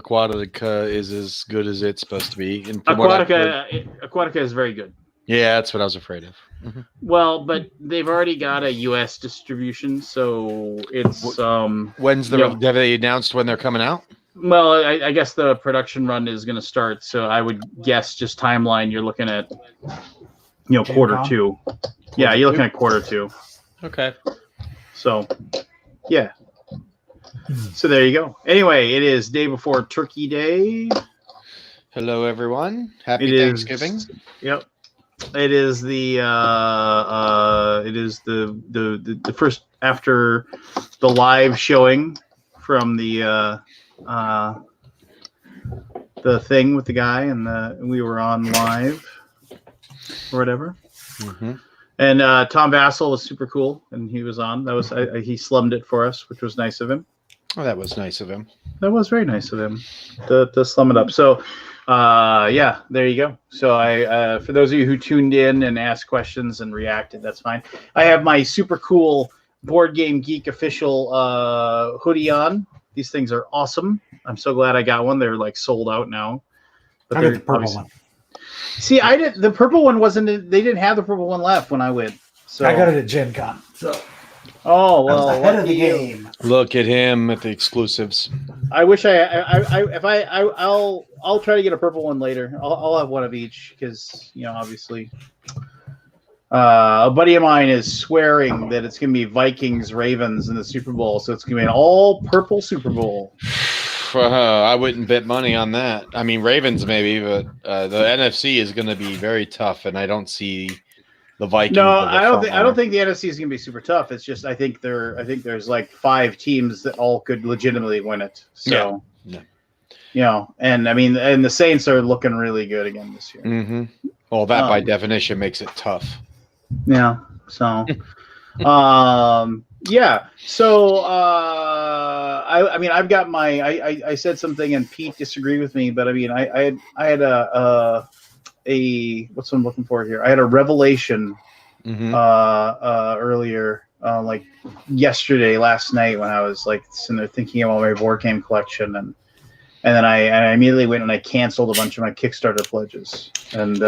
Aquatica is as good as it's supposed to be. And from what I've heard, Aquatica is very good. yeah, that's what I was afraid of. Well, but they've already got a U.S. distribution, so it's When's the? Have they announced when they're coming out? Well, I guess the production run is going to start, so I would guess just timeline. You're looking at, quarter two. Yeah, you're looking at quarter two. Okay. So, yeah. So there you go. Anyway, it is day before Turkey Day. Hello, everyone. Happy Thanksgiving. Yep. It is the first after the live showing from the thing with the guy, and we were on live or whatever. Mm-hmm. And Tom Vassell was super cool, and he was on. That was he slummed it for us, which was nice of him. Oh, that was nice of him. That was very nice of him to slum it up. So, yeah, there you go. So I, for those of you who tuned in and asked questions and reacted, that's fine. I have my super cool Board Game Geek official hoodie on. These things are awesome. I'm so glad I got one. They're like sold out now. But I got the purple one. See, I did. The purple one wasn't. They didn't have the purple one left when I went. So I got it at Gen.CON. So. Oh well, I was ahead of the game. Look at him at the exclusives. I wish I'll try to get a purple one later. I'll have one of each because obviously, a buddy of mine is swearing that it's gonna be Vikings Ravens in the Super Bowl, so it's gonna be an all purple Super Bowl. I wouldn't bet money on that. I mean, Ravens maybe, but the NFC is going to be very tough, and I don't see the Vikings. No, I don't think the NFC is going to be super tough. It's just I think there's like 5 teams that all could legitimately win it. So, and I mean, and the Saints are looking really good again this year. Mm-hmm. Well, that by definition makes it tough. Yeah. So, yeah. So, I mean, I've got my. I said something and Pete disagreed with me, but I mean, I had a what's what I'm looking for here. I had a revelation earlier, like yesterday, last night, when I was like sitting there thinking about my board game collection, and then I immediately went and I canceled a bunch of my Kickstarter pledges, and.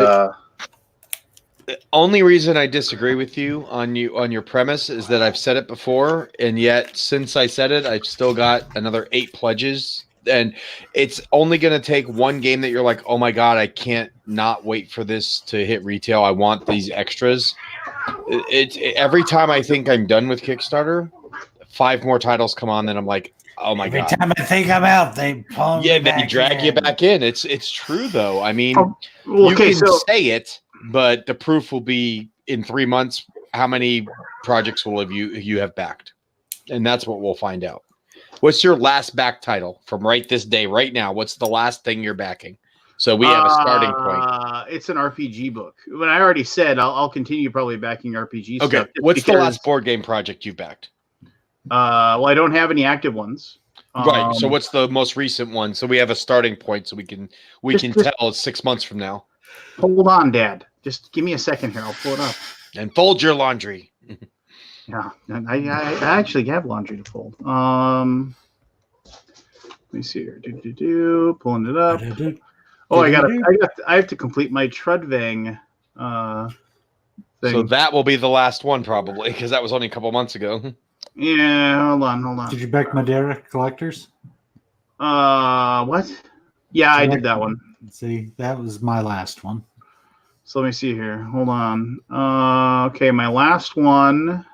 The only reason I disagree with you on your premise is that I've said it before, and yet since I said it, I've still got another 8 pledges, and it's only going to take one game that you're like, oh my god, I can't not wait for this to hit retail. I want these extras. Every time I think I'm done with Kickstarter, 5 more titles come on, then I'm like, oh my god. Every time I think I'm out, they pull me back they drag you back in. It's true though. I mean, you can say it. But the proof will be in 3 months. How many projects will you have backed? And that's what we'll find out. What's your last back title from this day, right now? What's the last thing you're backing? So we have a starting point. It's an RPG book. When I already said I'll continue probably backing RPG stuff. Okay. What's the last board game project you've backed? Well, I don't have any active ones. Right. So what's the most recent one? So we have a starting point, so we can tell it's 6 months from now. Hold on, Dad. Just give me a second here. I'll pull it up. And fold your laundry. Yeah, I actually have laundry to fold. Let me see here. Pulling it up. Oh, I have to complete my Trudvang thing. So that will be the last one probably, because that was only a couple months ago. Yeah, hold on. Did you back Madeira Collectors? What? Yeah, I did that one. See, that was my last one. So let me see here. Hold on. Okay, my last one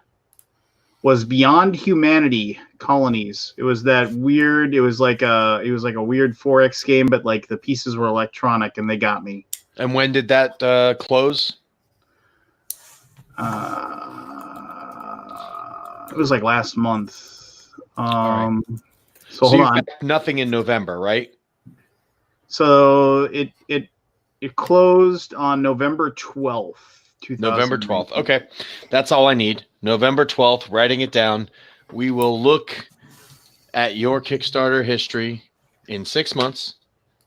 was Beyond Humanity Colonies. It was that weird. It was like a weird 4X game, but like the pieces were electronic, and they got me. And when did that close? It was like last month. Right. So hold on. Nothing in November, right? So it closed on November 12th, 2000. November 12th. Okay. That's all I need. November 12th, writing it down. We will look at your Kickstarter history in 6 months,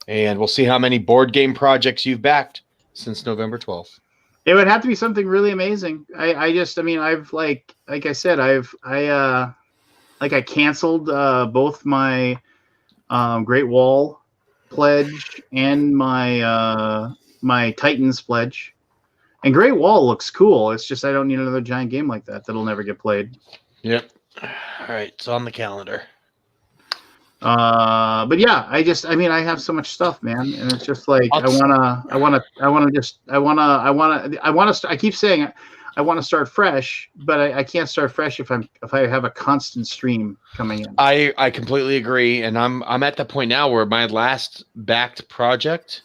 and we'll see how many board game projects you've backed since November 12th. It would have to be something really amazing. I've like I said, I canceled both my Great Wall pledge and my Titans pledge. And Great Wall looks cool. It's just I don't need another giant game like that. That'll never get played. Yep. All right, it's on the calendar. But yeah, I have so much stuff, man, and it's just like I keep saying I want to start fresh, but I can't start fresh if I have a constant stream coming in. I completely agree, and I'm at the point now where my last backed project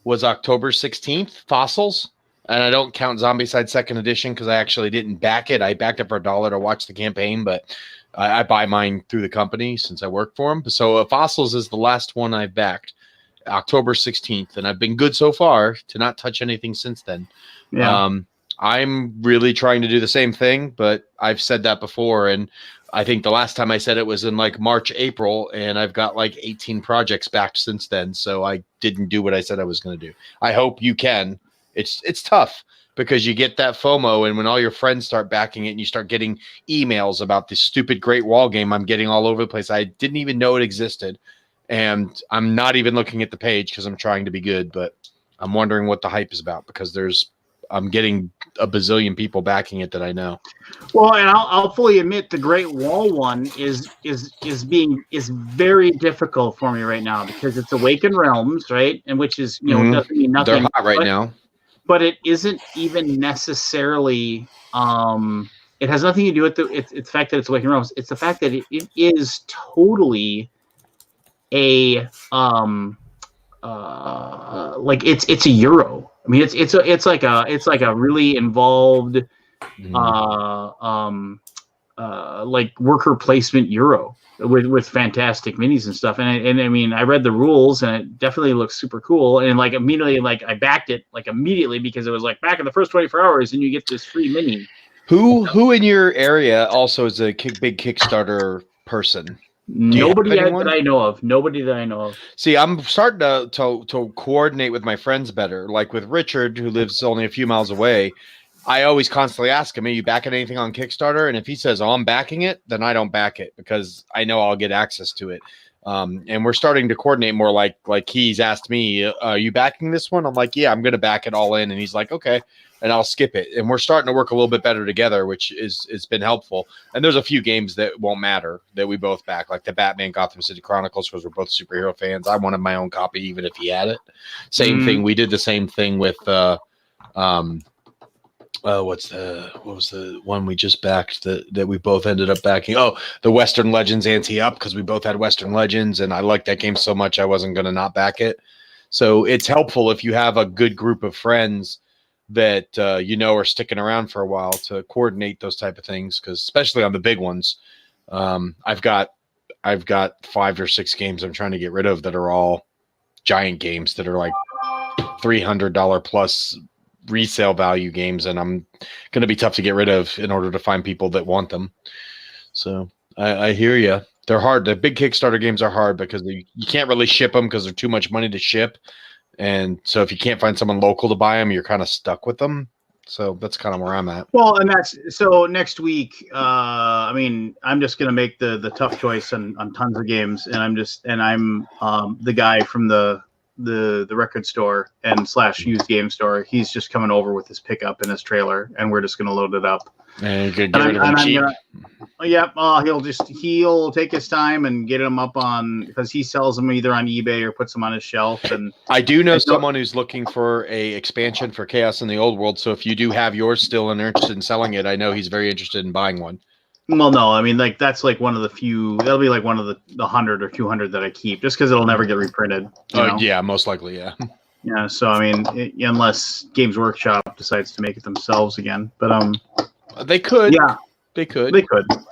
was October 16th, Fossils, and I don't count Zombicide Second Edition because I actually didn't back it. I backed it for $1 to watch the campaign, but I buy mine through the company since I work for them. So Fossils is the last one I've backed, October 16th, and I've been good so far to not touch anything since then. Yeah. I'm really trying to do the same thing, but I've said that before, and I think the last time I said it was in like March, April, and I've got like 18 projects backed since then, so I didn't do what I said I was going to do. I hope you can. It's tough because you get that FOMO, and when all your friends start backing it and you start getting emails about this stupid Great Wall game I'm getting all over the place. I didn't even know it existed, and I'm not even looking at the page because I'm trying to be good, but I'm wondering what the hype is about because I'm getting a bazillion people backing it that I know. Well, and I'll fully admit the Great Wall one is very difficult for me right now because it's Awakened Realms, right? And which is doesn't mean nothing. They're hot right now. But it isn't even necessarily. It has nothing to do with it's the fact that it's Awakened Realms. It's the fact that it is totally a like it's a Euro. I mean, it's like a really involved, like worker placement Euro with fantastic minis and stuff. And I mean, I read the rules and it definitely looks super cool. And like immediately, like I backed it like immediately because it was like back in the first 24 hours and you get this free mini. Who in your area also is a big Kickstarter person? Nobody that I know of. Nobody that I know of. See, I'm starting to coordinate with my friends better. Like with Richard, who lives only a few miles away, I always constantly ask him, "Are you backing anything on Kickstarter?" And if he says, "Oh, I'm backing it," then I don't back it because I know I'll get access to it. And we're starting to coordinate more. Like he's asked me, "Are you backing this one?" I'm like, "Yeah, I'm going to back it all in." And he's like, "Okay." And I'll skip it. And we're starting to work a little bit better together, which it's been helpful. And there's a few games that won't matter that we both back, like the Batman Gotham City Chronicles, because we're both superhero fans. I wanted my own copy, even if he had it. Same thing. We did the same thing with what was the one we just backed that we both ended up backing? Oh, the Western Legends Ante-Up, because we both had Western Legends, and I liked that game so much I wasn't going to not back it. So it's helpful if you have a good group of friends that are sticking around for a while to coordinate those type of things, because especially on the big ones, I've got 5 or 6 games I'm trying to get rid of that are all giant games that are like $300 plus resale value games, and I'm going to be tough to get rid of in order to find people that want them. So I hear you. They're hard. The big Kickstarter games are hard because you can't really ship them because they're too much money to ship. And so if you can't find someone local to buy them, you're kind of stuck with them. So that's kind of where I'm at. Well, and that's so next week. I mean, I'm just going to make the tough choice on tons of games, and I'm the guy from the record store and / used game store. He's just coming over with his pickup and his trailer, and we're just going to load it up. And you could get rid of them cheap. He'll take his time and get them up on, because he sells them either on eBay or puts them on his shelf. And I do know someone who's looking for a expansion for Chaos in the Old World. So if you do have yours still and are interested in selling it, I know he's very interested in buying one. Well, no, I mean, like that's like one of the few. That'll be like one of the 100 or 200 that I keep, just because it'll never get reprinted. Yeah, most likely, yeah. Yeah, so I mean, unless Games Workshop decides to make it themselves again, but they could. Yeah, they could.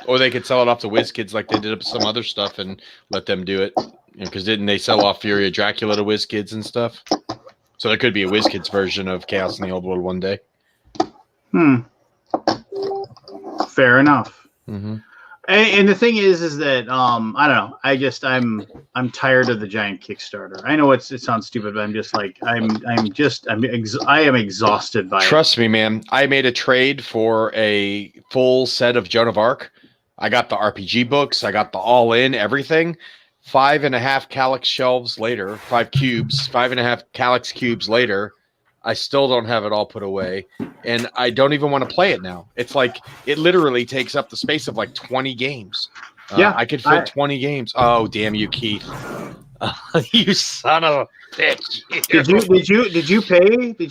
Or they could sell it off to WizKids like they did with some other stuff and let them do it. Because didn't they sell off Fury of Dracula to WizKids and stuff? So there could be a WizKids version of Chaos in the Old World one day. Fair enough. Mm-hmm. And the thing is that I don't know. I'm tired of the giant Kickstarter. I know it sounds stupid, but I'm just like I am exhausted by it. Trust me, man. I made a trade for a full set of Joan of Arc. I got the RPG books. I got the all-in everything 5.5 calyx shelves later, 5.5 calyx cubes later, I still don't have it all put away, and I don't even want to play it now. It's like it literally takes up the space of like 20 games. Yeah, I could fit 20 games. Oh, damn you, Keith! You son of a bitch! Did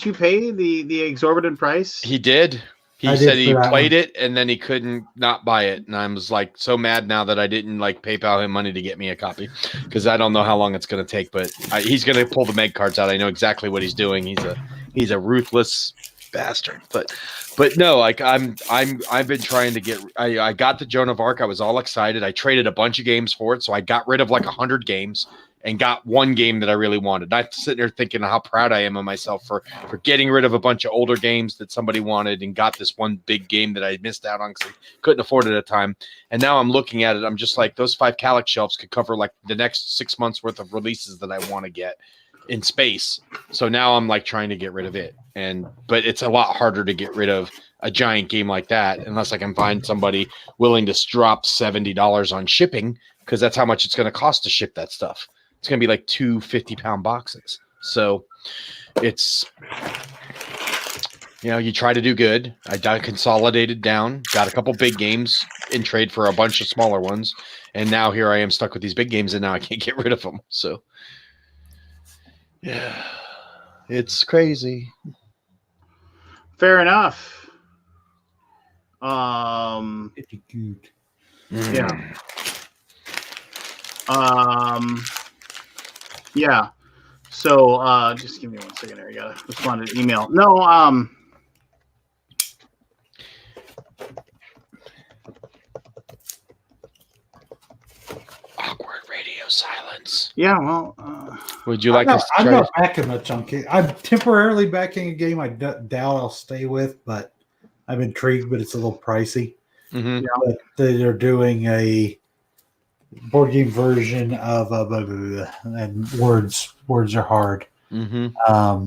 you pay the exorbitant price? He did. He I said did he for that played one. it and then he couldn't not buy it, and I was like so mad now that I didn't like PayPal him money to get me a copy because I don't know how long it's going to take. But he's going to pull the Meg cards out. I know exactly what he's doing. He's a ruthless bastard. But no, like I've been trying to get. I got the Joan of Arc. I was all excited. I traded a bunch of games for it, so I got rid of like 100 games and got one game that I really wanted. I'm sitting there thinking how proud I am of myself for getting rid of a bunch of older games that somebody wanted and got this one big game that I missed out on because I couldn't afford it at the time. And now I'm looking at it. I'm just like, those 5 calyx shelves could cover like the next 6 months worth of releases that I want to get in space. So now I'm like trying to get rid of it. But it's a lot harder to get rid of a giant game like that unless I can find somebody willing to drop $70 on shipping, because that's how much it's going to cost to ship that stuff. It's going to be like 2 50-pound boxes. So it's, you try to do good. I got consolidated down, got a couple big games in trade for a bunch of smaller ones. And now here I am stuck with these big games, and now I can't get rid of them. So yeah, it's crazy. Fair enough. Pretty good. Yeah. Yeah. So just give me 1 second there. I gotta respond to the email. No, Awkward radio silence. yeah, well, Would you like us to I'm try? not backing much on Kick. I'm temporarily backing a game I doubt I'll stay with, but I'm intrigued, but it's a little pricey. Mm-hmm. But they're doing a board game version of and words are hard. Mm-hmm.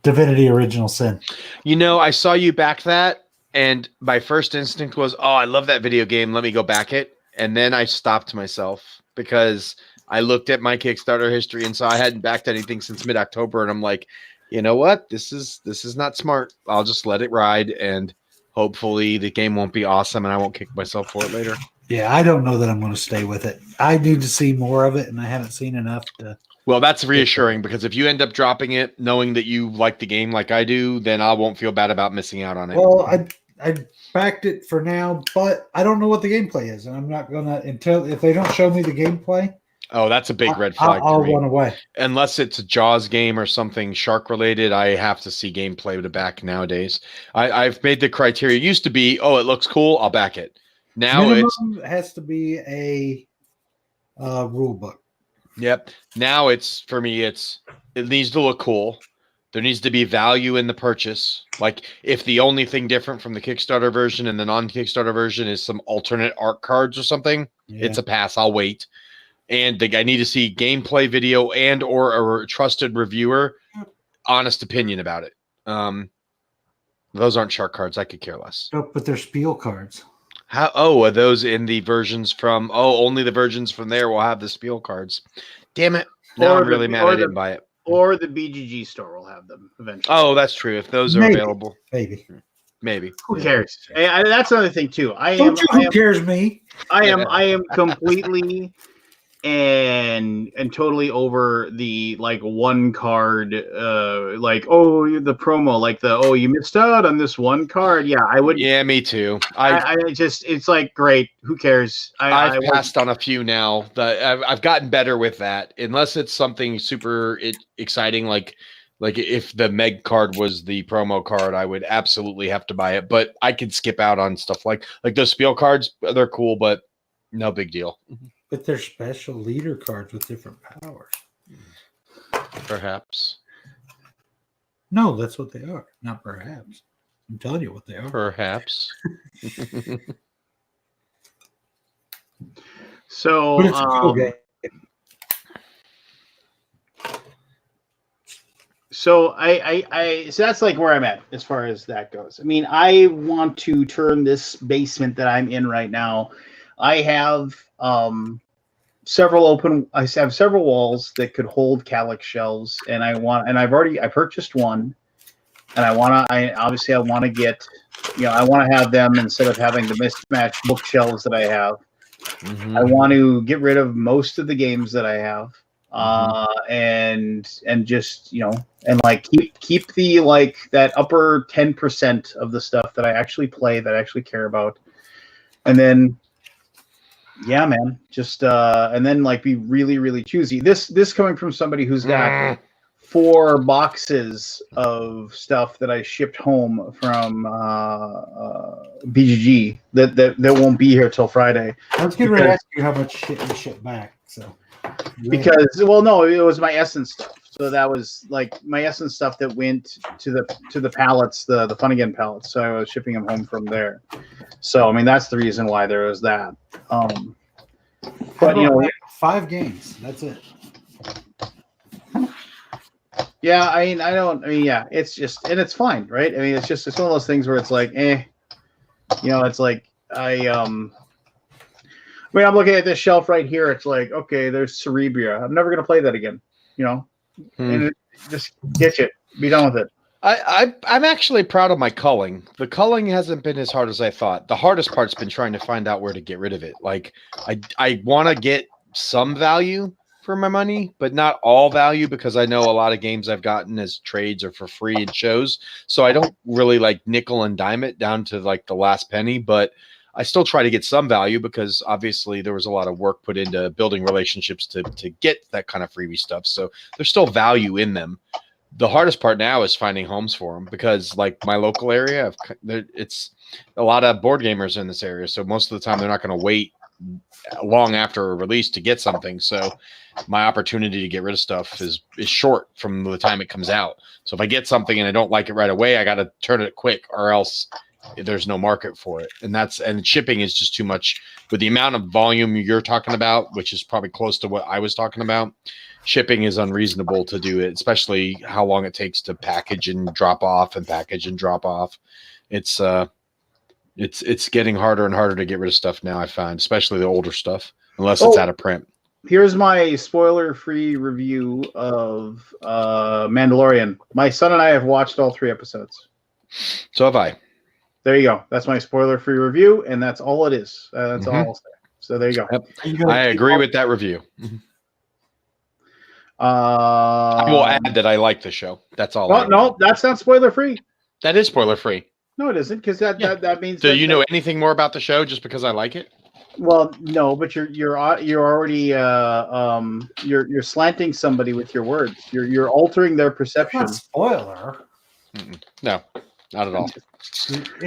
Divinity Original Sin. I saw you back that, and my first instinct was, oh, I love that video game. Let me go back it. And then I stopped myself because I looked at my Kickstarter history and saw I hadn't backed anything since mid-October. And I'm like, you know what? This is not smart. I'll just let it ride, and hopefully the game won't be awesome and I won't kick myself for it later. Yeah, I don't know that I'm going to stay with it. I need to see more of it, and I haven't seen enough to. Well, that's reassuring, because if you end up dropping it knowing that you like the game like I do, then I won't feel bad about missing out on it. Well, I backed it for now, but I don't know what the gameplay is, and I'm not gonna until if they don't show me the gameplay. Oh, that's a big red flag. I'll to me. run away. Unless it's a Jaws game or something shark related, I have to see gameplay to back nowadays. I've made the criteria. It used to be, oh, it looks cool, I'll back it. Now Minimum has to be a rule book. Yep. Now for me, it needs to look cool. There needs to be value in the purchase. Like if the only thing different from the Kickstarter version and the non-Kickstarter version is some alternate art cards or something, It's a pass. I'll wait. And I need to see gameplay video and or a trusted reviewer, honest opinion about it. Those aren't shark cards. I could care less. Oh, but they're spiel cards. Are those in the versions from? Oh, only the versions from there will have the spiel cards. Damn it! Now I'm really mad I didn't buy it. Or the BGG store will have them eventually. Oh, that's true. If those are available, maybe. Who cares? That's another thing too. Who cares me? I am completely and totally over the like one card like the promo, like you missed out on this one card. Yeah, I would. Yeah, me too. I just, it's like, great, who cares? I've passed on a few now. I've gotten better with that, unless it's something super exciting, like if the Meg card was the promo card, I would absolutely have to buy it. But I could skip out on stuff like those spiel cards. They're cool, but no big deal. But they're special leader cards with different powers. Perhaps. No, that's what they are. Not perhaps. I'm telling you what they are. Perhaps. So, but it's a cool game. So so that's like where I'm at as far as that goes. I mean, I want to turn this basement that I'm in right now. I have several open. I have several walls that could hold Calyx shelves, and I purchased one, and I want to get, I want to have them instead of having the mismatched bookshelves that I have. Mhm. I want to get rid of most of the games that I have, and just and like keep the like that upper 10% of the stuff that I actually play, that I actually care about, and then yeah, man, just and then like be really really choosy. This coming from somebody who's got 4 boxes of stuff that I shipped home from BGG that won't be here till Friday. I was getting ready to ask you how much shit you shipped back. So Because no, it was my Essence stuff. So that was like my Essence stuff that went to the pallets, the Fun Again pallets. So I was shipping them home from there. So I mean that's the reason why there was that. But like 5 games. That's it. Yeah, yeah, it's just, and it's fine, right? I mean, it's one of those things where it's like, it's like I'm looking at this shelf right here. It's like, okay, there's Cerebria. I'm never gonna play that again, and just ditch it, be done with it. I'm actually proud of my culling. The culling hasn't been as hard as I thought. The hardest part's been trying to find out where to get rid of it. Like I want to get some value for my money, but not all value, because I know a lot of games I've gotten as trades or for free in shows. So I don't really like nickel and dime it down to like the last penny, but I still try to get some value because obviously there was a lot of work put into building relationships to get that kind of freebie stuff. So there's still value in them. The hardest part now is finding homes for them, because like my local area, it's a lot of board gamers in this area. So most of the time they're not going to wait long after a release to get something. So my opportunity to get rid of stuff is short from the time it comes out. So if I get something and I don't like it right away, I got to turn it quick, or else there's no market for it. And shipping is just too much with the amount of volume you're talking about, which is probably close to what I was talking about. Shipping is unreasonable to do it, especially how long it takes to package and drop off and package and drop off. It's getting harder and harder to get rid of stuff now, I find, especially the older stuff, unless it's out of print. Here's my spoiler-free review of Mandalorian. My son and I have watched all 3 episodes. So have I. There you go. That's my spoiler-free review, and that's all it is. That's all I'll say. So there you go. Yep. I agree with that review. I will add that I like the show. That's all. No, that's not spoiler-free. That is spoiler-free. No, it isn't, because that means. Do you know anything more about the show just because I like it? Well, no, but you're already you're slanting somebody with your words. You're altering their perception. Not spoiler. No, not at all.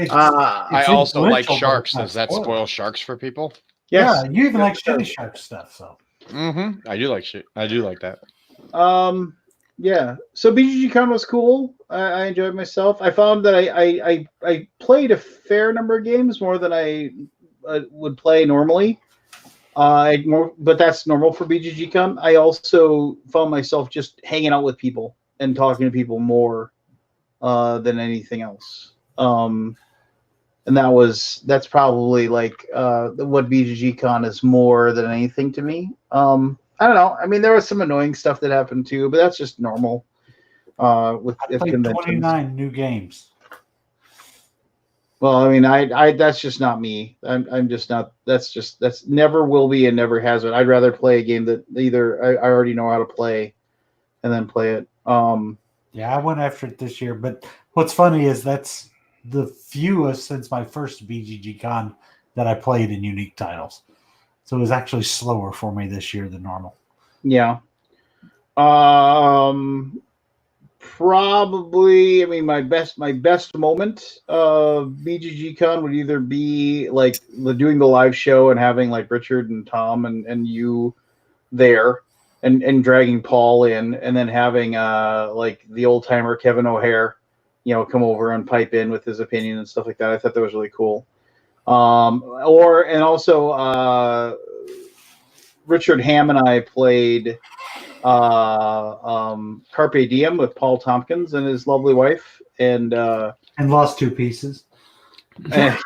I also like sharks. Does that spoil sharks for people? Yes. Yeah, you even like shitty shark stuff. So. I do like shit. I do like that. Yeah. So BGG.CON was cool. I enjoyed myself. I found that I played a fair number of games, more than I would play normally. But that's normal for BGG.CON. I also found myself just hanging out with people and talking to people more than anything else. And that's probably like what BGG.CON is more than anything to me. I don't know. I mean, there was some annoying stuff that happened too, but that's just normal. With I played 29 new games. Well, I mean, I that's just not me. I'm just not. That's never will be and never has been. I'd rather play a game that either I already know how to play, and then play it. Yeah, I went after it this year, but what's funny is that's the fewest since my first BGG.CON that I played in unique titles. So it was actually slower for me this year than normal. Yeah. Probably, I mean, my best moment of BGG.CON would either be like doing the live show and having like Richard and Tom and you there and dragging Paul in, and then having like the old timer Kevin O'Hare, come over and pipe in with his opinion and stuff like that. I thought that was really cool. And also Richard Ham and I played Carpe Diem with Paul Tompkins and his lovely wife, and lost 2 pieces. and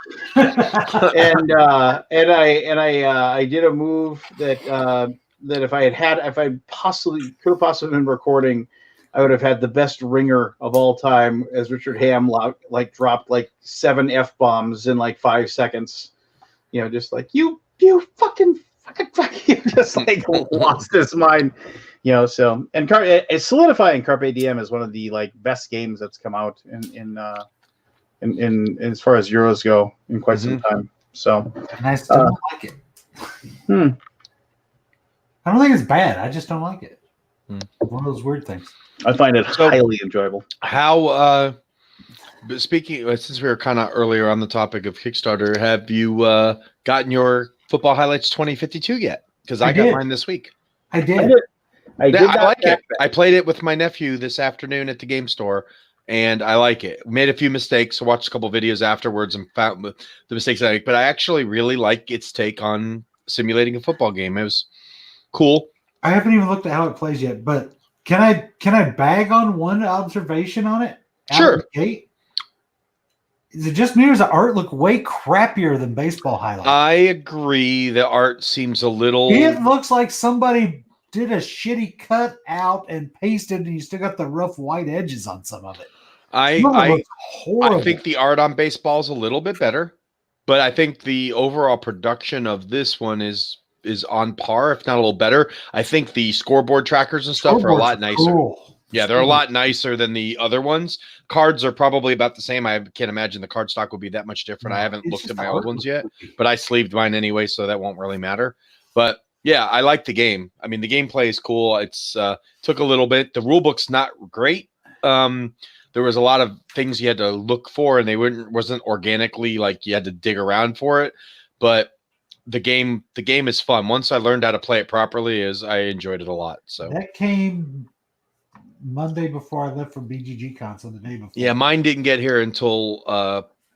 I did a move that if I possibly could have possibly been recording, I would have had the best ringer of all time as Richard Ham dropped like 7 F-bombs in like 5 seconds. Just like you fucking just like lost his mind. So and it's solidifying Carpe Diem as one of the like best games that's come out in as far as Euros go in quite some time. So and I still don't like it. I don't think it's bad. I just don't like it. One of those weird things. I find it highly enjoyable. How speaking, since we were kind of earlier on the topic of Kickstarter, have you gotten your Football Highlights 2052 yet? Because I got mine this week. I did. I like it. I played it with my nephew this afternoon at the game store, and I like it. Made a few mistakes. I watched a couple videos afterwards and found the mistakes I make, but I actually really like its take on simulating a football game. It was cool. I haven't even looked at how it plays yet, but can I bag on one observation on it? Sure. Is it just me or does the art look way crappier than Baseball Highlights? I agree. The art seems a little... It looks like somebody did a shitty cut out and pasted, and you still got the rough white edges on some of it. I think the art on baseball is a little bit better, but I think the overall production of this one is on par, if not a little better. I think the scoreboard trackers and stuff are a lot nicer. Cool. Yeah, they're a lot nicer than the other ones. Cards are probably about the same. I can't imagine the card stock will be that much different. I haven't looked at my old ones yet, but I sleeved mine anyway, so that won't really matter. But yeah, I like the game. I mean, the gameplay is cool. It's took a little bit. The rule book's not great. There was a lot of things you had to look for, and they wasn't organically like you had to dig around for it. But the game is fun. Once I learned how to play it properly, I enjoyed it a lot. So that came Monday before I left for BGG.CON, so the day before. Yeah, mine didn't get here until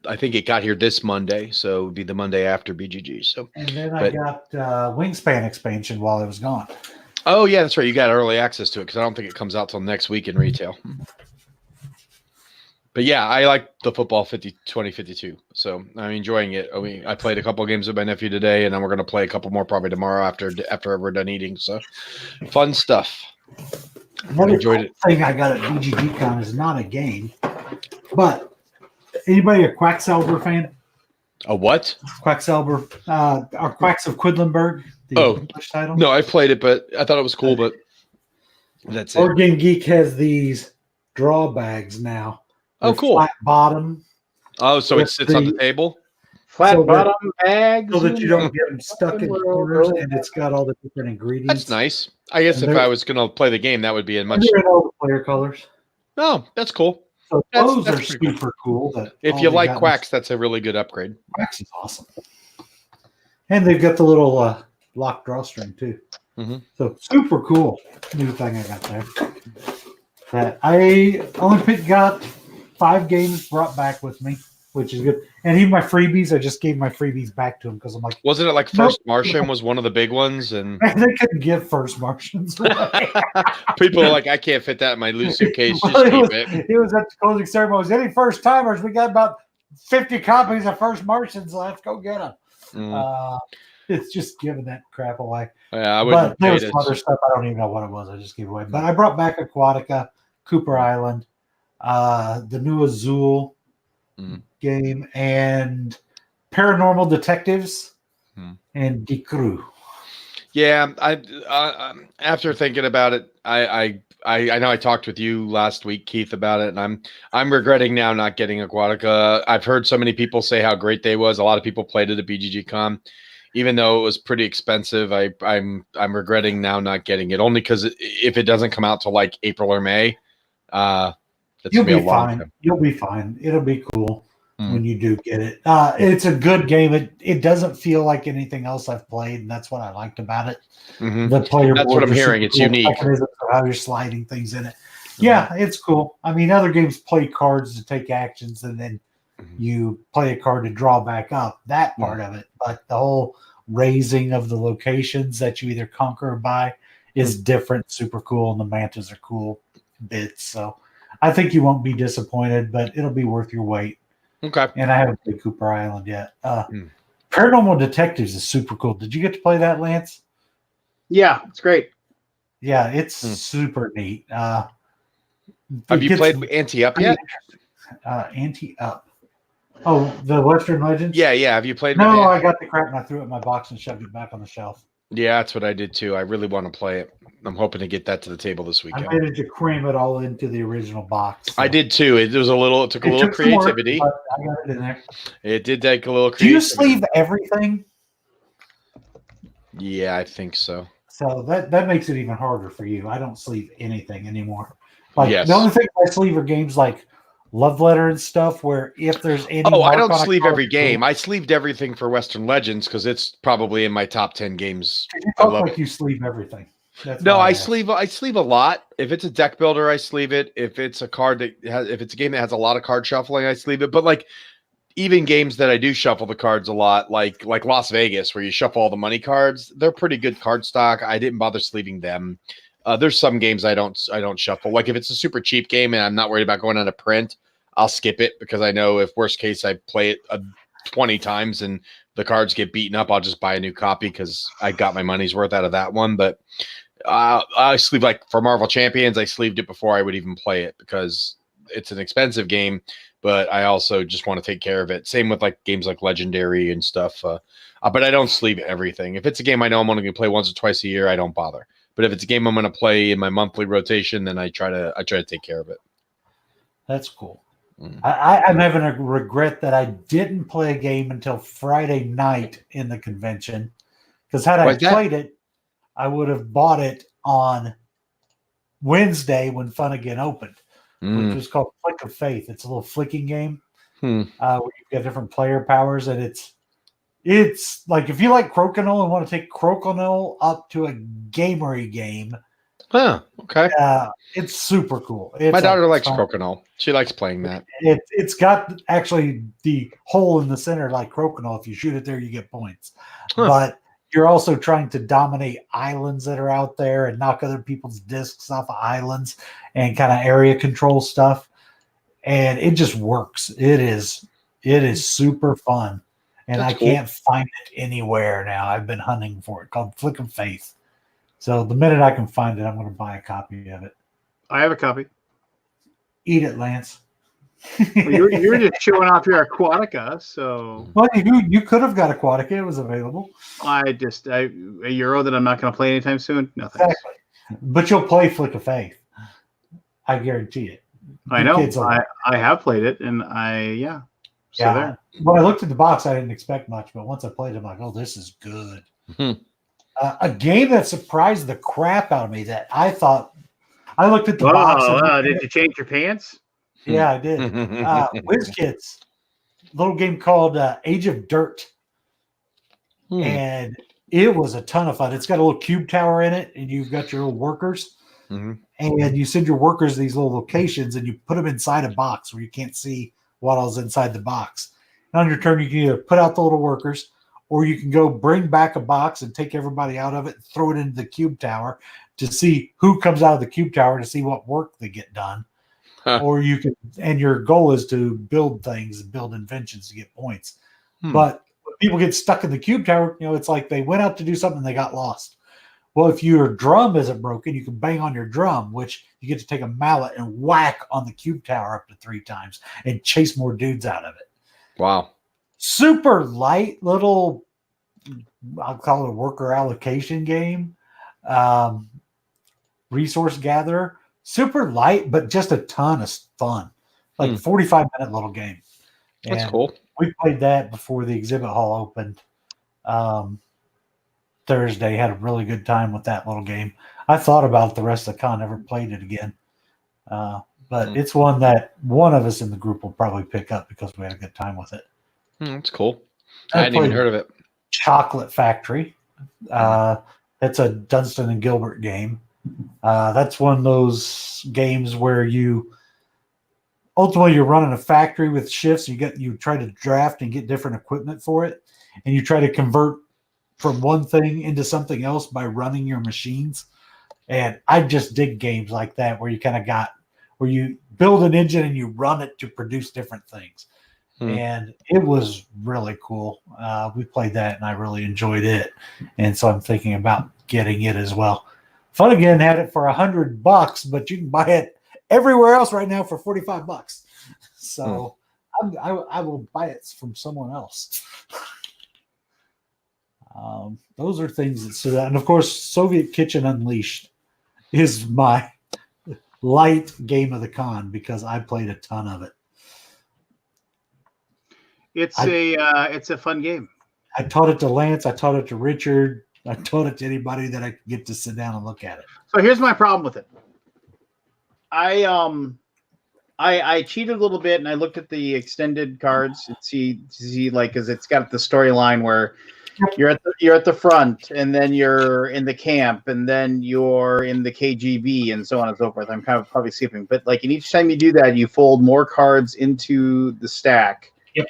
I think it got here this Monday, so it would be the Monday after BGG. So and then I got Wingspan expansion while I was gone. Oh yeah, that's right. You got early access to it because I don't think it comes out till next week in retail. But yeah, I like the Football 2052, so I'm enjoying it. I played a couple games with my nephew today, and then we're going to play a couple more probably tomorrow after we're done eating. So fun stuff. Another thing I got at BGG.CON is not a game, but anybody a Quacksalber fan? A what? Quacksalber, or Quacks of Quedlinburg, the English title. No, I played it, but I thought it was cool, but that's it. Board Game Geek has these draw bags now. Oh, cool. Flat bottom. Oh, so it sits on the table? Flat bottom bags. So that you don't get them stuck in corners, and it's got all the different ingredients. That's nice. I guess if I was going to play the game, that would be a much... They're in all the player colors. Oh, that's cool. So those are super cool. If you like Quacks, that's a really good upgrade. Quacks is awesome. And they've got the little lock drawstring, too. Mm-hmm. So super cool new thing I got there. That I only got 5 games brought back with me, which is good. And even my freebies, I just gave my freebies back to him because I'm like, wasn't it like First Martian was one of the big ones? And they couldn't give First Martians away. People are like, I can't fit that in my loose suitcase. Well, just keep it. It was at the closing ceremony. Any first timers? We got about 50 copies of First Martians left. Go get them. It's just giving that crap away. Yeah, I but there was some other stuff. I don't even know what it was. I just gave away. But I brought back Aquatica, Cooper Island, the new Azul game, and Paranormal Detectives and Die Crew. Yeah, I after thinking about it, I know I talked with you last week, Keith, about it, and I'm regretting now not getting Aquatica. I've heard so many people say how great they was. A lot of people played it at BGG.CON. Even though it was pretty expensive, I'm regretting now not getting it. Only because if it doesn't come out till like April or May, you'll be fine. You'll be fine. It'll be cool when you do get it. It's a good game. It doesn't feel like anything else I've played, and that's what I liked about it. The player that's what I'm hearing. It's unique. How you're sliding things in it. Yeah, it's cool. I mean, other games play cards to take actions, and then you play a card to draw back up. That part of it, but the whole raising of the locations that you either conquer or buy is different. Super cool, and the mantas are cool bits. So I think you won't be disappointed, but it'll be worth your wait. Okay. and I haven't played Cooper Island yet. Hmm. Paranormal Detectives is super cool. Did you get to play that, Lance? Yeah, it's great. Yeah, it's Hmm. super neat. Have it you gets played Ante Up yet? Ante Up. Oh, the Western Legends? Yeah. Have you played? No, I got the crap and I threw it in my box and shoved it back on the shelf. Yeah, that's what I did too. I really want to play it. I'm hoping to get that to the table this I weekend. managed to cram it all into the original box. So. I did too. It was it took a little took some work, creativity. but I got it in there. It did take a little Do you creativity. sleeve everything? Yeah, I think so. So that makes it even harder for you. I don't sleeve anything anymore. Like Yes. the only thing I sleeve are games like Love Letter and stuff, where if there's any I don't mark on a sleeve card, every game. I sleeved everything for Western Legends because it's probably in my top 10 games. You I talk love like it. you sleeve everything. That's No, why I asked. sleeve a lot. If it's a deck builder, I sleeve it. If it's a card if it's a game that has a lot of card shuffling, I sleeve it. But like even games that I do shuffle the cards a lot, like Las Vegas, where you shuffle all the money cards, they're pretty good card stock. I didn't bother sleeving them. There's some games I don't shuffle. Like if it's a super cheap game and I'm not worried about going on a print, I'll skip it because I know if worst case I play it 20 times and the cards get beaten up, I'll just buy a new copy because I got my money's worth out of that one. But I sleeve like for Marvel Champions, I sleeved it before I would even play it because it's an expensive game, but I also just want to take care of it. Same with like games like Legendary and stuff. But I don't sleeve everything. If it's a game I know I'm only going to play once or twice a year, I don't bother. But if it's a game I'm going to play in my monthly rotation, then I try to take care of it. That's cool. Mm. I'm having a regret that I didn't play a game until Friday night in the convention, because had I played it, I would have bought it on Wednesday when Fun Again opened, which was called Flick of Faith. It's a little flicking game where you've got different player powers, and it's like if you like Crokinole and want to take Crokinole up to a gamery game. Huh. Okay. It's super cool. My daughter likes Crokinole. She likes playing that. It's got actually the hole in the center like Crokinole. If you shoot it there, you get points. Huh. But you're also trying to dominate islands that are out there and knock other people's discs off of islands and kind of area control stuff. And it just works. It is super fun. And That's I cool. can't find it anywhere now. I've been hunting for it, called Flick of Faith. So the minute I can find it, I'm going to buy a copy of it. I have a copy. Eat it, Lance. Well, you're just showing off your Aquatica, so. Well, you could have got Aquatica. It was available. A Euro that I'm not going to play anytime soon. No thanks. Exactly. But you'll play Flick of Faith. I guarantee it. I know. I have played it, and So there. When I looked at the box, I didn't expect much, but once I played it, I'm like, oh, this is good. A game that surprised the crap out of me that I thought I looked at the box. Did you change your pants? Yeah, I did. WizKids, little game called Age of Dirt. And it was a ton of fun. It's got a little cube tower in it, and you've got your little workers. And you send your workers to these little locations, and you put them inside a box where you can't see what else inside the box. And on your turn, you can either put out the little workers, or you can go bring back a box and take everybody out of it and throw it into the cube tower to see who comes out of the cube tower to see what work they get done. Or you can, and your goal is to build things and build inventions to get points. But when people get stuck in the cube tower, it's like they went out to do something and they got lost. Well, if your drum isn't broken, you can bang on your drum, which you get to take a mallet and whack on the cube tower up to 3 times and chase more dudes out of it. Wow. Super light little, I'll call it a worker allocation game. Resource gatherer. Super light, but just a ton of fun. Like 45-minute little game. That's cool. We played that before the exhibit hall opened. Thursday, had a really good time with that little game. I thought about it the rest of the con, never played it again. But it's one that one of us in the group will probably pick up because we had a good time with it. That's cool. I hadn't even heard of it. Chocolate Factory. It's a Dunstan and Gilbert game. That's one of those games where ultimately you're running a factory with shifts. You try to draft and get different equipment for it, and you try to convert from one thing into something else by running your machines. And I just dig games like that where you kind of where you build an engine and you run it to produce different things. and it was really cool. We played that, and I really enjoyed it, and so I'm thinking about getting it as well. Fun Again had it for $100, but you can buy it everywhere else right now for $45. So I will buy it from someone else. Those are things that stood out, and of course, Soviet Kitchen Unleashed is my light game of the con because I played a ton of it. It's a fun game. I taught it to Lance. I taught it to Richard. I taught it to anybody that I could get to sit down and look at it. So here's my problem with it. I cheated a little bit and I looked at the extended cards and see like because it's got the storyline where you're at the front and then you're in the camp and then you're in the KGB and so on and so forth. I'm kind of probably skipping, but like, and each time you do that, you fold more cards into the stack. Yep.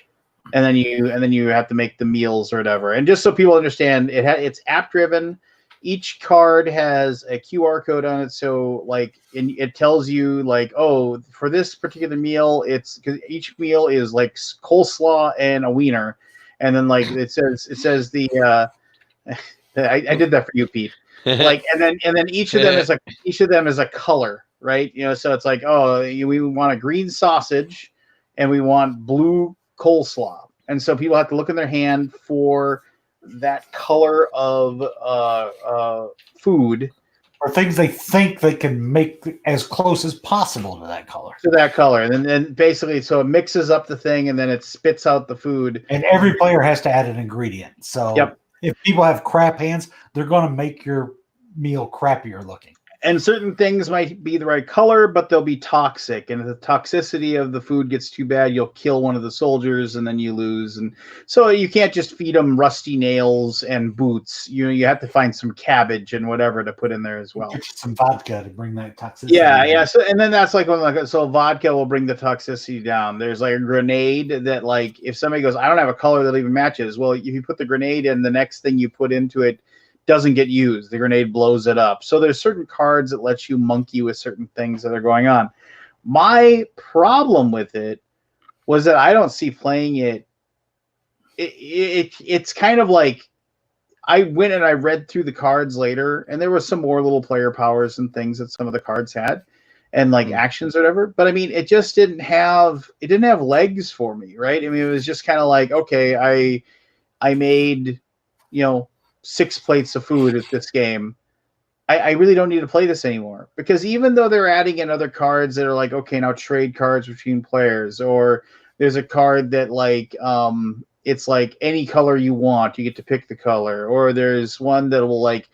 And then you have to make the meals or whatever. And just so people understand, it's app driven. Each card has a QR code on it, so like it tells you like, oh, for this particular meal, it's because each meal is like coleslaw and a wiener, and then like it says the I did that for you, Pete. Like and then each of them is a color, right? You know, so it's like, oh, we want a green sausage, and we want blue coleslaw, and so people have to look in their hand for that color of food, or things they think they can make as close as possible to that color. And then basically, so it mixes up the thing, and then it spits out the food. And every player has to add an ingredient. So if people have crap hands, they're going to make your meal crappier looking. And certain things might be the right color, but they'll be toxic. And if the toxicity of the food gets too bad, you'll kill one of the soldiers and then you lose. And so you can't just feed them rusty nails and boots. You have to find some cabbage and whatever to put in there as well. Some vodka to bring that toxicity Yeah. So, and then that's like so vodka will bring the toxicity down. There's like a grenade that like if somebody goes, I don't have a color that even matches. Well, if you put the grenade in, the next thing you put into it doesn't get used. The grenade blows it up. So there's certain cards that let you monkey with certain things that are going on. My problem with it was that I don't see playing it. It's kind of like I went and I read through the cards later, and there was some more little player powers and things that some of the cards had, and like actions or whatever. But I mean, it just didn't have legs for me, right? I mean, it was just kind of like, okay, I made 6 plates of food at this game. I really don't need to play this anymore, because even though they're adding in other cards that are like, okay, now trade cards between players, or there's a card that like it's like any color you want, you get to pick the color, or there's one that will like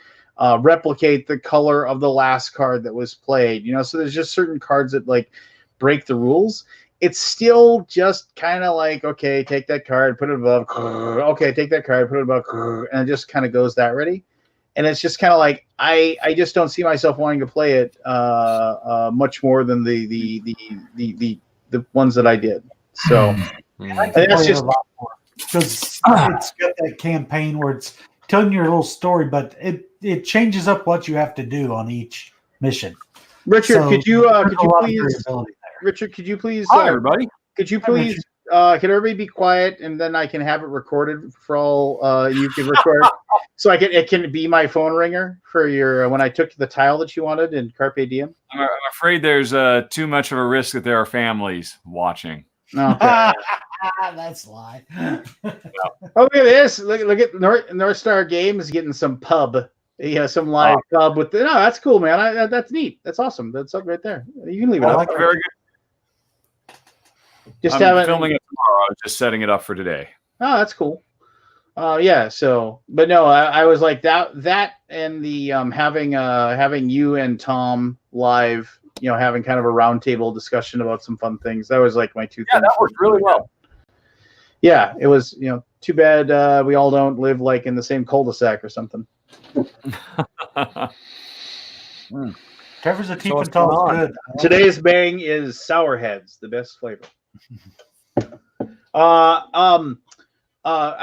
replicate the color of the last card that was played, so there's just certain cards that like break the rules. It's still just kind of like, okay, take that card, put it above. Okay, take that card, put it above, and it just kind of goes that ready. And it's just kind of like I just don't see myself wanting to play it much more than the ones that I did. So I that's just a lot more because it's got that campaign where it's telling your little story, but it changes up what you have to do on each mission. Richard, could you please? Richard, could you please? Hi, everybody. Could you please? Can everybody be quiet, and then I can have it recorded for all. You can record, so it can be my phone ringer for your when I took the tile that you wanted in Carpe Diem. I'm afraid there's too much of a risk that there are families watching. Okay. That's a lie. Oh, look at this! Look at North Star Games getting some pub. Some live pub with no. That's cool, man. That's neat. That's awesome. That's up right there. You can leave it up. Like very good. I'm filming it tomorrow. I was just setting it up for today. Oh, that's cool. Yeah. So, but no, I was like that, and the having you and Tom live, having kind of a roundtable discussion about some fun things. That was like my two. Yeah, that worked really well. Yeah, it was. Too bad we all don't live like in the same cul-de-sac or something. Trevor's a teeth and tall good. Today's bang is sour heads, the best flavor. I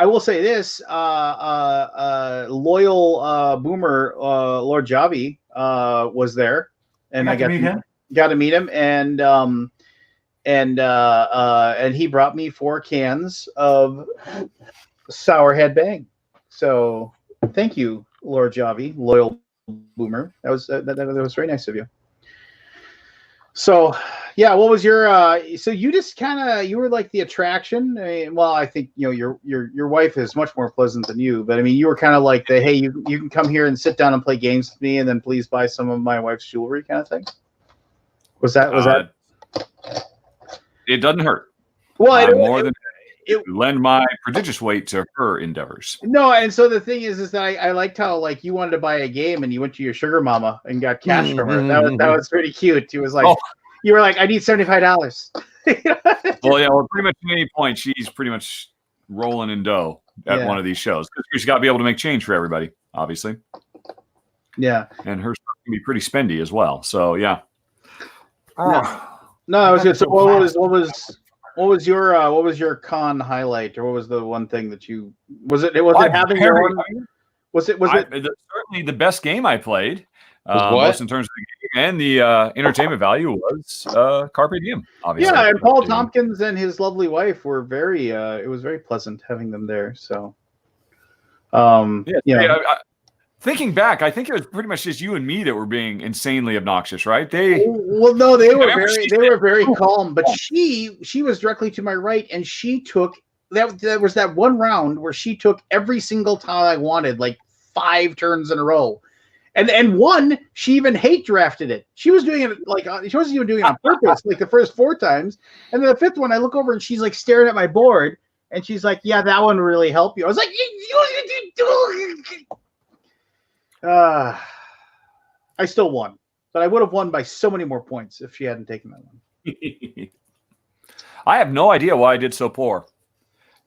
will say this: loyal boomer Lord Javi was there, and I got to meet him. And and he brought me 4 cans of Sour Head Bang. So thank you, Lord Javi, loyal boomer. That was very nice of you. So yeah, what was your so you just kind of, you were like the attraction. Well, I think your wife is much more pleasant than you, but I mean you were kind of like the, hey, you can come here and sit down and play games with me, and then please buy some of my wife's jewelry kind of thing. Was that It doesn't hurt. well? I'm more than to lend my prodigious weight to her endeavors. No, and so the thing is that I liked how like you wanted to buy a game and you went to your sugar mama and got cash from her. That was pretty cute. He was like, you were like, I need $75. Well, yeah. Well, pretty much at any point, she's pretty much rolling in dough at one of these shows. She's got to be able to make change for everybody, obviously. Yeah, and her stuff can be pretty spendy as well. So yeah. No, I was good. So what was your con highlight, or what was the one thing that you having your own? Was it certainly the best game I played? Most in terms of the game, and the entertainment value was Carpe Diem, obviously. Yeah, and Paul Tompkins and his lovely wife were very. It was very pleasant having them there. So, thinking back, I think it was pretty much just you and me that were being insanely obnoxious, right? They were very calm, but she was directly to my right, and she took that. There was that one round where she took every single tile I wanted, like 5 turns in a row. And one, she even hate drafted it. She was doing it like she wasn't even doing it on purpose, like the first 4 times. And then the 5th one, I look over and she's like staring at my board, and she's like, "Yeah, that one really helped you." I was like, I still won, but I would have won by so many more points if she hadn't taken that one. I have no idea why I did so poor,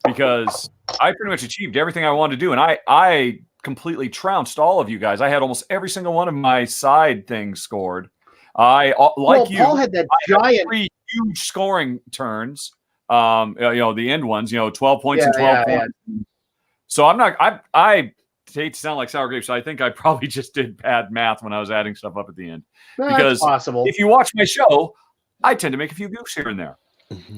because I pretty much achieved everything I wanted to do, and I completely trounced all of you guys. I had almost every single one of my side things scored. Paul had that giant 3 huge scoring turns. The end ones, 12 points and 12 points. Yeah. So I hate to sound like sour grapes. I think I probably just did bad math when I was adding stuff up at the end. Because possible. If you watch my show, I tend to make a few goofs here and there. Mm-hmm.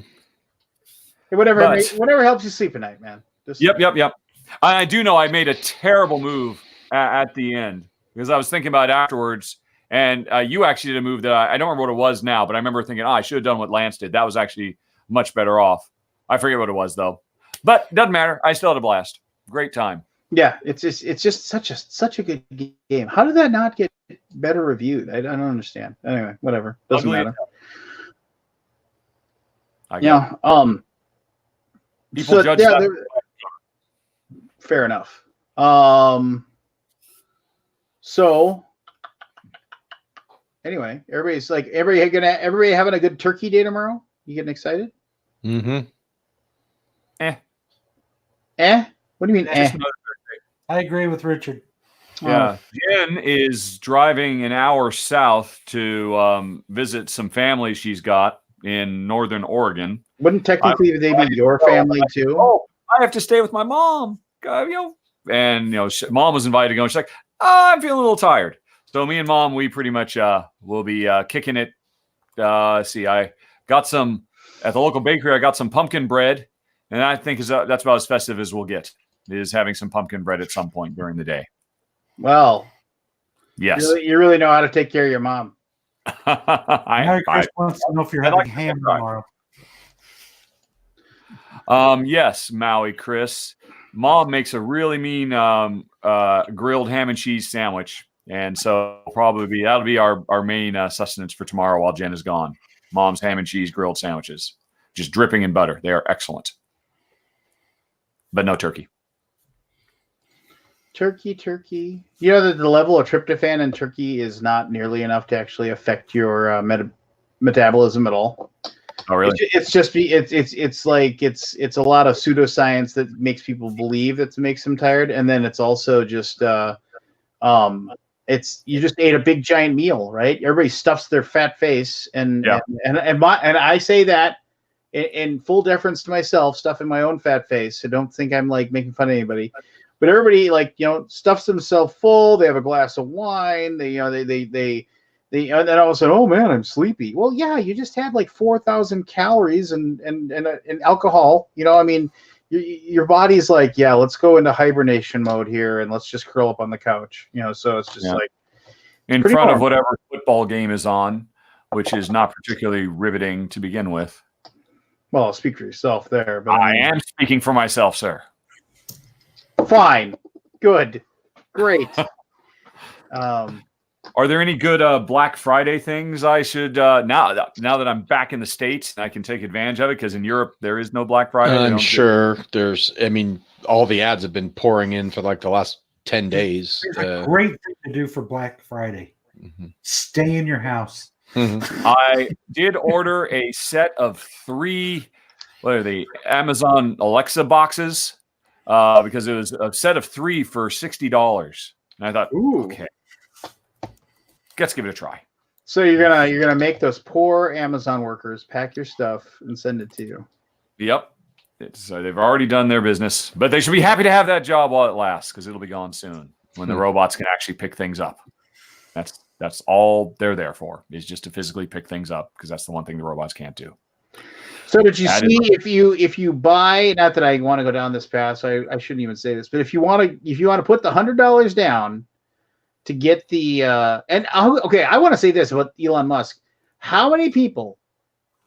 Whatever helps you sleep at night, man. Yep. I do know I made a terrible move at the end, because I was thinking about it afterwards, and you actually did a move that I don't remember what it was now, but I remember thinking, I should have done what Lance did. That was actually much better off. I forget what it was though, but it doesn't matter. I still had a blast. Great time. Yeah, it's just such a good game. How did that not get better reviewed? I don't understand. Anyway, whatever. Doesn't matter. People judge that. Fair enough. So anyway, everybody having a good turkey day tomorrow? You getting excited? Mm-hmm. What do you mean? I agree with Richard. Yeah, Jen is driving an hour south to visit some family she's got in Northern Oregon. Wouldn't technically they be your family too? Oh, I have to stay with my mom. And mom was invited to go. And she's like, I'm feeling a little tired. So me and mom, we pretty much will be kicking it. I got some at the local bakery. I got some pumpkin bread, and I think that's about as festive as we'll get. Is having some pumpkin bread at some point during the day. Well, yes, you really know how to take care of your mom. Mary Chris wants to know if you're having ham tomorrow. Yes, Maui Chris. Mom makes a really mean grilled ham and cheese sandwich, and so that'll be our main sustenance for tomorrow while Jen is gone. Mom's ham and cheese grilled sandwiches, just dripping in butter. They are excellent, but no turkey. Turkey. You know that the level of tryptophan in turkey is not nearly enough to actually affect your metabolism at all. Oh, really? It's a lot of pseudoscience that makes people believe that makes them tired, and then it's also just you just ate a big giant meal, right? Everybody stuffs their fat face, and I say that in full deference to myself, stuffing my own fat face. So don't think I'm like making fun of anybody. But everybody stuffs themselves full. They have a glass of wine. They And then all of a sudden, oh man, I'm sleepy. Well, yeah, you just had like 4,000 calories and alcohol. You know, I mean, your body's like, yeah, let's go into hibernation mode here and let's just curl up on the couch. You know, so it's just like in front of whatever football game is on, which is not particularly riveting to begin with. Well, I'll speak for yourself there, but I am speaking for myself, sir. Fine, good, great. Are there any good Black Friday things I should now that I'm back in the States and I can take advantage of it? Because in Europe there is no Black Friday. I'm sure there's. I mean, all the ads have been pouring in for like the last 10 days. It's a great thing to do for Black Friday. Mm-hmm. Stay in your house. Mm-hmm. I did order a set of 3. What are they? Amazon Alexa boxes because it was a set of 3 for $60, and I thought, ooh, okay. Let's give it a try. So you're gonna make those poor Amazon workers pack your stuff and send it to you. Yep. They've already done their business, but they should be happy to have that job while it lasts because it'll be gone soon when the robots can actually pick things up. That's all they're there for, is just to physically pick things up, because that's the one thing the robots can't do. So did you see if you buy? Not that I want to go down this path, so I shouldn't even say this, but if you want to put the $100 down to get the okay, I want to say this about Elon Musk. How many people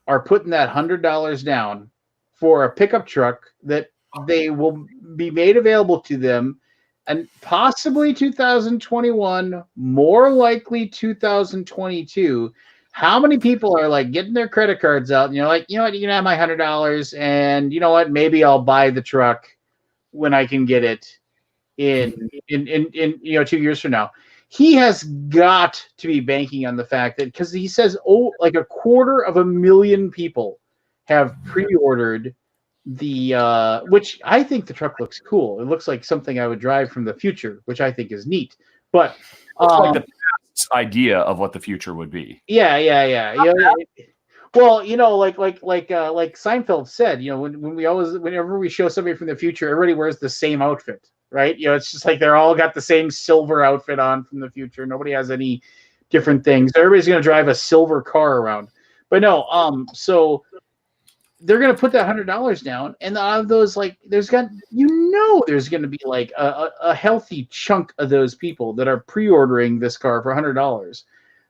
are putting that $100 down for a pickup truck that they will be made available to them, and possibly 2021, more likely 2022? How many people are like getting their credit cards out and you're like, you know what, you can have my $100, and you know what, maybe I'll buy the truck when I can get it in 2 years from now. He has got to be banking on the fact that, because he says, like 250,000 people have pre-ordered the which I think the truck looks cool. It looks like something I would drive from the future, which I think is neat. But like the past idea of what the future would be. Yeah. Well, like Seinfeld said, whenever we show somebody from the future, everybody wears the same outfit, right? It's just like they're all got the same silver outfit on from the future. Nobody has any different things. Everybody's going to drive a silver car around. But no, so they're going to put that $100 down, and out of those, like, there's going to be like a healthy chunk of those people that are pre-ordering this car for $100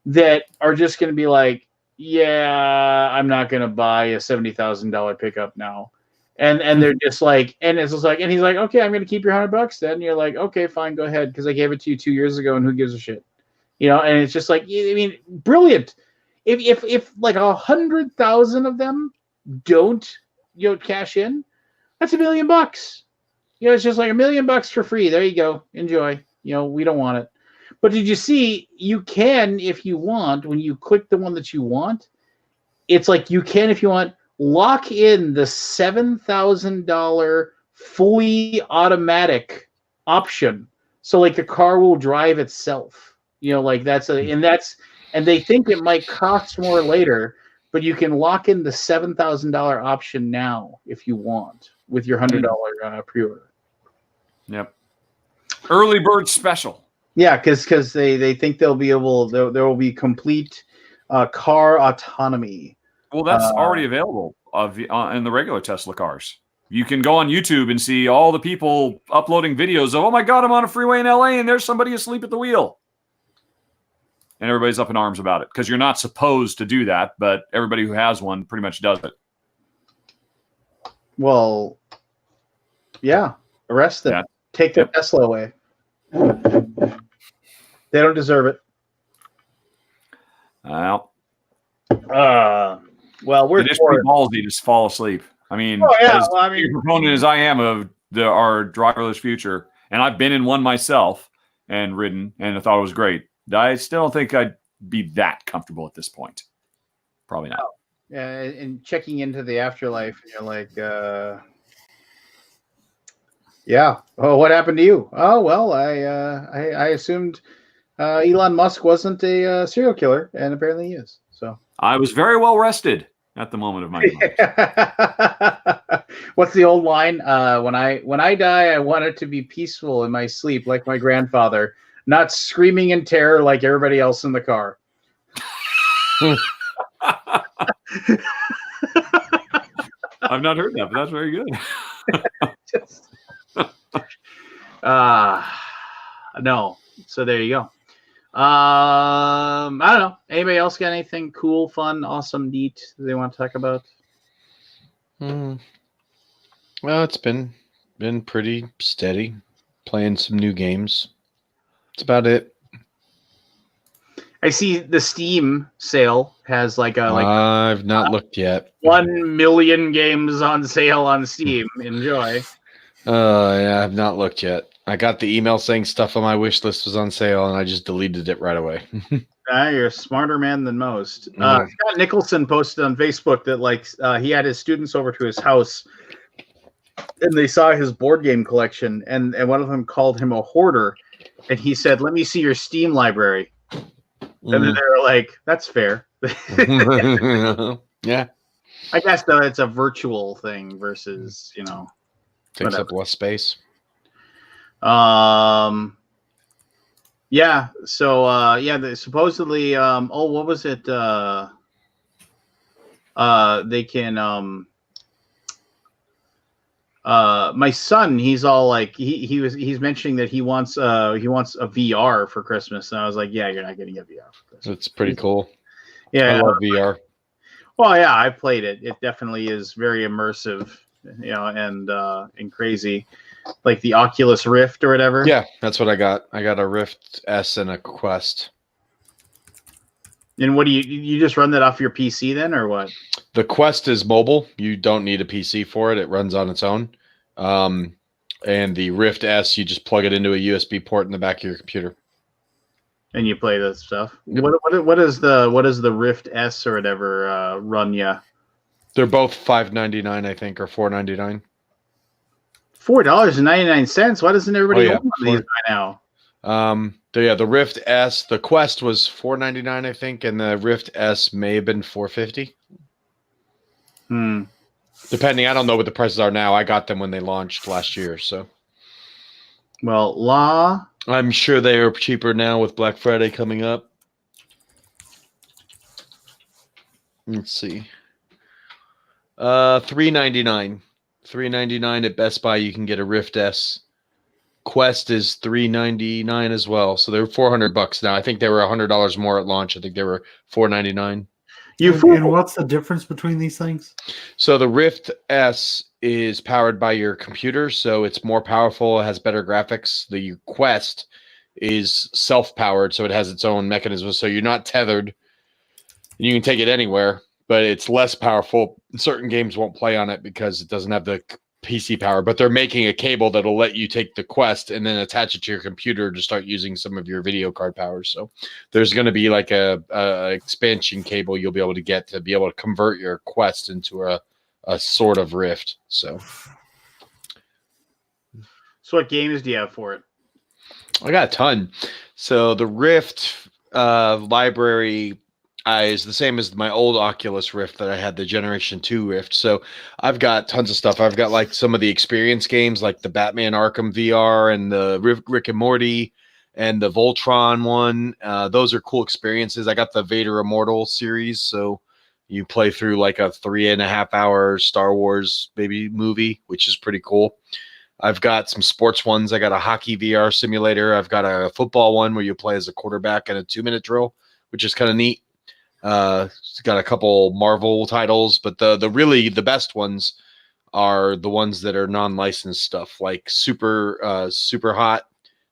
that are just going to be like, yeah, I'm not going to buy a $70,000 pickup now. And they're just like, and it's just like, and he's like, okay, I'm going to keep your $100 then. And you're like, okay, fine, go ahead, because I gave it to you 2 years ago, and who gives a shit? And it's just like, I mean, brilliant. If like 100,000 of them don't cash in, that's $1 million. It's just like $1 million for free. There you go, enjoy. We don't want it. But did you see, you can, if you want, when you click the one that you want, it's like you can, if you want, lock in the $7,000 fully automatic option. So like the car will drive itself. And they think it might cost more later, but you can lock in the $7,000 option now if you want with your $100 pre-order. Yep. Early bird special. Yeah, because they think there will be complete car autonomy. Well, that's already available in the regular Tesla cars. You can go on YouTube and see all the people uploading videos of, oh my God, I'm on a freeway in LA and there's somebody asleep at the wheel. And everybody's up in arms about it because you're not supposed to do that, but everybody who has one pretty much does it. Well, yeah, arrest them. Yeah. Take their Tesla away. They don't deserve it. Well, we're just pretty ballsy to just fall asleep. I mean, as a proponent as I am of our driverless future, and I've been in one myself and ridden, and I thought it was great. I still don't think I'd be that comfortable at this point. Probably not. Yeah, and checking into the afterlife, and you're like, yeah. Oh, what happened to you? Oh, well, I assumed Elon Musk wasn't a serial killer, and apparently he is. So I was very well rested at the moment of my life. What's the old line? When I die, I want it to be peaceful in my sleep, like my grandfather, not screaming in terror like everybody else in the car. I've not heard that, but that's very good. No. So there you go. I don't know. Anybody else got anything cool, fun, awesome, neat they want to talk about? Well, it's been pretty steady. Playing some new games. That's about it. I see the Steam sale has I've not looked yet. 1 million games on sale on Steam. Enjoy. Yeah, I've not looked yet. I got the email saying stuff on my wish list was on sale, and I just deleted it right away. You're a smarter man than most. Mm. Scott Nicholson posted on Facebook that he had his students over to his house, and they saw his board game collection, and one of them called him a hoarder, and he said, "Let me see your Steam library." And then they were like, "That's fair." Yeah. I guess though it's a virtual thing versus Takes up less space. Yeah. So supposedly what was it? They can my son, he's all like he's mentioning that he wants a VR for Christmas, and I was like, yeah, you're not getting a VR for Christmas. It's pretty cool. Yeah, I love VR. Well, yeah, I played it. It definitely is very immersive, and crazy, like the Oculus Rift or whatever. Yeah, that's what I got. I got a Rift S and a Quest. And what do you just run that off your PC then, or what? The Quest is mobile. You don't need a PC for it. It runs on its own. And the Rift S, you just plug it into a USB port in the back of your computer. And you play that stuff. Yep. What is the Rift S or whatever run ya? They're both $5.99, I think, or $4.99. $4.99. Why doesn't everybody own one of these by now? The Rift S, the Quest was $4.99, I think, and the Rift S may have been $4.50. Depending, I don't know what the prices are now. I got them when they launched last year, so. Well, I'm sure they are cheaper now with Black Friday coming up. Let's see. $3.99. $3.99 at Best Buy. You can get a Rift S. Quest is $3.99 as well. So they're $400 now. I think they were $100 more at launch. I think they were $4.99. And what's the difference between these things? So the Rift S is powered by your computer, so it's more powerful. It has better graphics. The Quest is self-powered, so it has its own mechanism. So you're not tethered. You can take it anywhere, but it's less powerful. Certain games won't play on it because it doesn't have the PC power, but they're making a cable that'll let you take the Quest and then attach it to your computer to start using some of your video card power. So there's going to be like a expansion cable you'll be able to get to be able to convert your Quest into a sort of Rift. So what games do you have for it? I got a ton. So the Rift library is the same as my old Oculus Rift that I had, the Generation 2 Rift. So I've got tons of stuff. I've got like some of the experience games like the Batman Arkham VR and the Rick and Morty and the Voltron one. Those are cool experiences. I got the Vader Immortal series. So you play through like a 3.5 hour Star Wars baby movie, which is pretty cool. I've got some sports ones. I got a hockey VR simulator. I've got a football one where you play as a quarterback in a 2-minute drill, which is kind of neat. It's got a couple Marvel titles, but the best ones are the ones that are non-licensed stuff, like Super Hot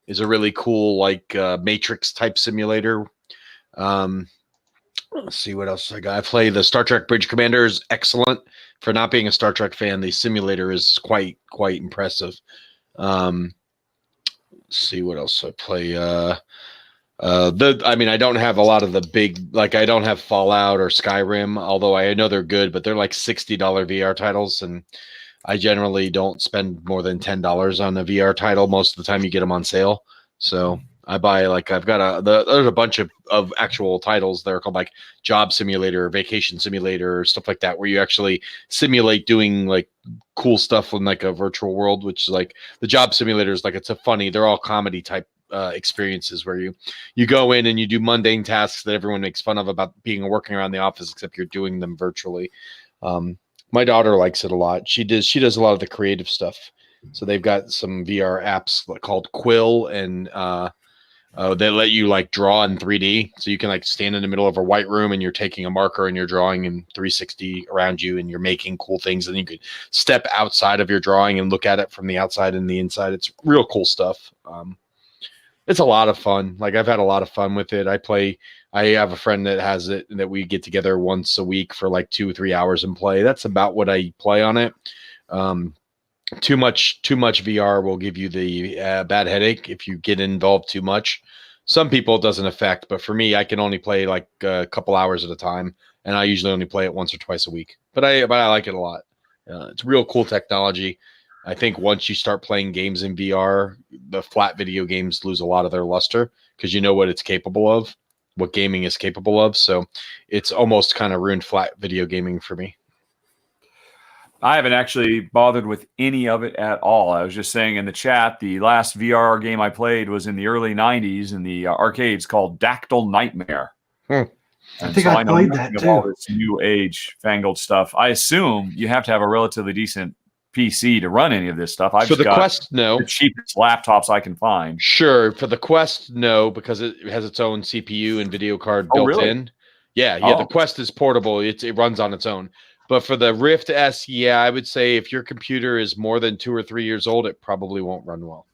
is a really cool like Matrix type simulator. Let's see what else I got. I play the Star Trek Bridge Commander is excellent. For not being a Star Trek fan, the simulator is quite impressive. Let's see what else I play. I don't have a lot of the big, like I don't have Fallout or Skyrim, although I know they're good, but they're like $60 VR titles, and I generally don't spend more than $10 on a VR title. Most of the time you get them on sale. So I buy there's a bunch of actual titles that are called like Job Simulator, Vacation Simulator, stuff like that, where you actually simulate doing like cool stuff in like a virtual world, which is like the Job Simulator is like, it's a funny, they're all comedy type experiences where you go in and you do mundane tasks that everyone makes fun of about being working around the office, except you're doing them virtually. My daughter likes it a lot. She does a lot of the creative stuff. So they've got some VR apps called Quill, and they let you like draw in 3D. So you can like stand in the middle of a white room and you're taking a marker and you're drawing in 360 around you and you're making cool things. And you could step outside of your drawing and look at it from the outside and the inside. It's real cool stuff. It's a lot of fun. Like I've had a lot of fun with it. I have a friend that has it and that we get together once a week for like 2 or 3 hours and play. That's about what I play on it. Too much VR will give you the bad headache if you get involved too much. Some people it doesn't affect, but for me, I can only play like a couple hours at a time, and I usually only play it once or twice a week. But I like it a lot. It's real cool technology. I think once you start playing games in VR, the flat video games lose a lot of their luster because you know what it's capable of, what gaming is capable of. So it's almost kind of ruined flat video gaming for me. I haven't actually bothered with any of it at all. I was just saying in the chat, the last VR game I played was in the early 90s in the arcades called Dactyl Nightmare. I think I played that too. All this new age fangled stuff. I assume you have to have a relatively decent PC to run any of this stuff. I've so just the got Quest, no. the cheapest laptops I can find. Sure. For the Quest, no, because it has its own CPU and video card built in. Yeah. The Quest is portable. It runs on its own. But for the Rift S, yeah, I would say if your computer is more than 2 or 3 years old, it probably won't run well.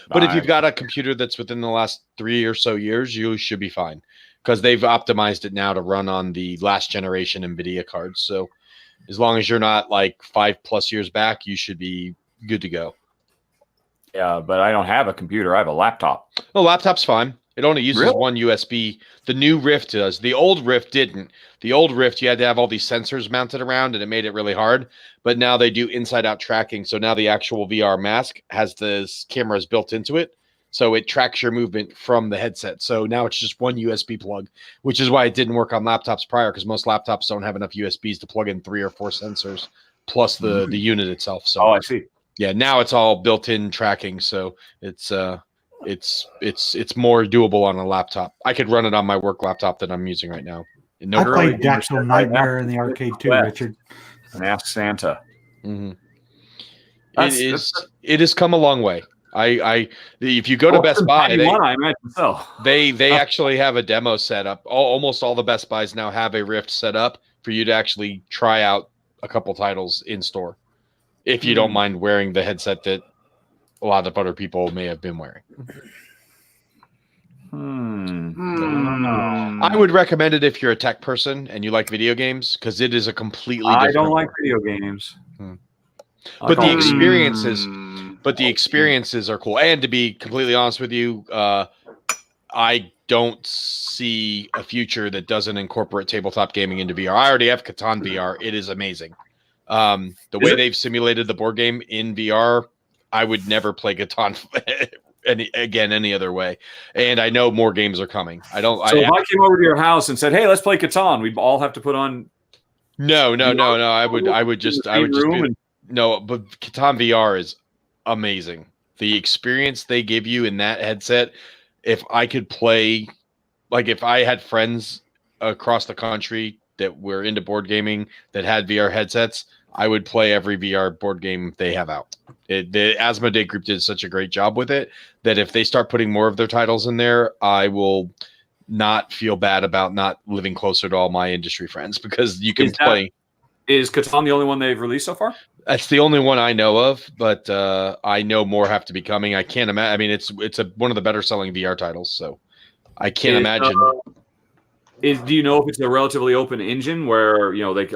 But if you've got a computer that's within the last 3 or so years, you should be fine because they've optimized it now to run on the last generation NVIDIA cards. So as long as you're not like 5+ years back, you should be good to go. Yeah, but I don't have a computer. I have a laptop. Oh, laptop's fine. It only uses one USB. The new Rift does. The old Rift didn't. The old Rift, you had to have all these sensors mounted around, and it made it really hard. But now they do inside-out tracking. So now the actual VR mask has the cameras built into it. So it tracks your movement from the headset. So now it's just one USB plug, which is why it didn't work on laptops prior, because most laptops don't have enough USBs to plug in 3 or 4 sensors, plus the unit itself. So I see. Yeah, now it's all built-in tracking. So it's more doable on a laptop. I could run it on my work laptop that I'm using right now. I played Dactyl Nightmare in the arcade too, Richard. And Ask Santa. Mm-hmm. It has come a long way. If you go to Best Buy, I imagine so. They actually have a demo set up. Almost all the Best Buys now have a Rift set up for you to actually try out a couple titles in store, if you don't mind wearing the headset that a lot of other people may have been wearing. I would recommend it if you're a tech person and you like video games, because it is a completely different. I don't like video games. But the experiences are cool. And to be completely honest with you, I don't see a future that doesn't incorporate tabletop gaming into VR. I already have Catan VR. It is amazing. The way they've simulated the board game in VR, I would never play Catan any other way. And I know more games are coming. If I came over to your house and said, "Hey, let's play Catan," we'd all have to put on. No. I would just but Catan VR is amazing. The experience they give you in that headset. If I could play, like if I had friends across the country that were into board gaming that had VR headsets, I would play every VR board game they have out. The Asmodee Group did such a great job with it that if they start putting more of their titles in there, I will not feel bad about not living closer to all my industry friends, because you can play. Is Catan the only one they've released so far? That's the only one I know of, but I know more have to be coming. I can't imagine. I mean, it's one of the better selling VR titles, so I can't imagine. Do you know if it's a relatively open engine where they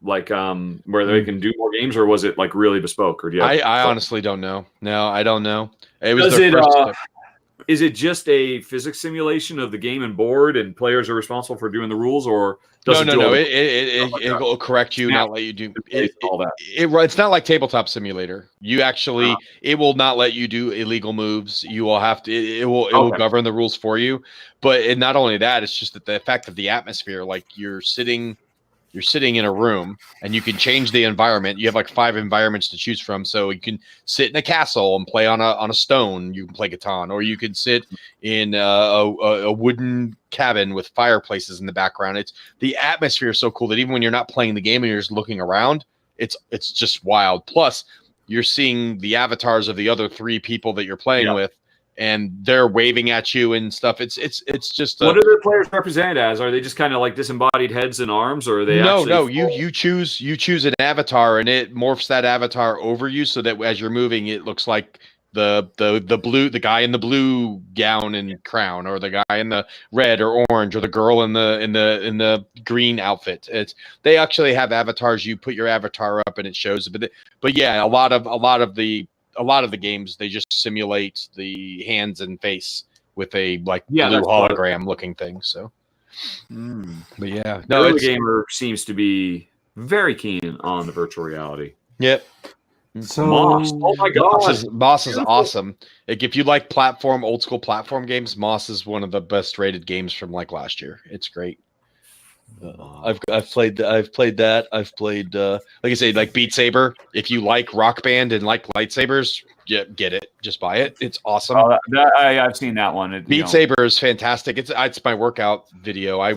where they can do more games, or was it like really bespoke? Or do you I honestly don't know. No, I don't know. It was Is it just a physics simulation of the game and board, and players are responsible for doing the rules, or no? It will correct you, not let you do all that. It's not like Tabletop Simulator. You actually, it will not let you do illegal moves. You will have to. It will govern the rules for you. But not only that, it's just that the fact of the atmosphere, like you're sitting you're sitting in a room and you can change the environment. You have like 5 environments to choose from. So you can sit in a castle and play on a stone. You can play Catan, or you can sit in a wooden cabin with fireplaces in the background. It's the atmosphere is so cool that even when you're not playing the game and you're just looking around, it's just wild. Plus, you're seeing the avatars of the other 3 people that you're playing with, and they're waving at you and stuff. It's just what are the players represented as? Are they just kind of like disembodied heads and arms, or are they no, you choose an avatar, and it morphs that avatar over you so that as you're moving, it looks like the guy in the blue gown and crown, or the guy in the red or orange, or the girl in the green outfit. They actually have avatars. You put your avatar up and it shows. But yeah, a lot of the games, they just simulate the hands and face with a blue hologram looking thing. So, but yeah, no, the gamer seems to be very keen on the virtual reality. Yep. So, Moss. Oh my god, Moss is awesome. Like, if you like old school platform games, Moss is one of the best rated games from like last year. It's great. I've played that. I've played like I say, like Beat Saber. If you like Rock Band and like lightsabers, get it. Just buy it. It's awesome. I've seen that one. Beat Saber is fantastic. It's my workout video. I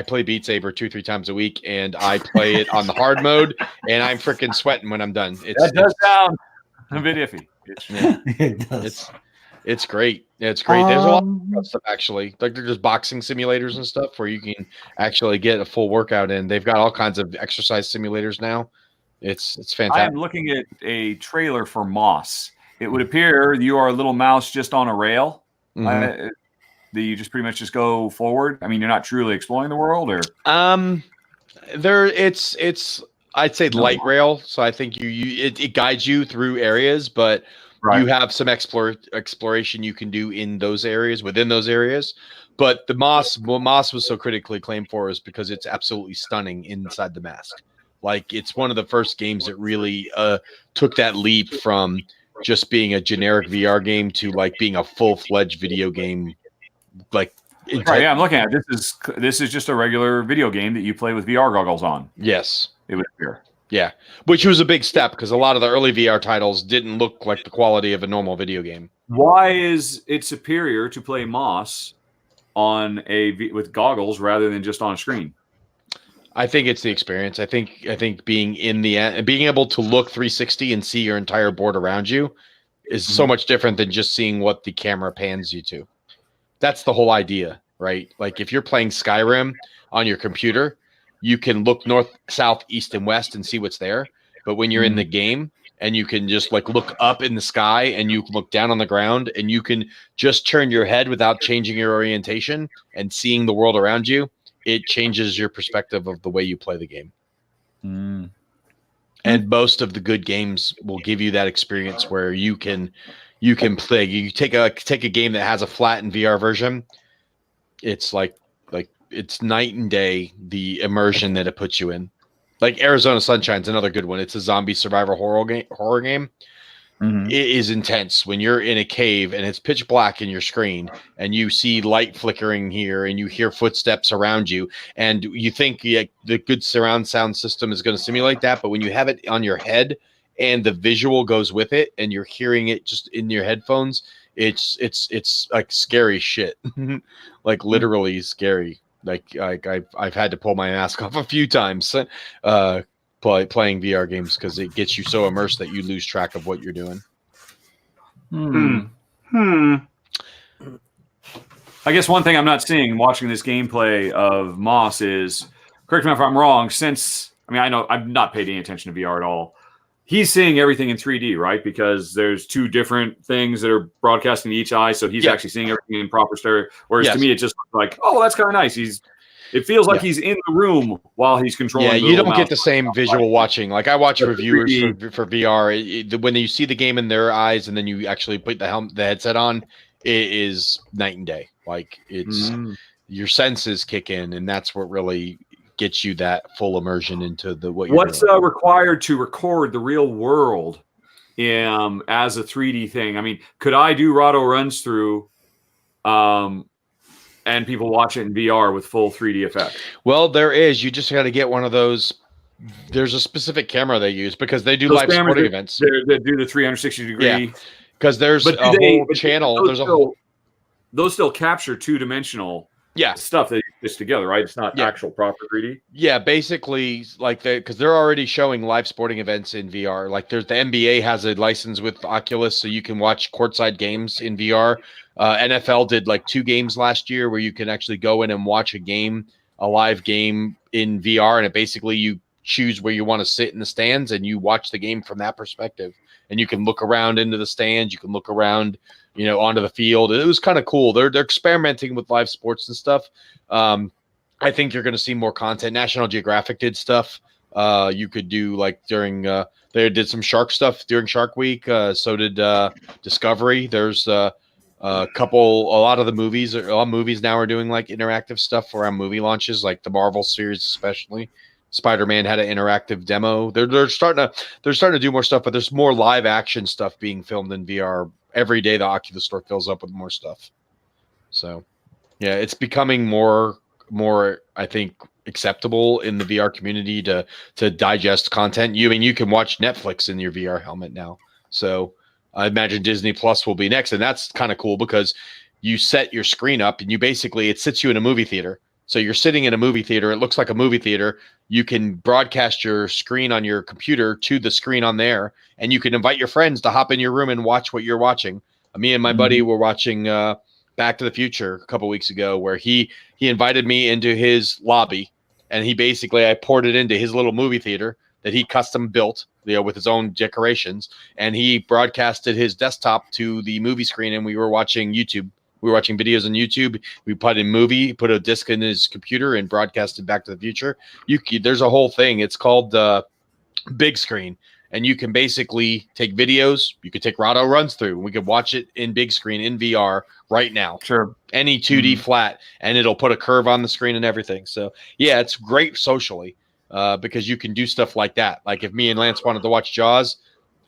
play Beat Saber 2-3 times a week, and I play it on the hard mode, and I'm freaking sweating when I'm done. That does sound a bit iffy. it does. It's great. It's great. There's a lot of stuff actually. Like, there's boxing simulators and stuff where you can actually get a full workout in. They've got all kinds of exercise simulators now. It's fantastic. I'm looking at a trailer for Moss. It would appear you are a little mouse just on a rail. Mm-hmm. That you just pretty much just go forward. I mean, you're not truly exploring the world, or it's I'd say light rail. So I think it guides you through areas, but you have some exploration you can do in those areas, within those areas. But what Moss was so critically acclaimed for is because it's absolutely stunning inside the mask. Like, it's one of the first games that really took that leap from just being a generic VR game to like being a full-fledged video game. Like, I'm looking at it. This is just a regular video game that you play with VR goggles on. Yes, it would appear. Yeah, which was a big step because a lot of the early VR titles didn't look like the quality of a normal video game. Why is it superior to play Moss on with goggles rather than just on a screen? I think it's the experience. I think being able to look 360 and see your entire board around you is so much different than just seeing what the camera pans you to. That's the whole idea, right? Like, if you're playing Skyrim on your computer, you can look north, south, east, and west and see what's there. But when you're in the game and you can just like look up in the sky and you can look down on the ground and you can just turn your head without changing your orientation and seeing the world around you, it changes your perspective of the way you play the game. And most of the good games will give you that experience where you can play. You take a game that has a flattened VR version. It's like it's night and day, the immersion that it puts you in. Like Arizona Sunshine's another good one. It's a zombie survival horror game. It is intense when you're in a cave and it's pitch black in your screen and you see light flickering here and you hear footsteps around you and you think the good surround sound system is going to simulate that, but when you have it on your head and the visual goes with it and you're hearing it just in your headphones, it's like scary shit. Like, literally scary. Like I've had to pull my mask off a few times playing VR games because it gets you so immersed that you lose track of what you're doing. I guess one thing I'm not seeing watching this gameplay of Moss is, correct me if I'm wrong, I know I've not paid any attention to VR at all. He's seeing everything in 3D, right? Because there's 2 different things that are broadcasting to each eye, so he's actually seeing everything in proper stereo. Whereas to me, it just looks like, oh, that's kind of nice. It feels like he's in the room while he's controlling. Yeah, you don't get the same visual watching. Like, I watch reviewers for VR. When you see the game in their eyes and then you actually put the headset on, it is night and day. Like, it's your senses kick in, and that's what really gets you that full immersion into what's required to record the real world as a 3D thing. I mean, could I do Rahdo runs through and and people watch it in VR with full 3D effect. Well, there is. You just got to get one of those. There's a specific camera they use because they do Those live cameras sporting that- events. That do the 360 degree. Yeah. Because there's But a whole channel. There's a whole. Those still capture 2-dimensional stuff that you stitch together, right? It's not actual proper 3D. Yeah, basically, like because they're already showing live sporting events in VR. Like there's the NBA has a license with Oculus, so you can watch courtside games in VR. NFL did like 2 games last year where you can actually go in and watch a live game in VR, and it basically you choose where you want to sit in the stands and you watch the game from that perspective. And you can look around into the stands, you can look around, onto the field. It was kind of cool. They're experimenting with live sports and stuff. I think you're going to see more content. National Geographic did stuff. You could do like during they did some shark stuff during Shark Week. So did Discovery. There's a lot of the movies. A lot of movies now are doing like interactive stuff around movie launches, like the Marvel series, especially. Spider-Man had an interactive demo. They're starting to do more stuff, but there's more live action stuff being filmed in VR every day. The Oculus store fills up with more stuff. So, yeah, it's becoming more I think acceptable in the VR community to digest content. You can watch Netflix in your VR helmet now. So I imagine Disney Plus will be next, and that's kind of cool because you set your screen up and it sits you in a movie theater. So you're sitting in a movie theater. It looks like a movie theater. You can broadcast your screen on your computer to the screen on there, and you can invite your friends to hop in your room and watch what you're watching. Me and my buddy were watching Back to the Future a couple weeks ago, where he invited me into his lobby, and I poured it into his little movie theater that he custom built, with his own decorations, and he broadcasted his desktop to the movie screen, and we were watching YouTube. We were watching videos on YouTube. We put a disc in his computer and broadcasted Back to the Future. There's a whole thing. It's called Big Screen, and you can basically take videos. You could take Rado runs through. And we could watch it in big screen in VR right now. Sure. Any 2D flat, and it'll put a curve on the screen and everything. So yeah, it's great socially because you can do stuff like that. Like if me and Lance wanted to watch Jaws,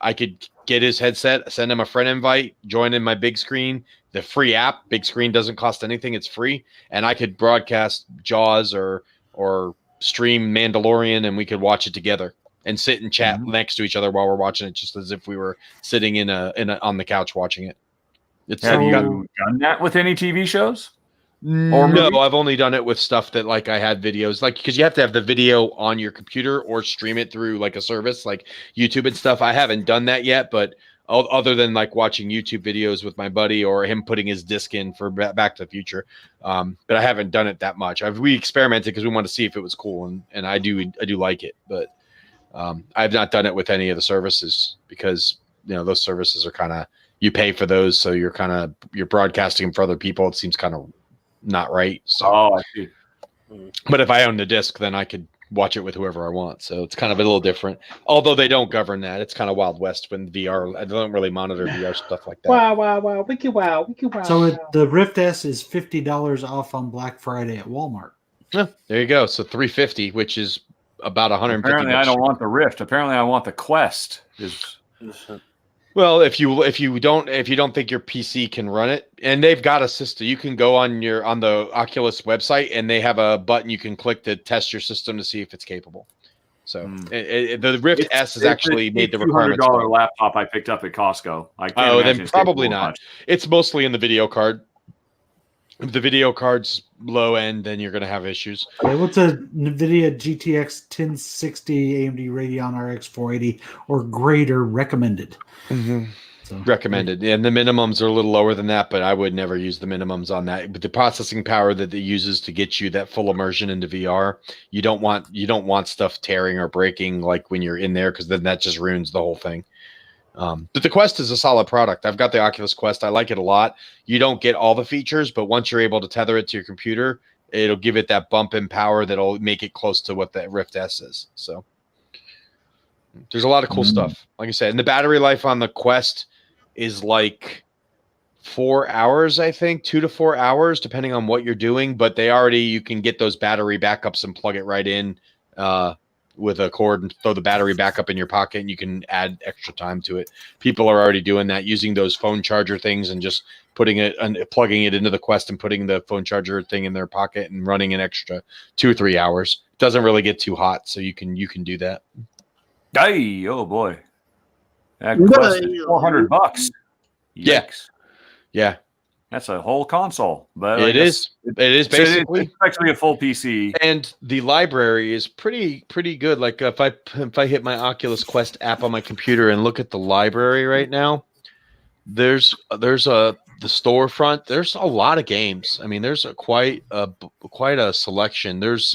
I could get his headset, send him a friend invite, join in my big screen. The free app, Big Screen, doesn't cost anything. It's free. And I could broadcast Jaws or stream Mandalorian, and we could watch it together and sit and chat next to each other while we're watching it, just as if we were sitting on the couch watching it. Have you done that with any TV shows? No, I've only done it with stuff that like I had videos, like because you have to have the video on your computer or stream it through like a service like YouTube and stuff. I haven't done that yet, but other than like watching YouTube videos with my buddy or him putting his disc in for Back to the Future, but I haven't done it that much. We experimented because we wanted to see if it was cool, and I do like it, but I've not done it with any of the services because those services are kind of, you pay for those, so you're broadcasting for other people. It seems kind of not right. So, I see. But if I own the disc, then I could watch it with whoever I want. So it's kind of a little different. Although they don't govern that. It's kind of Wild West when VR. I don't really monitor VR stuff like that. Wow, wiki wow. So the Rift S is $50 off on Black Friday at Walmart. Yeah, there you go. So $350, which is about $150. Apparently, I don't want the Rift. Apparently, I want the Quest. Well, if you don't think your PC can run it, and they've got a system, you can go on the Oculus website, and they have a button you can click to test your system to see if it's capable. So the Rift S has actually made the requirements. $200 laptop I picked up at Costco. Then probably not. It's mostly in the video card. If the video card's low end, then you're going to have issues. Yeah, what's a NVIDIA GTX 1060 AMD Radeon RX 480 or greater recommended? So, recommended. And the minimums are a little lower than that, but I would never use the minimums on that. But the processing power that it uses to get you that full immersion into VR, you don't want stuff tearing or breaking like when you're in there, because then that just ruins the whole thing. But the Quest is a solid product. I've got the Oculus Quest. I like it a lot. You don't get all the features, but once you're able to tether it to your computer, it'll give it that bump in power that'll make it close to what the Rift S is. So there's a lot of cool stuff. Like I said, and the battery life on the Quest is like 4 hours, I think, 2 to 4 hours, depending on what you're doing. But you can get those battery backups and plug it right in with a cord and throw the battery back up in your pocket, and you can add extra time to it. People are already doing that, using those phone charger things and just putting it and plugging it into the Quest and putting the phone charger thing in their pocket and running an extra 2 or 3 hours. Doesn't really get too hot, so you can do that. Hey, oh boy, that Quest is $400. Yeah. Yikes. Yeah, That's a whole console. But it is. It is basically it's actually a full PC. And the library is pretty good. Like if I hit my Oculus Quest app on my computer and look at the library right now, there's the storefront. There's a lot of games. I mean, there's quite a selection. There's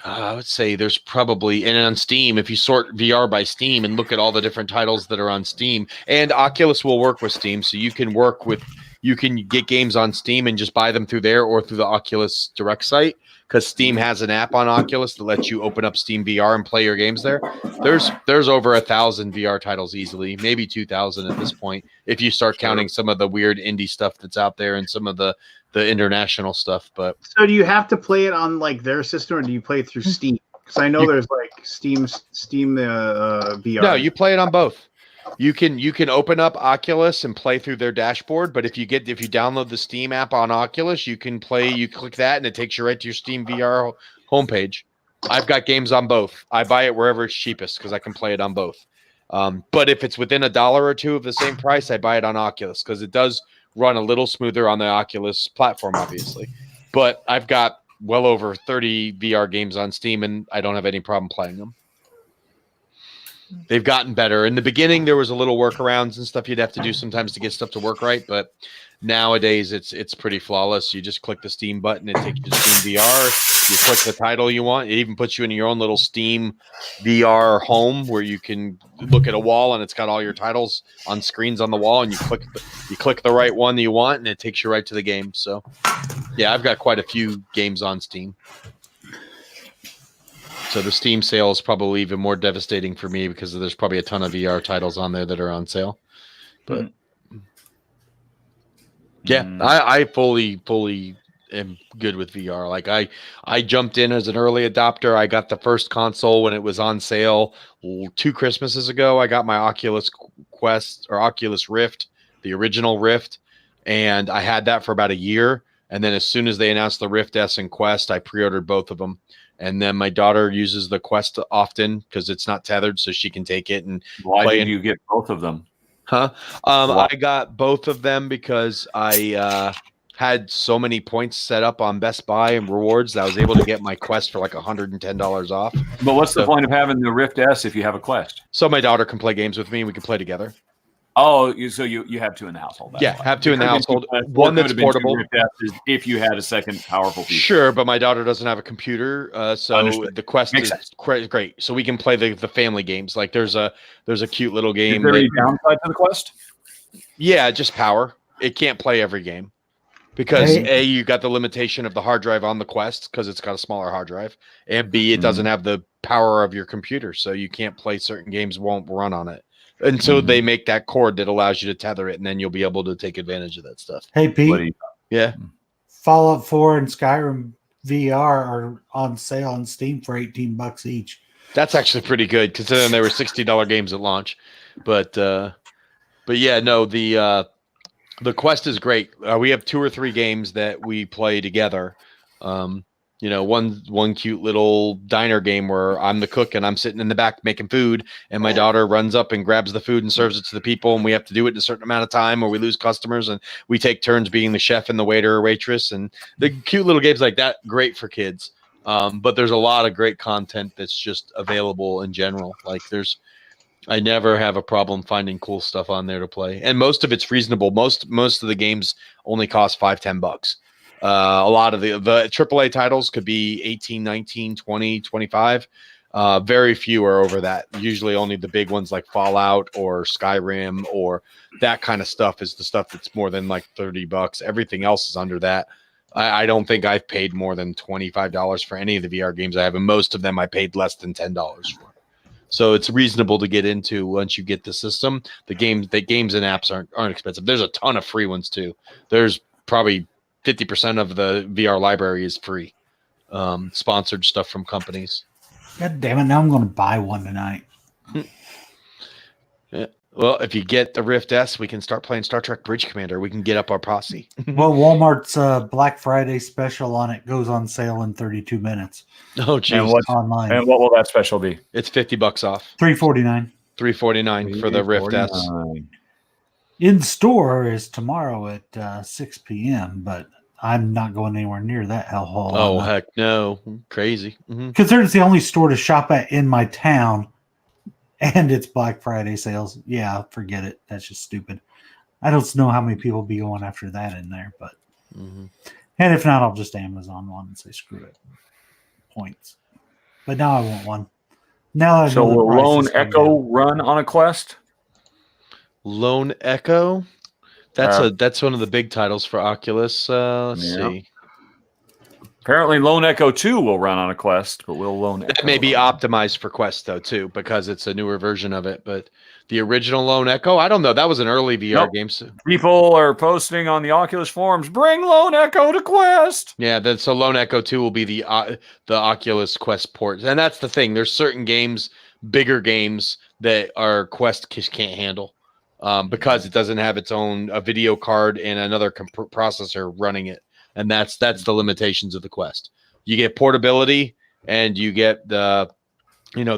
I would say there's probably, and on Steam, if you sort VR by Steam and look at all the different titles that are on Steam, and Oculus will work with Steam, so you can get games on Steam and just buy them through there or through the Oculus Direct site, because Steam has an app on Oculus that lets you open up Steam VR and play your games there. There's over 1,000 VR titles easily, maybe 2,000 at this point, if you start counting some of the weird indie stuff that's out there and some of the international stuff. But so do you have to play it on like their system, or do you play it through Steam? Because I know there's like Steam VR. No, you play it on both. You can open up Oculus and play through their dashboard, but if you download the Steam app on Oculus, you can play. You click that and it takes you right to your Steam VR homepage. I've got games on both. I buy it wherever it's cheapest because I can play it on both. But if it's within $1 or $2 of the same price, I buy it on Oculus because it does run a little smoother on the Oculus platform, obviously. But I've got well over 30 VR games on Steam, and I don't have any problem playing them. They've gotten better. In the beginning, there was a little workarounds and stuff you'd have to do sometimes to get stuff to work right, but nowadays it's pretty flawless. You just click the Steam button, it takes you to Steam VR. You click the title you want. It even puts you in your own little Steam VR home where you can look at a wall and it's got all your titles on screens on the wall, and you click the right one that you want, and it takes you right to the game. So, yeah, I've got quite a few games on Steam. So the Steam sale is probably even more devastating for me because there's probably a ton of VR titles on there that are on sale. But yeah, I fully am good with VR. Like I jumped in as an early adopter. I got the first console when it was on sale 2 Christmases ago. I got my Oculus Quest or Oculus Rift, the original Rift, and I had that for about a year. And then as soon as they announced the Rift S and Quest, I pre-ordered both of them. And then my daughter uses the Quest often because it's not tethered, so she can take it and Why play. did you get both of them? Huh? I got both of them because I had so many points set up on Best Buy and rewards that I was able to get my Quest for like $110 off. But what's the point of having the Rift S if you have a Quest? So my daughter can play games with me and we can play together. Oh, so you have 2 in the household. Yeah, have 2 in the household. One that's portable. If you had a second powerful PC. Sure, but my daughter doesn't have a computer, so Understood. the Quest Makes is great. So we can play the family games. Like there's a cute little game. Is there any downside to the Quest? Yeah, just power. It can't play every game because you got the limitation of the hard drive on the Quest because it's got a smaller hard drive, and B, it doesn't have the power of your computer, so you can't play certain games. Won't run on it. Until they make that cord that allows you to tether it, and then you'll be able to take advantage of that stuff. Hey, Pete. Yeah. Fallout 4 and Skyrim VR are on sale on Steam for $18 each. That's actually pretty good considering they were $60 games at launch. But yeah, no, the Quest is great. We have 2 or 3 games that we play together. One cute little diner game where I'm the cook and I'm sitting in the back making food, and my daughter runs up and grabs the food and serves it to the people, and we have to do it in a certain amount of time or we lose customers, and we take turns being the chef and the waiter or waitress. And the cute little games like that, great for kids. But there's a lot of great content that's just available in general. Like I never have a problem finding cool stuff on there to play, and most of it's reasonable. Most of the games only cost $5-10. A lot of the AAA titles could be 18, 19, 20, 25. Very few are over that. Usually only the big ones like Fallout or Skyrim or that kind of stuff is the stuff that's more than like $30. Everything else is under that. I don't think I've paid more than $25 for any of the VR games I have, and most of them I paid less than $10 for. So it's reasonable to get into once you get the system. The games and apps aren't expensive. There's a ton of free ones too. There's probably 50% of the VR library is free, sponsored stuff from companies. God damn it! Now I'm going to buy one tonight. Yeah. Well, if you get the Rift S, we can start playing Star Trek Bridge Commander. We can get up our posse. Well, Walmart's Black Friday special on it goes on sale in 32 minutes. Oh, And geez. Online. And what will that special be? It's $50 off. $349. $349 for the Rift S. $349. In store is tomorrow at 6 p.m., but I'm not going anywhere near that hellhole. Oh, heck no. Crazy. Because there's the only store to shop at in my town, and it's Black Friday sales. Yeah, forget it. That's just stupid. I don't know how many people be going after that in there, but and if not, I'll just Amazon one and say screw it. Points. But now I want one. Now I So know the will price Lone is going Echo down. run on a Quest? Lone Echo? That's one of the big titles for Oculus. Let's see. Apparently, Lone Echo 2 will run on a Quest, but will Lone Echo That may be run? optimized for Quest, though, too, because it's a newer version of it. But the original Lone Echo, I don't know. That was an early VR game. So. People are posting on the Oculus forums, bring Lone Echo to Quest. Yeah, so Lone Echo 2 will be the Oculus Quest port. And that's the thing. There's certain games, bigger games, that our Quest can't handle because it doesn't have its own video card and another processor running it. And that's the limitations of the Quest. You get portability and you get the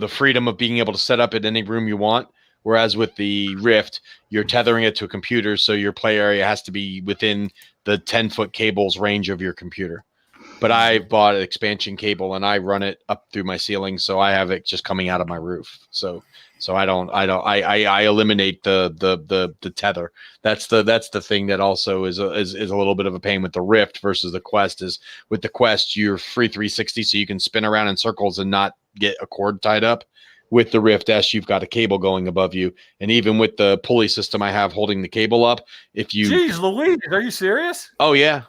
freedom of being able to set up in any room you want. Whereas with the Rift, you're tethering it to a computer, so your play area has to be within the 10-foot cable's range of your computer. But I bought an expansion cable and I run it up through my ceiling, so I have it just coming out of my roof. So I eliminate the tether. That's the thing that also is a little bit of a pain with the Rift versus the Quest. Is with the Quest you're free 360, so you can spin around in circles and not get a cord tied up. With the Rift S, you've got a cable going above you, and even with the pulley system I have holding the cable up, if you Jeez Louise, are you serious? Oh yeah,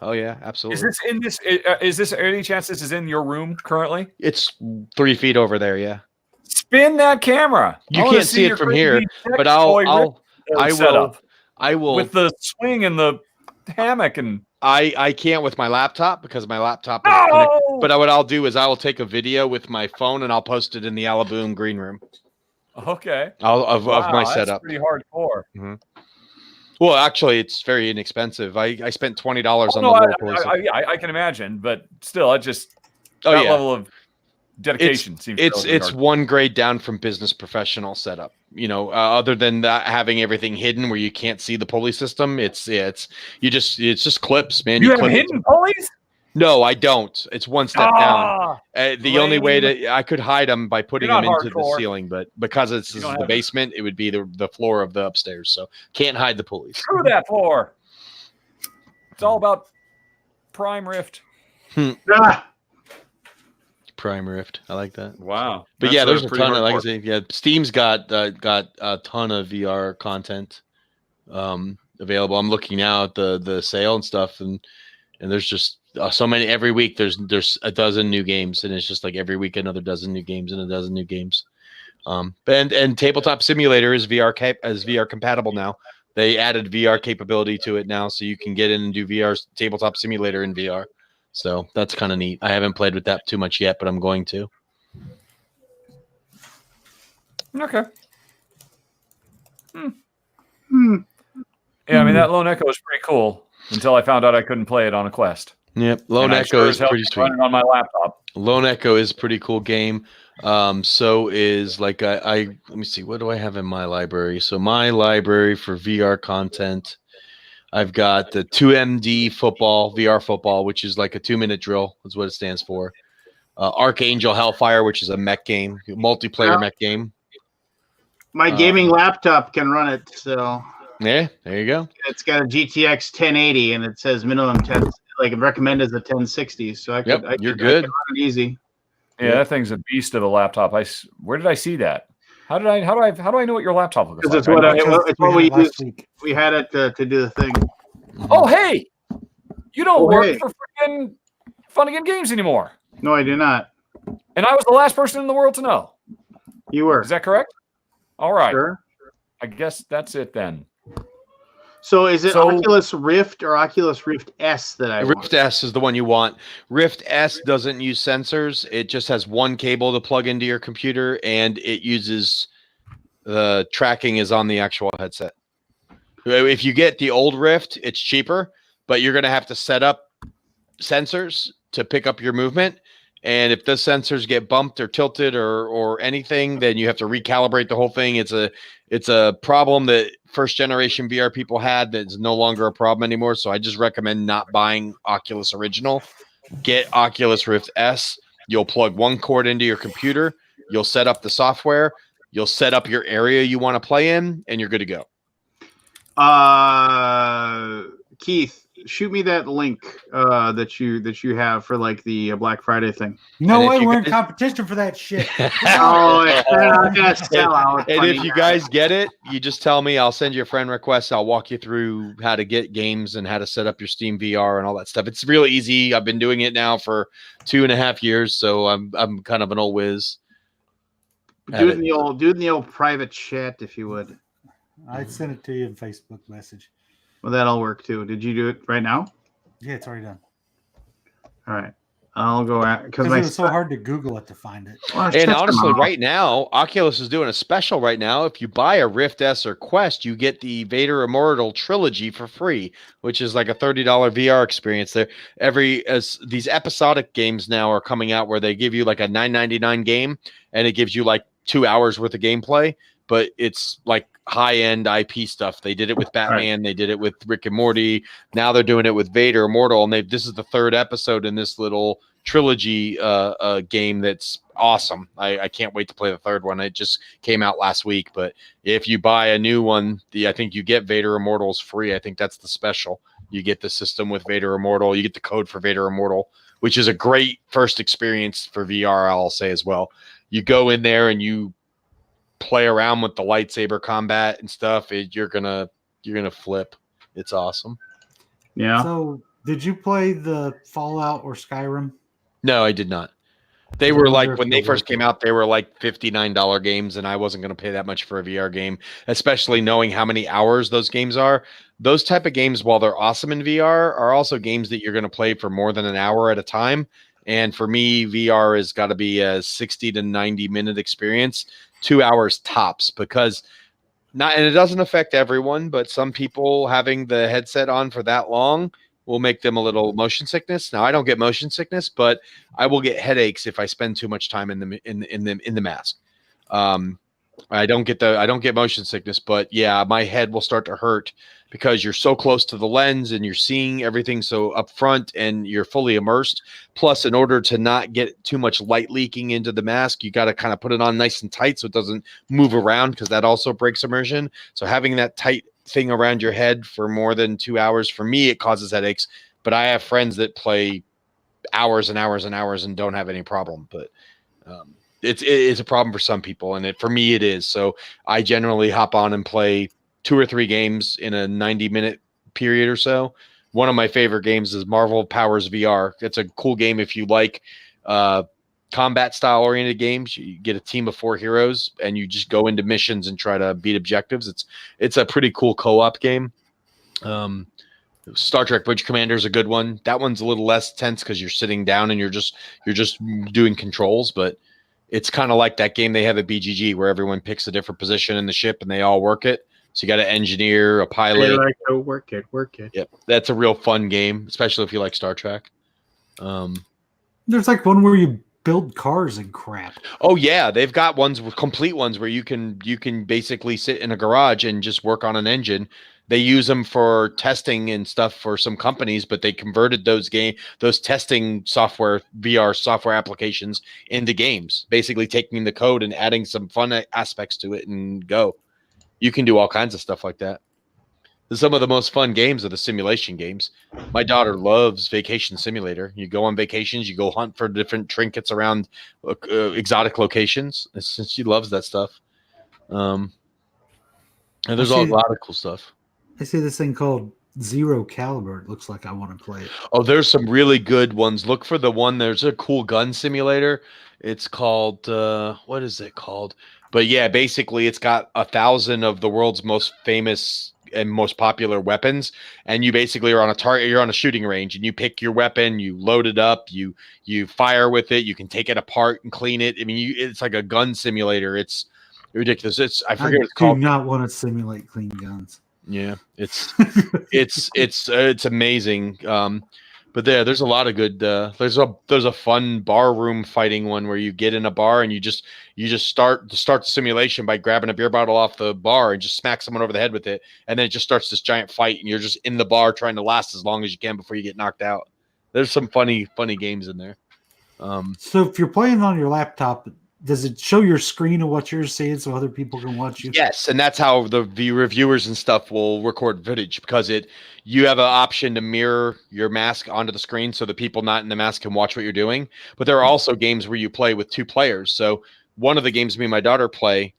absolutely. Is this in this? Is this any chance this is in your room currently? It's 3 feet over there. Yeah. Spin that camera. You can't see it from here, but I will with the swing and the hammock and I can't with my laptop because my laptop is but what I'll do is I will take a video with my phone and I'll post it in the Alaboom green room. Okay. Of my setup. That's pretty hardcore. Well, actually, it's very inexpensive. I spent $20 on the little I can imagine, but still, it just level of dedication seems. It's one grade down from business professional setup. Other than that, having everything hidden where you can't see the pulley system, it's just clips, man. You have hidden pulleys? No, I don't. It's one step down. The only way I could hide them by putting them into the ceiling, but because this is the basement, it would be the floor of the upstairs. So can't hide the pulleys. Screw that floor. It's all about Prime Rift. Prime Rift. I like that. Wow. But yeah, there's a ton of, like I say, yeah, Steam's got a ton of VR content available. I'm looking now at the sale and stuff, and there's just so many every week. There's a dozen new games, and it's just like every week another dozen new games and a dozen new games. And Tabletop Simulator is VR compatible now. They added VR capability to it now, so you can get in and do Tabletop Simulator in VR. So that's kind of neat. I haven't played with that too much yet, but I'm going to. Okay. Yeah, I mean, that Lone Echo is pretty cool until I found out I couldn't play it on a Quest. Yep, Lone Echo is pretty sweet. Running on my laptop. Lone Echo is a pretty cool game. So is like let me see, what do I have in my library? So my library for VR content, I've got the 2MD VR football, which is like a 2-minute drill. That's what it stands for. Archangel Hellfire, which is a mech game, multiplayer mech game. My gaming laptop can run it, so yeah, there you go. It's got a GTX 1080, and it says minimum 10, like recommended is a 1060. So you're good. I can run it easy. Yeah, that thing's a beast of a laptop. Where did I see that? How do I know what your laptop looks like? It's what we used. We had it to do the thing. Oh, hey, you don't work for freaking Funnigan Games anymore. No, I do not. And I was the last person in the world to know. You were. Is that correct? All right. Sure. I guess that's it then. So is it So- Oculus Rift or Oculus Rift S that I want? Rift S is the one you want. Rift S doesn't use sensors. It just has one cable to plug into your computer, and it uses the tracking is on the actual headset. If you get the old Rift, it's cheaper, but you're going to have to set up sensors to pick up your movement. And if the sensors get bumped or tilted or anything, then you have to recalibrate the whole thing. It's a problem that first generation VR people had that's no longer a problem anymore. So I just recommend not buying Oculus Original. Get Oculus Rift S. You'll plug one cord into your computer. You'll set up the software. You'll set up your area you want to play in, and you're good to go. Keith, shoot me that link that you have for like the Black Friday thing. No And if way, you we're in guys- competition for that shit. Oh, I'm gonna sell out. And funny if you guy. guys get it, you just tell me. I'll send you a friend request. I'll walk you through how to get games and how to set up your Steam VR and all that stuff. It's real easy. I've been doing it now for 2.5 years, so I'm kind of an old whiz. do it in the old private chat if you would. I sent it to you in Facebook message. Well, that'll work too. Did you do it right now? Yeah, it's already done. All right, I'll go at Because it was so hard to Google it to find it. Well, And shut your honestly, mouth. right now, Oculus is doing a special right now. If you buy a Rift S or Quest, you get the Vader Immortal trilogy for free, which is like a $30 VR experience. There, as these episodic games now are coming out, where they give you like a $9.99 game, and it gives you like 2 hours worth of gameplay, but it's like high-end IP stuff. They did it with Batman. They did it with Rick and Morty. Now they're doing it with Vader Immortal, and this is the third episode in this little trilogy game that's awesome. I can't wait to play the third one. It just came out last week, but if you buy a new one, I think you get Vader Immortals free. I think that's the special. You get the system with Vader Immortal. You get the code for Vader Immortal, which is a great first experience for VR, I'll say as well. You go in there and you play around with the lightsaber combat and stuff. You're gonna flip. It's awesome. Yeah. So, did you play the Fallout or Skyrim? No, I did not. They I were wonder like, if when they they'll first work came out. out, they were like $59 games, and I wasn't going to pay that much for a VR game, especially knowing how many hours those games are. Those type of games, while they're awesome in VR, are also games that you're going to play for more than an hour at a time. And for me, VR has got to be a 60 to 90 minute experience, 2 hours tops, because and it doesn't affect everyone, but some people having the headset on for that long will make them a little motion sickness. Now, I don't get motion sickness, but I will get headaches if I spend too much time in the mask. I don't get motion sickness, but yeah, my head will start to hurt because you're so close to the lens and you're seeing everything so up front and you're fully immersed. Plus, in order to not get too much light leaking into the mask, you got to kind of put it on nice and tight so it doesn't move around, because that also breaks immersion. So having that tight thing around your head for more than 2 hours, for me, it causes headaches. But I have friends that play hours and hours and hours and don't have any problem. But it's a problem for some people, and for me it is. So I generally hop on and play 2 or 3 games in a 90-minute period or so. One of my favorite games is Marvel Powers VR. It's a cool game if you like combat style oriented games. You get a team of 4 heroes and you just go into missions and try to beat objectives. It's a pretty cool co-op game. Star Trek Bridge Commander is a good one. That one's a little less tense because you're sitting down and you're just doing controls, but it's kind of like that game they have at BGG where everyone picks a different position in the ship and they all work it. So you got an engineer, a pilot. They like to work it. Yep, that's a real fun game, especially if you like Star Trek. There's like one where you build cars and crap. Oh yeah, they've got ones with complete ones where you can basically sit in a garage and just work on an engine. They use them for testing and stuff for some companies, but they converted those testing software, VR software applications into games, basically taking the code and adding some fun aspects to it and go. You can do all kinds of stuff like that. Some of the most fun games are the simulation games. My daughter loves Vacation Simulator. You go on vacations, you go hunt for different trinkets around exotic locations. She loves that stuff. And there's a lot of cool stuff. I see this thing called Zero Caliber. It looks like I want to play it. Oh, there's some really good ones. Look for the one. There's a cool gun simulator. It's called what is it called? But yeah, basically, it's got 1,000 of the world's most famous and most popular weapons, and you basically are on a target. You're on a shooting range, and you pick your weapon, you load it up, you fire with it. You can take it apart and clean it. I mean, it's like a gun simulator. It's ridiculous. I forget what it's do called. not want to simulate clean guns. Yeah, it's amazing. But there's a lot of good. There's a fun bar room fighting one where you get in a bar and you just start the simulation by grabbing a beer bottle off the bar and just smack someone over the head with it, and then it just starts this giant fight, and you're just in the bar trying to last as long as you can before you get knocked out. There's some funny games in there. So if you're playing on your laptop, does it show your screen of what you're seeing so other people can watch you? Yes, and that's how the reviewers and stuff will record footage, because you have an option to mirror your mask onto the screen so the people not in the mask can watch what you're doing. But there are also games where you play with 2 players. So one of the games me and my daughter play,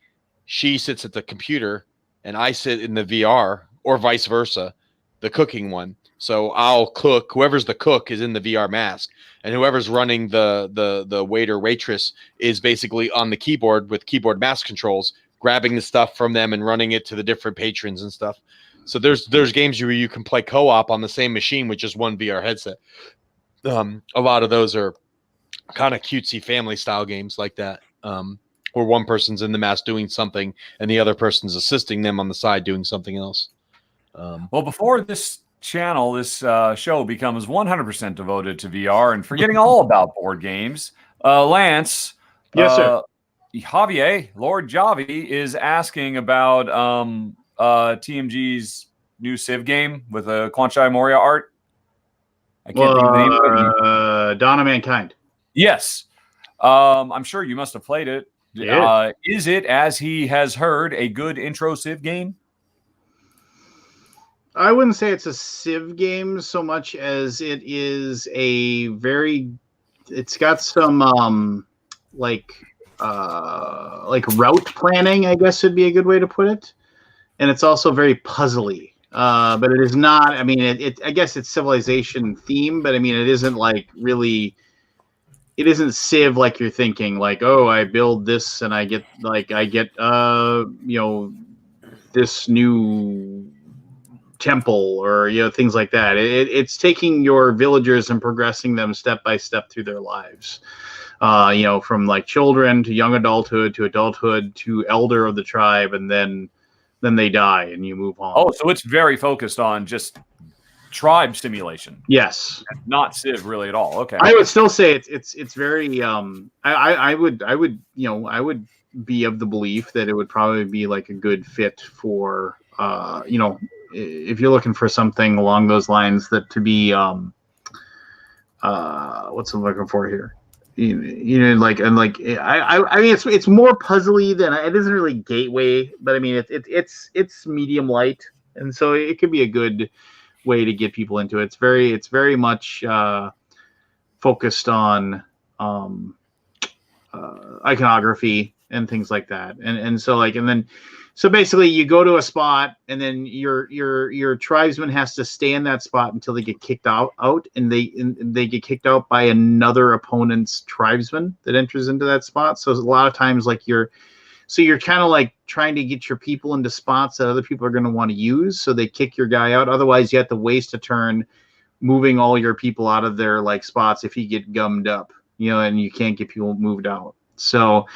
she sits at the computer and I sit in the VR, or vice versa, the cooking one. So I'll cook. Whoever's the cook is in the VR mask, and whoever's running the waiter waitress is basically on the keyboard with keyboard mask controls, grabbing the stuff from them and running it to the different patrons and stuff. So there's games where you can play co-op on the same machine with just one VR headset. A lot of those are kind of cutesy family style games like that, where one person's in the mask doing something and the other person's assisting them on the side doing something else. Well, before this channel, this show becomes 100% devoted to VR and forgetting all about board games, Lance, Yes, sir. Javier, Lord Javi, is asking about TMG's new Civ game with a Kwanchai Moria art. I can't think of the name of it. Dawn of Mankind. Yes. I'm sure you must have played it. Yeah. Is it, as he has heard, a good intro Civ game? I wouldn't say it's a Civ game so much as it is it's got some like route planning, I guess would be a good way to put it. And it's also very puzzly. But it is not, I mean, I guess it's civilization theme, but I mean, it isn't like really, it isn't Civ like you're thinking, like, oh, I build this and I get this new temple, or things like that. It's taking your villagers and progressing them step by step through their lives, from like children to young adulthood to elder of the tribe, and then they die and you move on. Oh, so it's very focused on just tribe simulation. Yes, not Civ really at all. Okay, I would still say it's very I would be of the belief that it would probably be like a good fit for if you're looking for something along those lines, that to be what's I'm looking for here, I mean it's more puzzly than it isn't really gateway, but I mean it's medium light, and so it could be a good way to get people into it. It's very much focused on iconography and things like that, and so basically you go to a spot, and then your tribesman has to stay in that spot until they get kicked out, and they get kicked out by another opponent's tribesman that enters into that spot. So a lot of times you're kind of like trying to get your people into spots that other people are going to want to use, so they kick your guy out. Otherwise you have to waste a turn moving all your people out of their spots if you get gummed up, and you can't get people moved out. So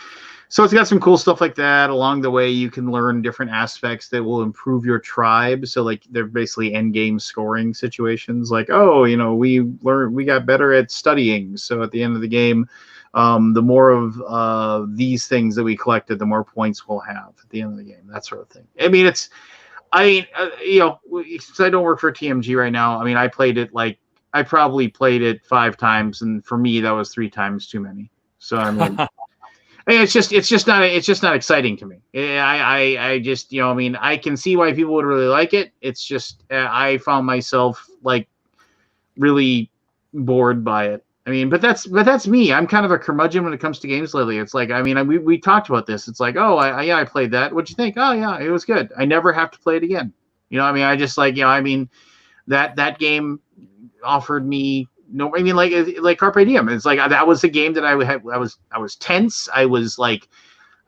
it's got some cool stuff like that. Along the way, you can learn different aspects that will improve your tribe. So they're basically end game scoring situations. Like, oh, we got better at studying. So at the end of the game, the more of these things that we collected, the more points we'll have at the end of the game. That sort of thing. I mean, since I don't work for TMG right now, I mean, I probably played it 5 times, and for me, that was 3 times too many. So I mean. It's just not exciting to me. I just I can see why people would really like it. It's just I found myself really bored by it. I mean, but that's me. I'm kind of a curmudgeon when it comes to games lately. It's like, I mean, we talked about this. It's like, oh, I played that. What'd you think? Oh yeah, it was good. I never have to play it again. I mean, I just that game offered me. No, I mean, like Carpe Diem. It's like that was a game that I was tense. I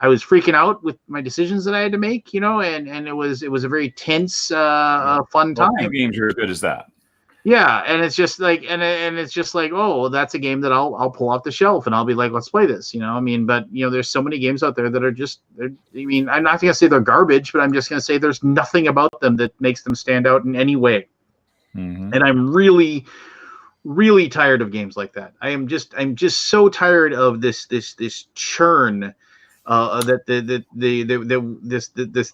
freaking out with my decisions that I had to make, and it was a very tense, fun time. Few games are as good as that. Yeah, and it's just like, and it's just like, oh, well, that's a game that I'll pull off the shelf and I'll be like, let's play this, I mean, but there's so many games out there that are just, I mean, I'm not gonna say they're garbage, but I'm just gonna say there's nothing about them that makes them stand out in any way. Mm-hmm. And I'm really, really tired of games like that. I'm just so tired of this churn that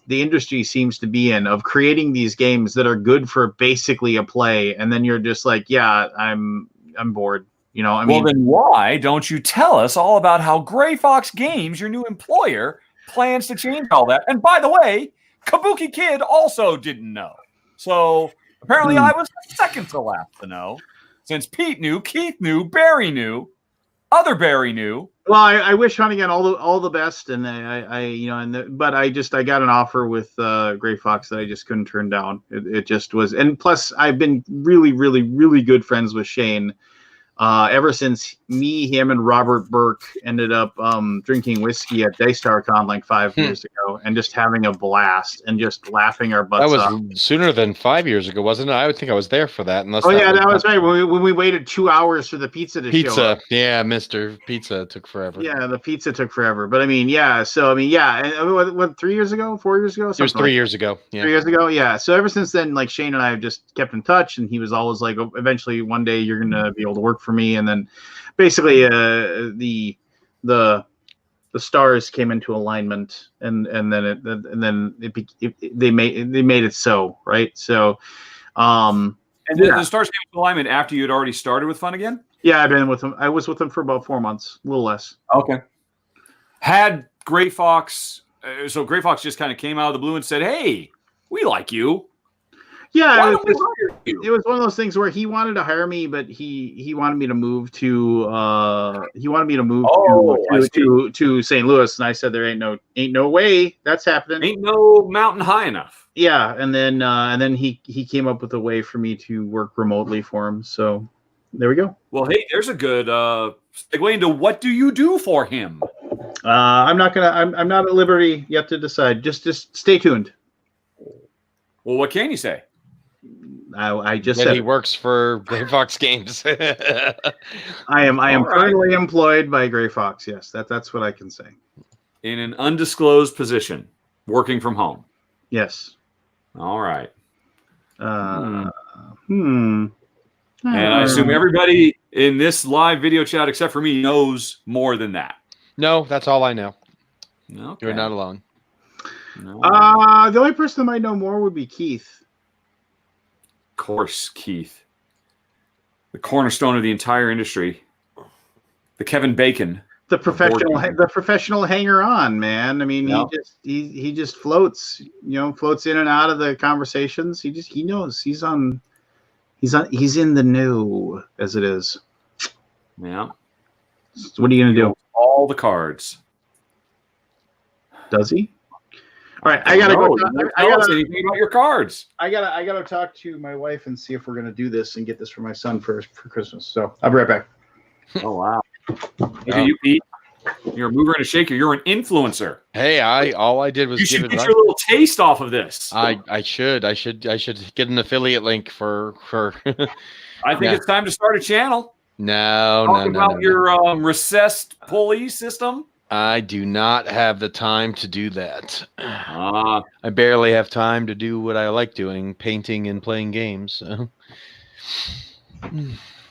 the industry seems to be in, of creating these games that are good for basically a play, and then you're just like, yeah, I'm bored. I mean, well, then why don't you tell us all about how Gray Fox Games, your new employer, plans to change all that? And by the way, Kabuki Kid also didn't know. So apparently I was the second to last to know. Since Pete knew, Keith knew, Barry knew, other Barry knew. Well, I wish Hunnigan all the best, and but I got an offer with Gray Fox that I just couldn't turn down. It just was, and plus I've been really, really, really good friends with Shane ever since him, and Robert Burke ended up drinking whiskey at BGG.CON like 5 years ago, and just having a blast and just laughing our butts off. That was sooner than 5 years ago, wasn't it? I would think I was there for that. Unless that was right. When we waited 2 hours for the pizza to show up. Yeah, Mr. Pizza took forever. Yeah, the pizza took forever. But I mean, yeah. So I mean, yeah. And what 3 years ago, 4 years ago? It was 3 years ago. Yeah. 3 years ago, yeah. So ever since then, like Shane and I have just kept in touch, and he was always like, oh, eventually one day you're gonna be able to work for me, and then basically the stars came into alignment, and then they made it so, right. So the stars came into alignment after you had already started with Fun Again. Yeah, I've been with them. I was with them for about 4 months, a little less. Okay. Had Gray Fox, so Gray Fox just kind of came out of the blue and said, "Hey, we like you." Yeah, it was one of those things where he wanted to hire me, but he wanted me to move to to St. Louis, and I said there ain't no way that's happening. Ain't no mountain high enough. Yeah, and then he came up with a way for me to work remotely for him. So there we go. Well, hey, there's a good segue into what do you do for him? I'm not at liberty yet to decide. Just stay tuned. Well, what can you say? I just said said he works for Gray Fox Games. I am currently employed by Gray Fox. Yes, that's what I can say. In an undisclosed position, working from home. Yes. All right. And I assume everybody in this live video chat, except for me, knows more than that. No, that's all I know. Okay. You're not alone. No. The only person that might know more would be Keith. Of course, Keith. The cornerstone of the entire industry. The Kevin Bacon. The professional hanger on, man. I mean, he just floats, floats in and out of the conversations. He knows he's in the know, as it is. Yeah. So what are you gonna do? All the cards. Does he? All right, I gotta go. I gotta anything about your cards. I gotta talk to my wife and see if we're gonna do this and get this for my son for Christmas. So I'll be right back. Oh wow! Look at you, Pete. You're a mover and a shaker. You're an influencer. Hey, all I did was you should give get it your little taste off of this. I should get an affiliate link for. I think it's time to start a channel. No. Your recessed pulley system. I do not have the time to do that. I barely have time to do what I like doing, painting and playing games. So. All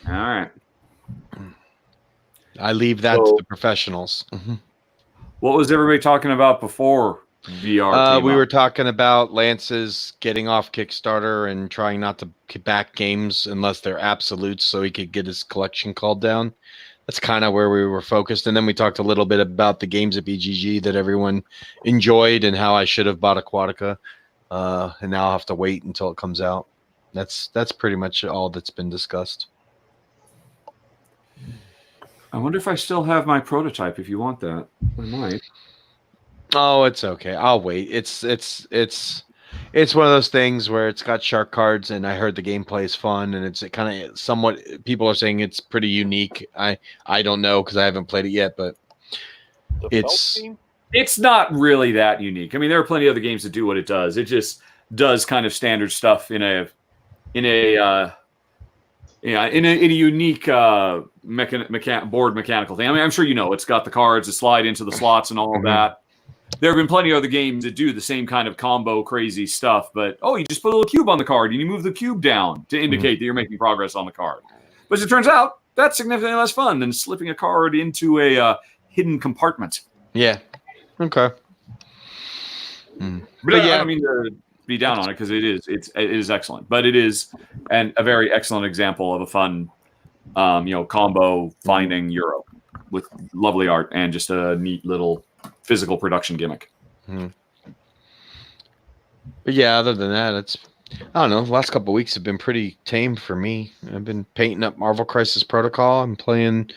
right. I leave that to the professionals. What was everybody talking about before VR? We were talking about Lance's getting off Kickstarter and trying not to back games unless they're absolutes so he could get his collection called down. That's kind of where we were focused. And then we talked a little bit about the games at BGG that everyone enjoyed and how I should have bought Aquatica. And now I'll have to wait until it comes out. That's pretty much all that's been discussed. I wonder if I still have my prototype if you want that. I might. Oh, it's okay. I'll wait. It's one of those things where it's got shark cards, and I heard the gameplay is fun, and it's kind of somewhat. People are saying it's pretty unique. I don't know because I haven't played it yet, but it's It's not really that unique. I mean, there are plenty of other games that do what it does. It just does kind of standard stuff in a unique board mechanical thing. I mean, I'm sure you know it's got the cards that slide into the slots and all of that. There have been plenty of other games that do the same kind of combo crazy stuff, but you just put a little cube on the card and you move the cube down to indicate that you're making progress on the card. But as it turns out, that's significantly less fun than slipping a card into a hidden compartment. Yeah. Okay. But I don't mean to be down on it because it is excellent. But it is a very excellent example of a fun combo finding Euro with lovely art and just a neat little physical production gimmick. But yeah, other than that, I don't know. The last couple of weeks have been pretty tame for me. I've been painting up Marvel Crisis Protocol. I'm playing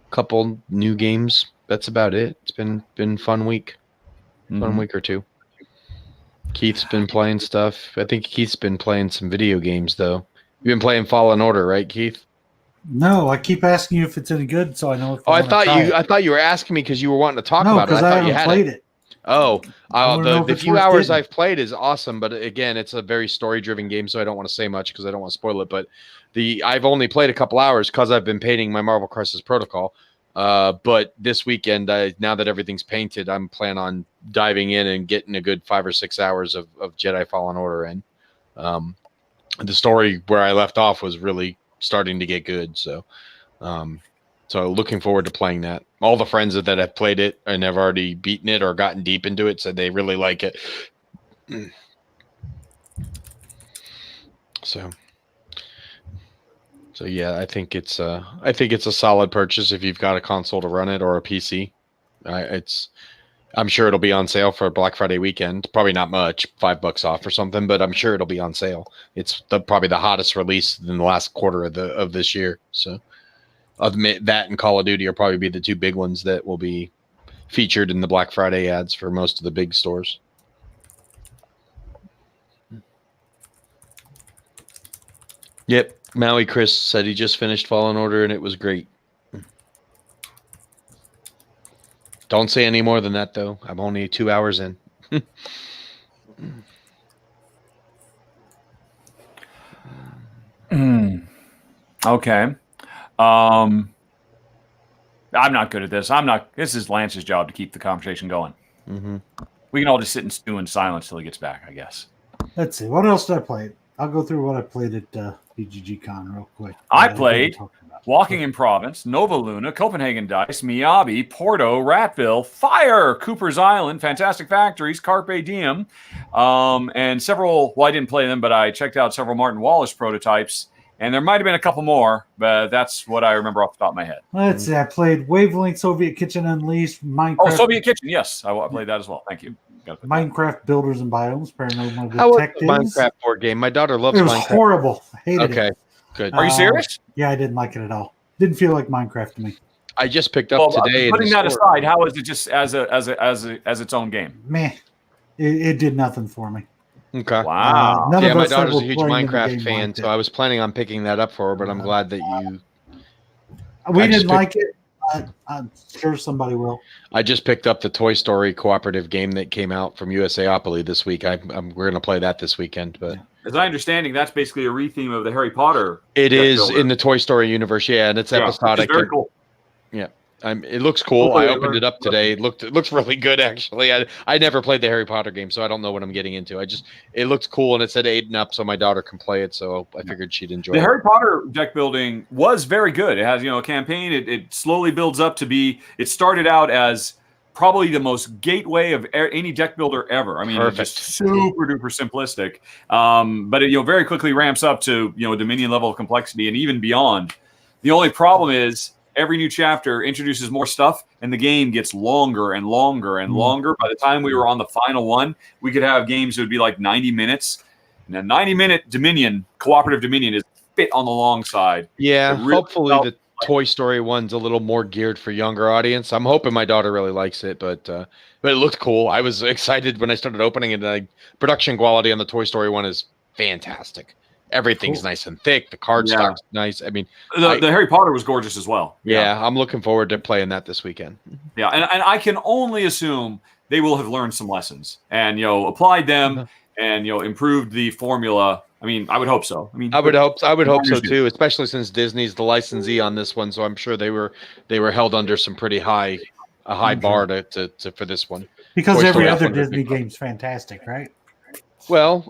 a couple new games. That's about it. It's been fun week. Fun week or two. Keith's been playing stuff. I think Keith's been playing some video games though. You've been playing Fallen Order, right, Keith? No, I keep asking you if it's any good, so I know. I thought you were asking me because you were wanting to talk about it. I thought you had played it. Oh, the few hours I've played is awesome, but again, it's a very story-driven game, so I don't want to say much because I don't want to spoil it. But I've only played a couple hours because I've been painting my Marvel Crisis Protocol. But this weekend, now that everything's painted, I'm planning on diving in and getting a good 5 or 6 hours of Jedi Fallen Order in. The story where I left off was really starting to get good, so looking forward to playing that. All the friends that have played it and have already beaten it or gotten deep into it said they really like it. So yeah, I think it's a solid purchase if you've got a console to run it or a PC. I'm sure it'll be on sale for Black Friday weekend. Probably not much, $5 off or something, but I'm sure it'll be on sale. It's probably the hottest release in the last quarter of this year. So, that and Call of Duty will probably be the two big ones that will be featured in the Black Friday ads for most of the big stores. Yep, Maui Chris said he just finished Fallen Order and it was great. Don't say any more than that, though. I'm only 2 hours in. Okay. I'm not good at this. This is Lance's job to keep the conversation going. We can all just sit and stew in silence till he gets back, I guess. Let's see. What else did I play? I'll go through what I played at BGG.CON real quick. I played Walking in Province, Nova Luna, Copenhagen Dice, Miyabi, Porto, Ratville, Fire, Cooper's Island, Fantastic Factories, Carpe Diem, and several, well, I didn't play them, but I checked out several Martin Wallace prototypes, and there might have been a couple more, but that's what I remember off the top of my head. Let's see. I played Wavelength, Soviet Kitchen Unleashed, Minecraft. Oh, Soviet Kitchen, yes. I played that as well. Thank you. Minecraft Builders and Biomes, Paranormal Detectives. How was the Minecraft board game? My daughter loves Minecraft. It was horrible. I hated it. Okay, good. Are you serious? Yeah, I didn't like it at all. Didn't feel like Minecraft to me. I just picked up today. Putting that aside, how is it just as its own game? Meh. It did nothing for me. Okay. Wow. Yeah, my daughter's a huge Minecraft fan, so I was planning on picking that up for her, but I'm glad that you... We didn't like it. I'm sure somebody will. I just picked up the Toy Story cooperative game that came out from USAopoly this week. We're going to play that this weekend. But as I understanding, that's basically a retheme of the Harry Potter. It is in the Toy Story universe, yeah, and it's episodic. Very cool. Yeah, it looks cool. I opened it up today. It looks really good, actually. I never played the Harry Potter game, so I don't know what I'm getting into. It looks cool, and it said 8 and up, so my daughter can play it. So I figured she'd enjoy it. The Harry Potter deck building was very good. It has a campaign. It slowly builds up to be. It started out as probably the most gateway of any deck builder ever. I mean, it's just super duper simplistic, but it very quickly ramps up to Dominion level of complexity and even beyond. The only problem is, every new chapter introduces more stuff, and the game gets longer and longer and longer. By the time we were on the final one, we could have games that would be like 90 minutes. And a 90-minute cooperative Dominion is fit on the long side. Yeah, really hopefully the Toy Story one's a little more geared for younger audience. I'm hoping my daughter really likes it, but it looked cool. I was excited when I started opening it. The production quality on the Toy Story one is fantastic. Everything's nice and thick. The card stock's nice. I mean, the Harry Potter was gorgeous as well. Yeah, I'm looking forward to playing that this weekend. Yeah, and I can only assume they will have learned some lessons and applied them Mhm. and improved the formula. I mean, I would hope so. I mean, I would hope so Designers do. too, especially since Disney's the licensee on this one. So I'm sure they were held under some pretty high I'm bar sure. to for this one. Because Toy every Story other 100. Disney game's fantastic, right? Well,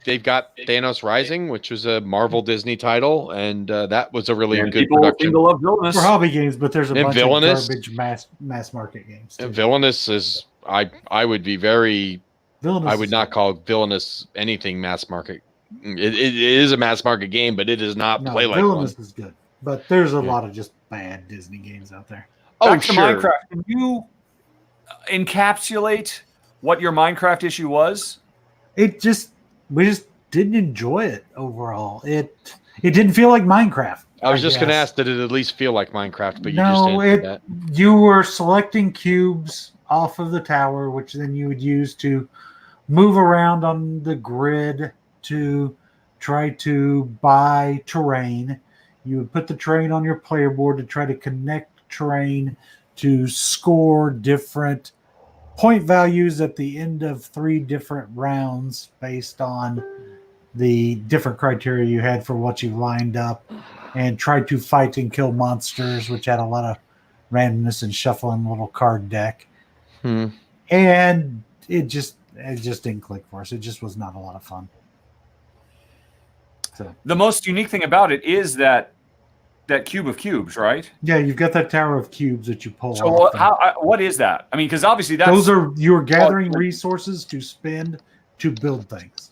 they've got Thanos Rising, which was a Marvel Disney title, and that was a really And good people seem production. to love Villainous. For hobby games, but there's a And bunch Villainous. of garbage mass market games. Too. Villainous is I would be very Villainous I would is not good. call Villainous anything mass market. It is a mass market game, but it does not No, play like one. Villainous is good, but there's a Yeah. lot of just bad Disney games out there. Back to sure. Minecraft. Can you encapsulate what your Minecraft issue was? We just didn't enjoy it overall. It didn't feel like Minecraft. I was just going to guess. ask, did it at least feel like Minecraft? But you No, just answered that. You were selecting cubes off of the tower, which then you would use to move around on the grid to try to buy terrain. You would put the terrain on your player board to try to connect terrain to score different point values at the end of 3 different rounds based on the different criteria you had for what you lined up, and try to fight and kill monsters, which had a lot of randomness and shuffling little card deck. And it just didn't click for us. It just was not a lot of fun. So The most unique thing about it is that cube of cubes, right? yeah, you've got that tower of cubes that you pull So off. what is that? I mean, because obviously that's You're gathering resources to spend to build things.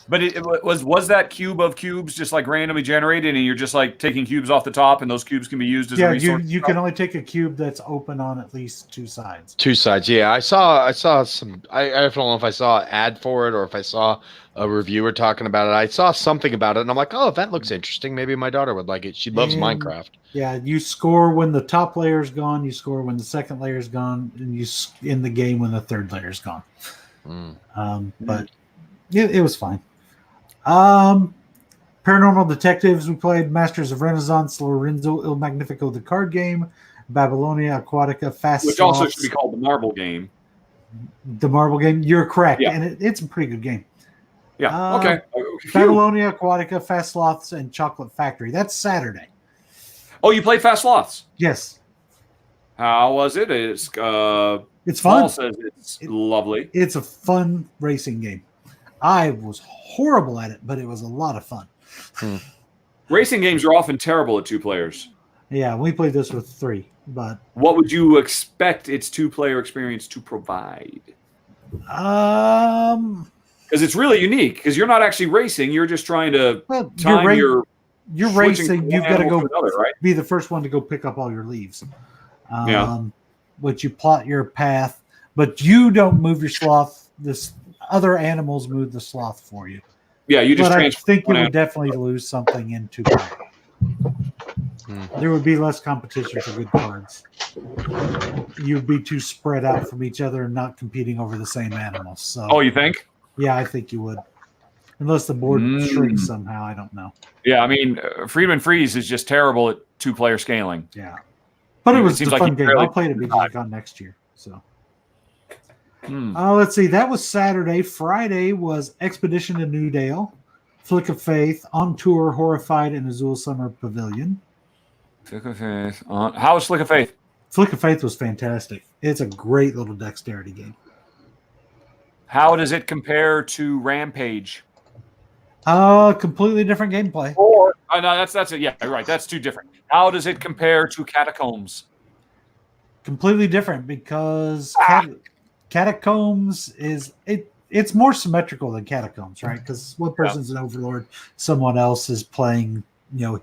But it was that cube of cubes just like randomly generated, and you're just like taking cubes off the top, and those cubes can be used as a Yeah, resource. you can only take a cube that's open on at least 2 sides. 2 sides. Yeah, I saw some. I don't know if I saw an ad for it or if I saw a reviewer talking about it. I saw something about it, and I'm like, oh, that looks interesting. Maybe my daughter would like it. She loves Minecraft. Yeah, you score when the top layer's gone. You score when the second layer's gone, and you in the game when the third layer's gone. But it was fine. Paranormal Detectives, we played Masters of Renaissance, Lorenzo Il Magnifico, the card game, Babylonia Aquatica, Fast Which also Sloths, should be called the marble game. the marble game. You're correct, Yeah. and it's a pretty good game. Yeah. Okay. Babylonia Aquatica, Fast Sloths, and Chocolate Factory. That's Saturday. Oh, you played Fast Sloths. Yes, How was it? It's fun. Paul says it's lovely. It's a fun racing game. I was horrible at it, but it was a lot of fun. Racing games are often terrible at 2 players. Yeah, we played this with 3, but What would you expect its 2-player experience to provide? Because it's really unique. Because you're not actually racing; you're just trying to well, time you're switching racing. from You've one got to animal go to another, right? be the first one to go pick up all your leaves. Yeah. Which you plot your path, but you don't move your sloth. This other animals move the sloth for you. Yeah, you just But I transfer. think you one would definitely lose something in 2 player. There would be less competition for good cards. You'd be too spread out from each other and not competing over the same animals. So, Oh, you think? yeah, I think you would. Unless the board shrinks somehow, I don't know. Yeah, I mean, Friedman Freeze is just terrible at 2-player scaling. Yeah, but it was seems a like fun you game. barely- I'll play it at BGG.CON next year. So, let's see. That was Saturday. Friday was Expedition to Newdale, Flick of Faith, On Tour, Horrified, and Azul Summer Pavilion. Flick of Faith. How was Flick of Faith? Flick of Faith was fantastic. It's a great little dexterity game. How does it compare to Rampage? Completely different gameplay. Or no, that's it. Yeah, right. That's too different. How does it compare to Catacombs? Completely different because Catacombs is it's more symmetrical than Catacombs, right? Because one person's an overlord, someone else is playing,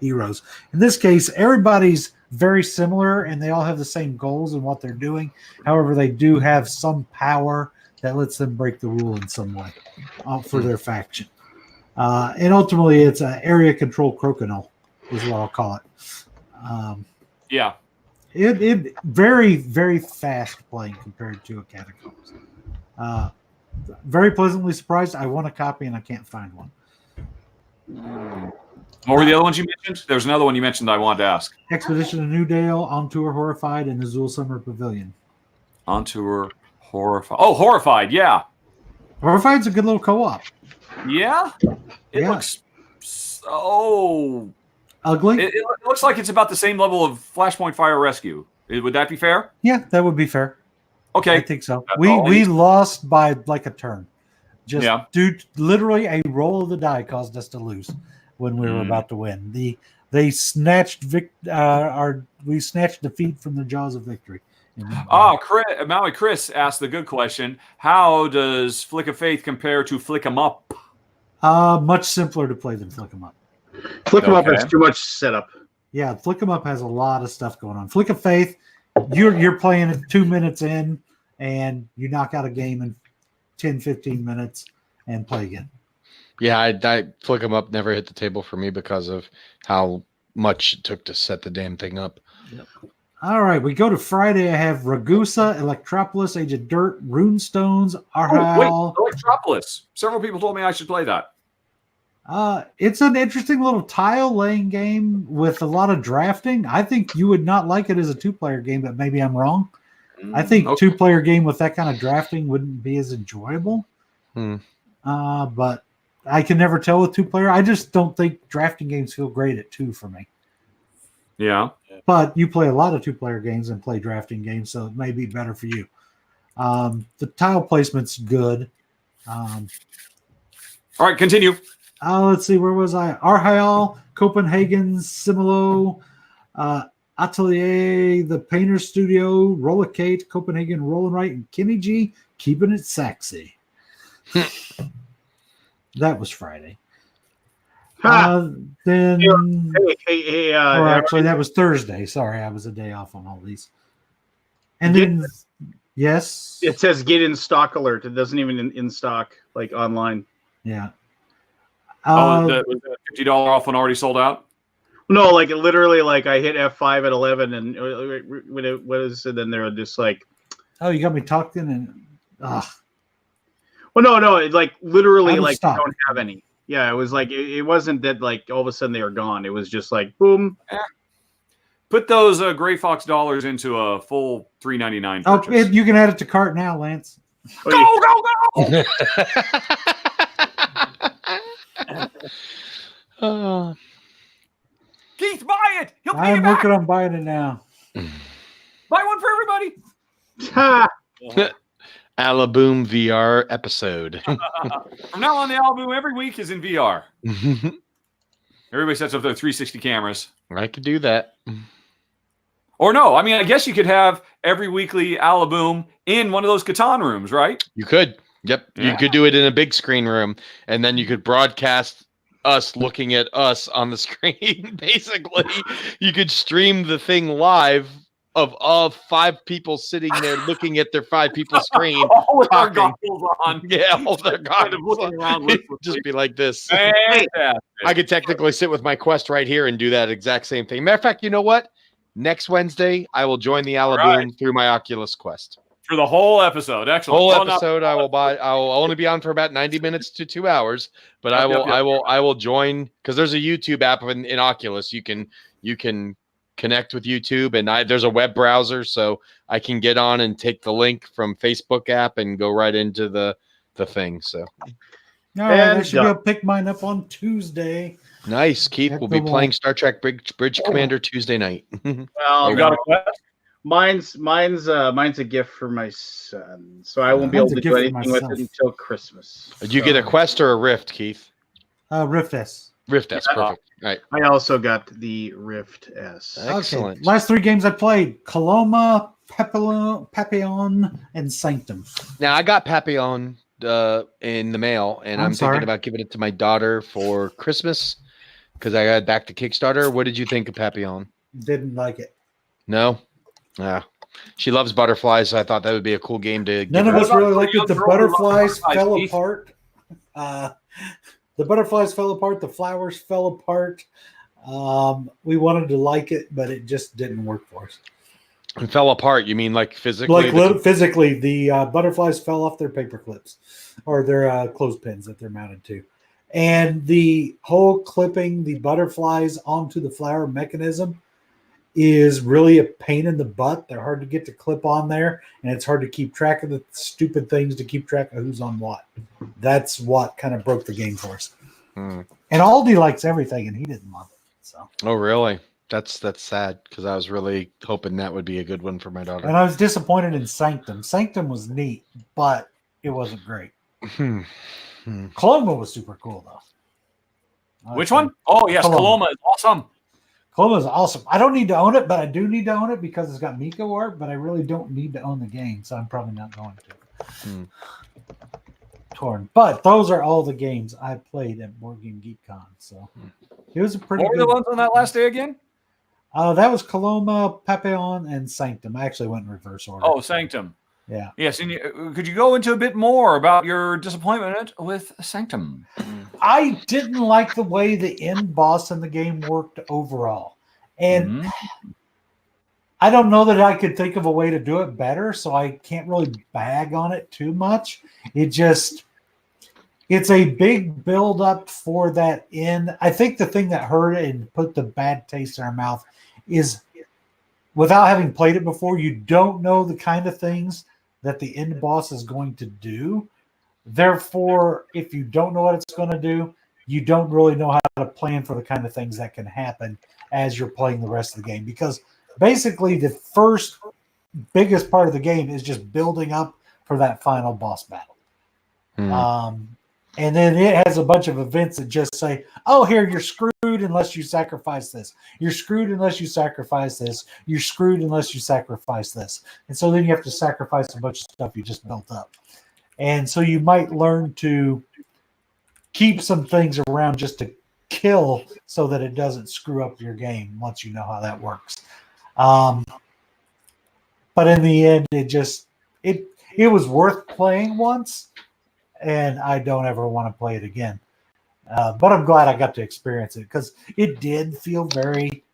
heroes. In this case, everybody's very similar and they all have the same goals in what they're doing. However, they do have some power that lets them break the rule in some way for their faction. And ultimately, it's an area control crokinole, is what I'll call it. Yeah. It very, very fast playing compared to a Catacombs. Very pleasantly surprised. I want a copy and I can't find one. What were the other ones you mentioned? There was another one you mentioned I wanted to ask. Expedition to Newdale, On Tour, Horrified, and Azul Summer Pavilion. On tour, horrified. Oh, horrified. Yeah. Horrified's a good little co-op. Yeah. It Yeah. looks so Ugly? it looks like it's about the same level of Flashpoint Fire Rescue. Would that be fair? Yeah, that would be fair. Okay. I think so. That's We all I need. lost by like a turn. Just Yeah. dude, literally a roll of the die caused us to lose when we were about to win. They snatched we snatched defeat from the jaws of victory. Maui Chris asked the good question. How does Flick of Faith compare to Flick 'em Up? Much simpler to play than Flick 'em Up. Flick 'em up Okay. has too much setup. Yeah, Flick 'em Up has a lot of stuff going on. Flick of Faith, you're playing it 2 minutes in, and you knock out a game in 10, 15 minutes and play again. Yeah, I Flick 'em Up never hit the table for me because of how much it took to set the damn thing up. All right, we go to Friday. I have Ragusa, Electropolis, Age of Dirt, Runestones, Arhal. Oh, wait, Electropolis. Several people told me I should play that. It's an interesting little tile laying game with a lot of drafting. I think you would not like it as a 2-player game, but maybe I'm wrong. I think Okay. 2-player game with that kind of drafting wouldn't be as enjoyable. But I can never tell with 2-player. I just don't think drafting games feel great at 2 for me. Yeah. But you play a lot of 2-player games and play drafting games, so it may be better for you. The tile placement's good. All right, continue. Let's see, where was I? Arhal, Copenhagen, Similo, Atelier, the Painter Studio, Rollicate, Copenhagen, Roll and Write, and Kenny G, keeping it sexy. That was Friday. Then, actually, that was Thursday. Sorry, I was a day off on all these. And then, yes, It says get in stock alert. It doesn't even in stock like online. yeah. Was the $50 off one already sold out? No, like it literally, like I hit F5 at 11, and what is it? Then they're just like, Oh, you got me talking and well, no, it like literally Out of like stock. they don't have any. Yeah, it was like it wasn't that like all of a sudden they were gone. It was just like boom. Put those Gray Fox dollars into a full $3.99 oh, purchase. you can add it to cart now, Lance. Go! Keith, buy it! He'll pay you I'm back! working on buying it now. Buy one for everybody! Ha! Alaboom VR episode. From now on, the album every week is in VR. Everybody sets up their 360 cameras. I could do that. Or no, I mean, I guess you could have every weekly Alaboom in one of those Catan rooms, right? You could. Yep. Yeah. You could do it in a big screen room, and then you could broadcast us looking at us on the screen. Basically, you could stream the thing live of all 5 people sitting there looking at their 5 people screen. All with our talking. goggles on. Yeah, all their Kind of goggles looking on. around It'd listlessly. just be like this. Fantastic. I could technically sit with my Quest right here and do that exact same thing. Matter of fact, you know what? Next Wednesday, I will join the Alaboom right. through my Oculus Quest. For the whole episode. Excellent. Whole Well, now- episode, I will only be on for about 90 minutes to 2 hours, but Yep, I will join because there's a YouTube app in Oculus. You can connect with YouTube, and there's a web browser, so I can get on and take the link from Facebook app and go right into the thing. So All right, I And should be able to pick mine up on Tuesday. nice, Keith. Heck We'll be of a- playing Star Trek Bridge Commander Tuesday night. Well, You got a quest? mine's a gift for my son, so I won't be Mine's able a to do gift for anything with myself. it until Christmas. Did you get a Quest or a Rift, Keith? Rift S. Rift S, perfect. All right, I also got the Rift S. excellent. Okay. Last 3 games I played: Coloma, Papillon, and Sanctum. Now I got Papillon in the mail, and I'm I'm sorry. thinking about giving it to my daughter for Christmas because I got it back to Kickstarter. What did you think of Papillon? Didn't like it. No, yeah, she loves butterflies, so I thought that would be a cool game to. None give of her. us really liked young it. The girl who loves butterflies butterflies, fell Keith? apart. The butterflies fell apart. The flowers fell apart. We wanted to like it, but it just didn't work for us. It fell apart. You mean like physically? Like physically, the butterflies fell off their paper clips or their clothespins that they're mounted to. And the whole clipping the butterflies onto the flower mechanism is really a pain in the butt. They're hard to get to clip on there, and it's hard to keep track of the stupid things to keep track of who's on what. That's what kind of broke the game for us. Hmm. And Aldi likes everything, and he didn't love it. So, Oh, really? That's sad because I was really hoping that would be a good one for my daughter. and I was disappointed in Sanctum. Sanctum was neat, but it wasn't great. Hmm. Coloma was super cool, though. Which one? Oh, yes. Coloma is awesome. Coloma is awesome. I don't need to own it, but I do need to own it because it's got Miko art, but I really don't need to own the game, so I'm probably not going to. Torn. But those are all the games I played at Board Game Geek.CON, so it was a pretty What were good the ones on that last day again? That was Coloma, Papillon, and Sanctum. I actually went in reverse order. Oh, Sanctum. Yeah. Yes, and could you go into a bit more about your disappointment with Sanctum? I didn't like the way the end boss in the game worked overall. And I don't know that I could think of a way to do it better, so I can't really bag on it too much. It's a big build up for that end. I think the thing that hurt it and put the bad taste in our mouth is without having played it before, you don't know the kind of things that the end boss is going to do. Therefore, if you don't know what it's going to do, you don't really know how to plan for the kind of things that can happen as you're playing the rest of the game. Because basically the first biggest part of the game is just building up for that final boss battle. And then it has a bunch of events that just say, oh, here, you're screwed unless you sacrifice this. You're screwed unless you sacrifice this. You're screwed unless you sacrifice this. And so then you have to sacrifice a bunch of stuff you just built up. And so you might learn to keep some things around just to kill so that it doesn't screw up your game once you know how that works. But in the end, it was worth playing once. And I don't ever want to play it again. But I'm glad I got to experience it because it did feel very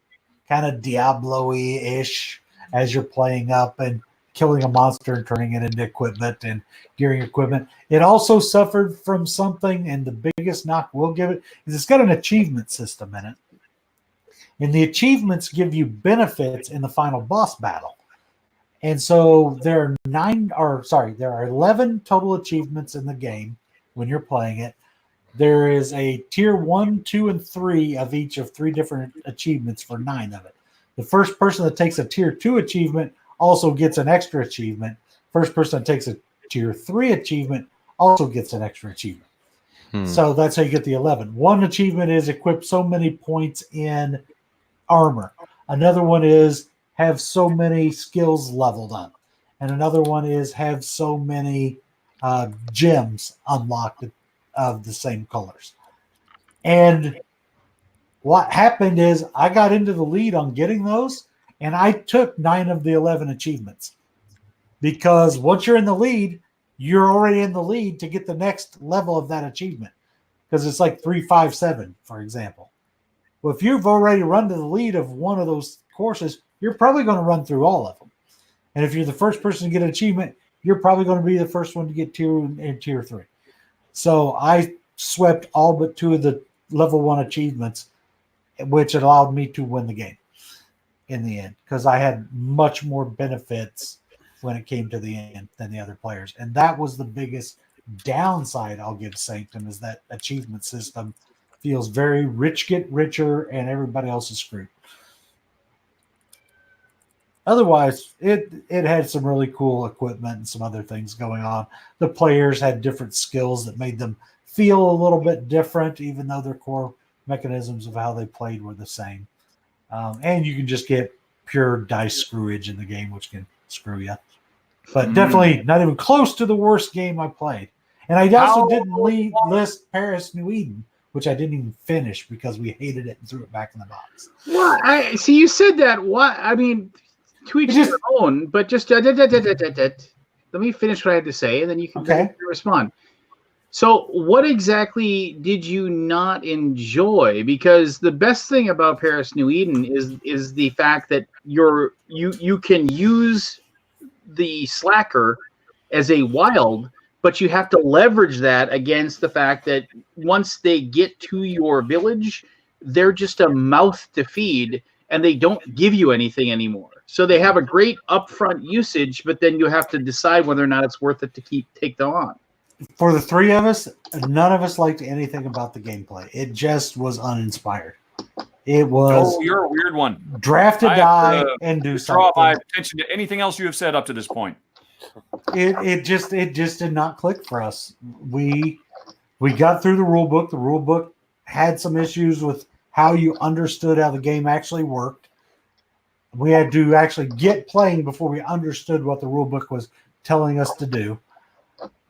kind of Diablo-y-ish as you're playing up and killing a monster and turning it into equipment and gearing equipment. It also suffered from something, and the biggest knock we'll give it is it's got an achievement system in it. And the achievements give you benefits in the final boss battle. And so there are 11 total achievements in the game when you're playing it. There is a tier 1, 2, and 3 of each of 3 different achievements for 9 of it. The first person that takes a tier 2 achievement also gets an extra achievement. First person that takes a tier 3 achievement also gets an extra achievement. So that's how you get the 11. One achievement is equip so many points in armor. Another one is have so many skills leveled up. And another one is have so many gems unlocked of the same colors. And what happened is I got into the lead on getting those, and I took 9 of the 11 achievements. Because once you're in the lead, you're already in the lead to get the next level of that achievement. Because it's like 3, 5, 7, for example. Well, if you've already run to the lead of one of those courses, you're probably going to run through all of them. And if you're the first person to get an achievement, you're probably going to be the first one to get tier 3. So I swept all but 2 of the level 1 achievements, which allowed me to win the game in the end, because I had much more benefits when it came to the end than the other players. And that was the biggest downside I'll give Sanctum, is that achievement system feels very rich get richer and everybody else is screwed. Otherwise, it had some really cool equipment and some other things going on. The players had different skills that made them feel a little bit different, even though their core mechanisms of how they played were the same. And you can just get pure dice screwage in the game, which can screw you. But definitely not even close to the worst game I played. And I also didn't list Paris New Eden, which I didn't even finish because we hated it and threw it back in the box. Well, I see you said that. What I mean, to each their own. But just let me finish what I had to say, and then you can respond. So, what exactly did you not enjoy? Because the best thing about Paris New Eden is the fact that you can use the slacker as a wild, but you have to leverage that against the fact that once they get to your village, they're just a mouth to feed, and they don't give you anything anymore. So they have a great upfront usage, but then you have to decide whether or not it's worth it to take them on. For the three of us, none of us liked anything about the gameplay. It just was uninspired. It was you're a weird one. Draft a die and do Draw something. my attention to anything else you have said up to this point. It just did not click for us. We got through the rule book. The rule book had some issues with how you understood how the game actually worked. We had to actually get playing before we understood what the rule book was telling us to do.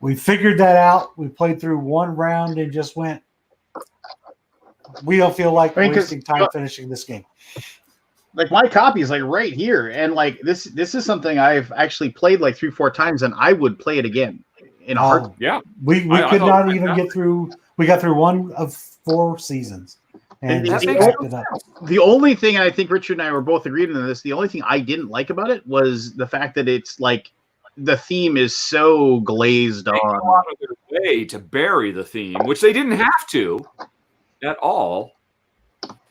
We figured that out. We played through one round and just went, we don't feel like wasting time finishing this game. Like my copy is like right here, and like this is something I've actually played like 3-4 times, and I would play it again in a heartbeat. Yeah, we could not even get through. We got through one of 4 seasons, and just packed it up. The only thing, and I think Richard and I were both agreed on this, the only thing I didn't like about it was the fact that it's like the theme is so glazed on. A lot of their way to bury the theme, which they didn't have to at all.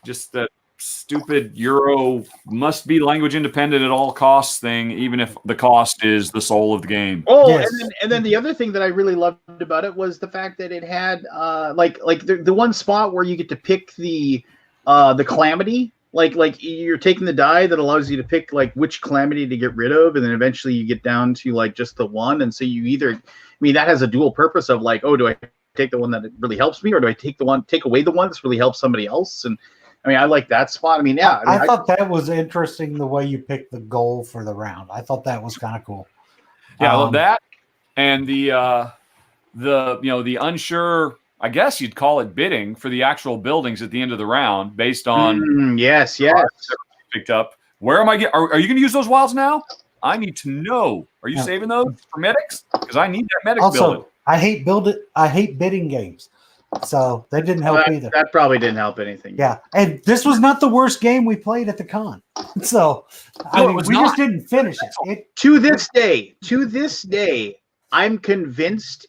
Just that stupid Euro must be language independent at all costs thing, even if the cost is the soul of the game. Oh, yes. and then the other thing that I really loved about it was the fact that it had like the one spot where you get to pick the calamity. Like you're taking the die that allows you to pick like which calamity to get rid of, and then eventually you get down to like just the one. And so you either, I mean, that has a dual purpose of like, oh, do I take the one that really helps me, or do I take away the one that's really helps somebody else? And I mean, I like that spot. I mean, yeah. I thought that was interesting the way you picked the goal for the round. I thought that was kind of cool. Yeah, I love that. And the unsure, I guess you'd call it bidding for the actual buildings at the end of the round based on yes picked up. Where am I getting? Are you going to use those wilds now? I need to know. Are you saving those for medics? Because I need that medic building. Also, I hate bidding games, so that didn't help either. That probably didn't help anything. Yeah, and this was not the worst game we played at the con. So we just didn't finish it. To this day, I'm convinced.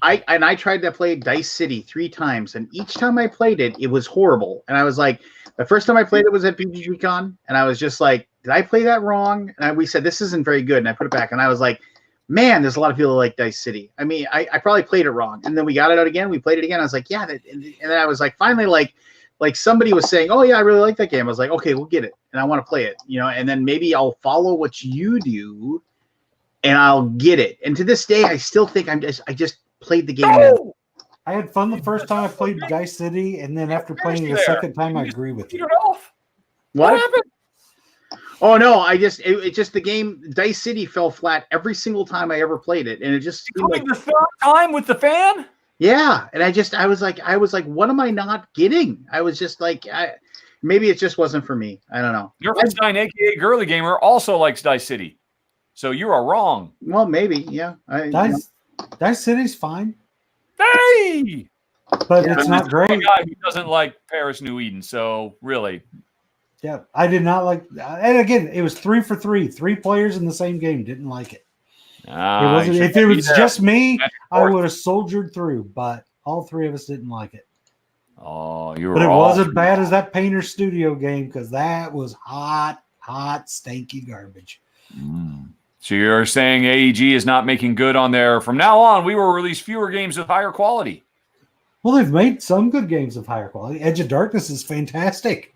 I tried to play Dice City 3 times, and each time I played it, it was horrible. And I was like, the first time I played it was at BGG.CON, and I was just like, did I play that wrong? And we said, this isn't very good, and I put it back, and I was like, man, there's a lot of people that like Dice City. I mean, I probably played it wrong. And then we got it out again, we played it again, I was like, yeah. And then I was like, finally, like somebody was saying, oh, yeah, I really like that game. I was like, okay, we'll get it, and I want to play it, and then maybe I'll follow what you do, and I'll get it. And to this day, I still think I just played the game. I had fun the first time I played Dice City, and then after playing it the second time, I agree with you. What happened? Oh no! It just the game Dice City fell flat every single time I ever played it, and it just seemed like the third time with the fan. Yeah, and I was like, what am I not getting? I was just like, maybe it just wasn't for me. I don't know. Nerfenstein, aka Girly Gamer, also likes Dice City, so you are wrong. Well, maybe, yeah. Dice City's fine. Hey, but it's not great. A guy who doesn't like Paris New Eden, so really. Yeah, I did not like. And again, it was 3 for 3. 3 players in the same game didn't like it. It wasn't. If it was just me, I would have soldiered through. But all 3 of us didn't like it. Oh, you were. But it wasn't bad as that Painter Studio game because that was hot, stinky garbage. So you're saying AEG is not making good on their. From now on, we will release fewer games of higher quality. Well, they've made some good games of higher quality. Edge of Darkness is fantastic.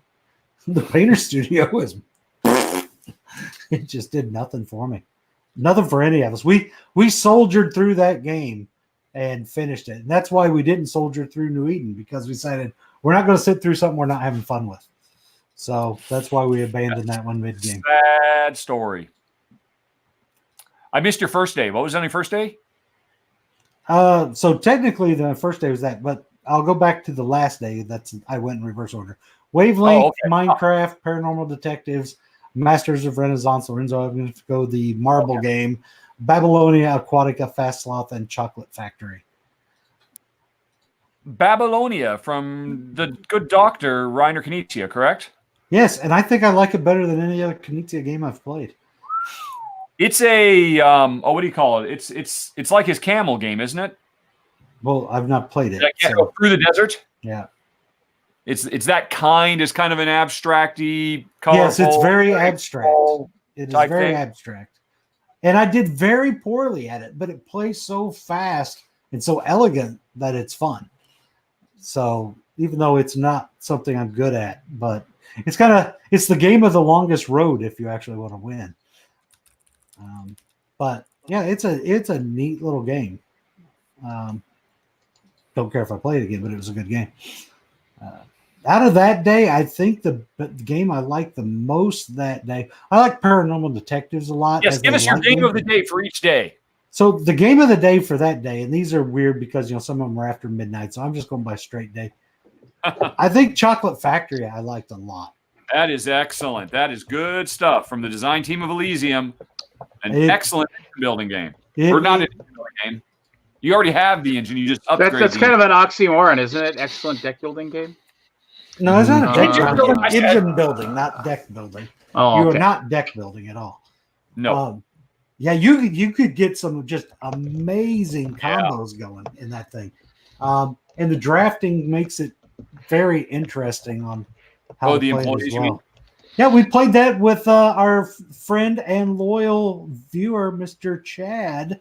The Painter Studio is. It just did nothing for me. Nothing for any of us. We soldiered through that game and finished it. And that's why we didn't soldier through New Eden, because we decided we're not going to sit through something we're not having fun with. So that's why we abandoned that one mid-game. Sad story. I missed your first day. What was on your first day? So technically the first day was that, but I'll go back to the last day. I went in reverse order. Wavelength, Minecraft, Paranormal Detectives, Masters of Renaissance, Lorenzo, I'm going to go the Marble Game, Babylonia, Aquatica, Fast Sloth, and Chocolate Factory. Babylonia from the good doctor, Reiner Knizia, correct? Yes, and I think I like it better than any other Knizia game I've played. It's a what do you call it? It's like his camel game, isn't it? Well, I've not played it. Go through the desert. Yeah. It's that kind is kind of an abstracty, Yes, it's colorful, very abstract. It is type very thing. abstract. And I did very poorly at it, but it plays so fast and so elegant that it's fun. So even though it's not something I'm good at, but it's the game of the longest road if you actually want to win. But yeah, it's a neat little game. Don't care if I play it again, but it was a good game. Out of that day, I think the game I liked the most that day, I like Paranormal Detectives a lot. Yes, give us your game of the day for each day. So the game of the day for that day, and these are weird because some of them are after midnight, so I'm just going by straight day. I think Chocolate Factory I liked a lot. That is excellent. That is good stuff from the design team of Elysium. An excellent building game. Or not an building game. You already have the engine. You just upgrade. That's kind of an oxymoron, isn't it? Excellent deck building game. No, it's not a deck building. I said- Engine building, not deck building. Oh, You okay. are not deck building at all. No. Yeah, you could get some just amazing combos going in that thing, and the drafting makes it very interesting on how to the play it employees, as you mean? well. Yeah, we played that with our friend and loyal viewer, Mr. Chad.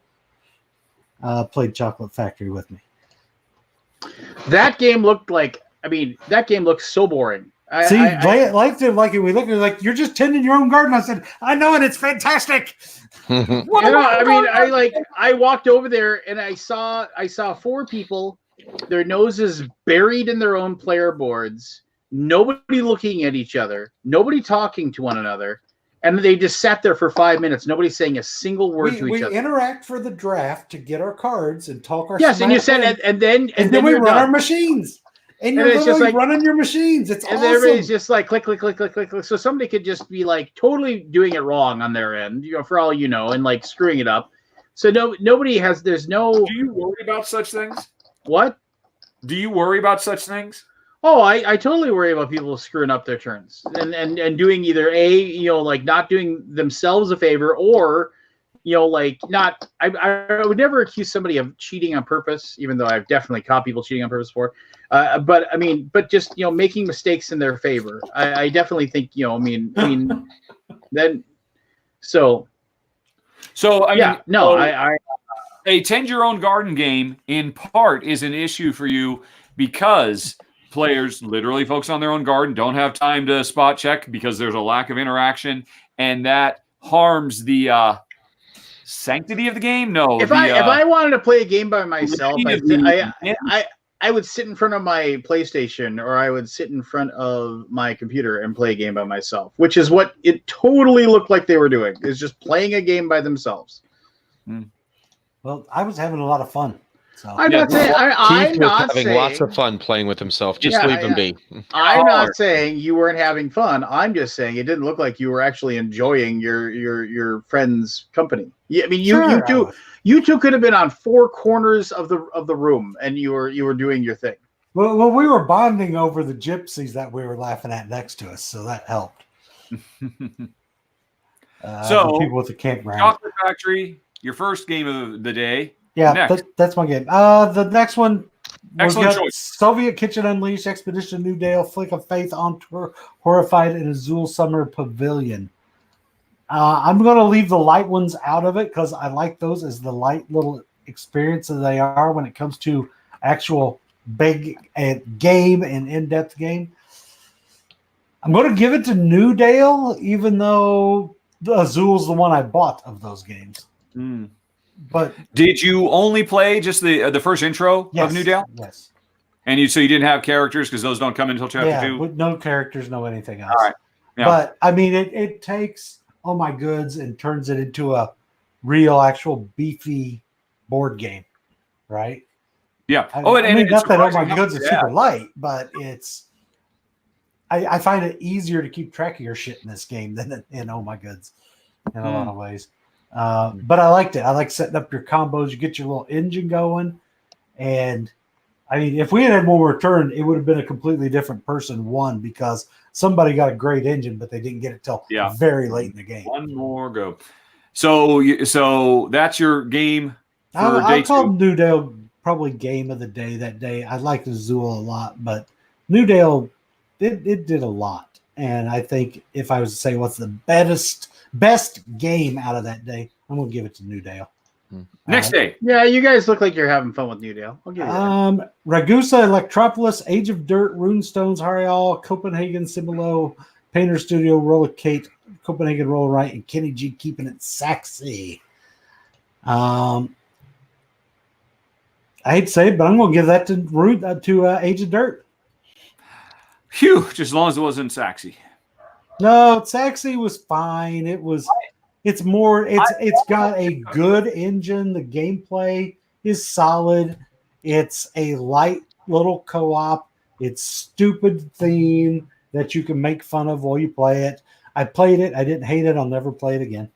Played Chocolate Factory with me. That game looked so boring. We looked at it like, you're just tending your own garden. I said, I know it. It's fantastic. I walked over there and I saw 4 people, their noses buried in their own player boards, nobody looking at each other, nobody talking to one another, and they just sat there for 5 minutes, nobody saying a single word to each other. We interact for the draft to get our cards and talk our Yes, and you smack said, in, and then we you're run done. our machines. And you're And it's just literally like- running your machines. It's And awesome. everybody's just like click, click, click, click, click, click. So somebody could just be like totally doing it wrong on their end, for all you know, and like screwing it up. So nobody has. There's no. Do you worry about such things? What? Do you worry about such things? Oh, I totally worry about people screwing up their turns and doing either not doing themselves a favor or not. I would never accuse somebody of cheating on purpose, even though I've definitely caught people cheating on purpose before. But just making mistakes in their favor. I definitely think then. So a tend your own garden game in part is an issue for you because players literally focus on their own garden, don't have time to spot check because there's a lack of interaction, and that harms the sanctity of the game. No, if I wanted to play a game by myself, I would sit in front of my PlayStation or I would sit in front of my computer and play a game by myself, which is what it totally looked like they were doing, is just playing a game by themselves. Well, I was having a lot of fun. So I'm not saying Keith was having lots of fun playing with himself. Just leave him be. I'm not saying you weren't having fun. I'm just saying it didn't look like you were actually enjoying your friend's company. Yeah, I mean, you two could have been on 4 corners of the room, and you were doing your thing. Well, we were bonding over the gypsies that we were laughing at next to us, so that helped. So the people with the campground. Chocolate Factory, your first game of the day. Yeah, that's my game. The next one, Excellent choice. Soviet Kitchen Unleashed, Expedition New Dale, Flick of Faith, On Tour, Horrified, and Azul Summer Pavilion. I'm going to leave the light ones out of it because I like those as the light little experiences they are when it comes to actual big game and in-depth game. I'm going to give it to New Dale, even though the Azul's the one I bought of those games. But did you only play just the first intro of New Dale? Yes. And you didn't have characters because those don't come until chapter 2? With no characters, no anything else. All right. Yeah. But I mean, it takes Oh My Goods and turns it into a real, actual beefy board game, right? Yeah. I mean, not that Oh My Goods is super light, but it's. I find it easier to keep track of your shit in this game than in Oh My Goods, in a lot of ways. But I liked it. I like setting up your combos. You get your little engine going, and I mean, if we had one more turn, it would have been a completely different person won because somebody got a great engine, but they didn't get it till very late in the game. One more go. So that's your game. I called New Dale probably game of the day that day. I liked Azul a lot, but New Dale it did a lot. And I think if I was to say what's the best game out of that day, I'm gonna give it to New Dale. Next day. Yeah, you guys look like you're having fun with New Dale. I'll give you that. Ragusa, Electropolis, Age of Dirt, Runestones, Harial, Copenhagen, Cibolo, Painter Studio, Roller Kate, Copenhagen Roll Right, and Kenny G keeping it sexy. I hate to say it, but I'm going to give that to Age of Dirt. Phew, just as long as it wasn't Saxy. No, Saxy was fine. It's got a good engine. The gameplay is solid. It's a light little co-op. It's stupid theme that you can make fun of while you play it. I played it. I didn't hate it. I'll never play it again.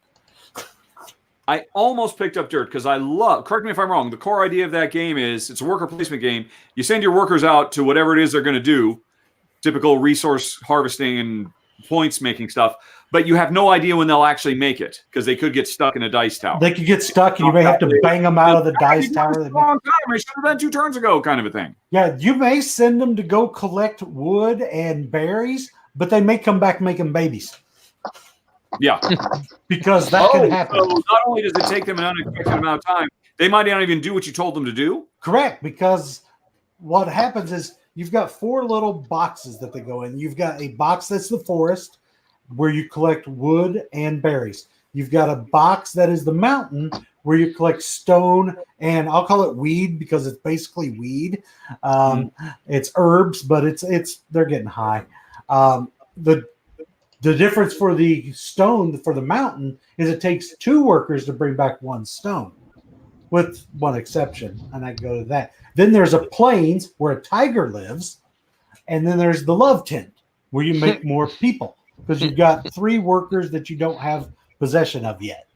I almost picked up Dirt because I love, correct me if I'm wrong, the core idea of that game is it's a worker placement game. You send your workers out to whatever it is they're going to do, typical resource harvesting and points making stuff, but you have no idea when they'll actually make it because they could get stuck in a dice tower. They could get stuck and you may have to bang them out of the dice tower. Long time. It should have been 2 turns ago kind of a thing. Yeah, you may send them to go collect wood and berries, but they may come back making babies. Yeah. Because that can happen. So not only does it take them an unexpected amount of time, they might not even do what you told them to do. Correct, because what happens is you've got 4 little boxes that they go in. You've got a box that's the forest where you collect wood and berries. You've got a box that is the mountain where you collect stone and I'll call it weed because it's basically weed. It's herbs, but it's they're getting high. The difference for the stone for the mountain is it takes 2 workers to bring back 1 stone, with one exception, and I go to that. Then there's a plains where a tiger lives, and then there's the love tent where you make more people because you've got 3 workers that you don't have possession of yet.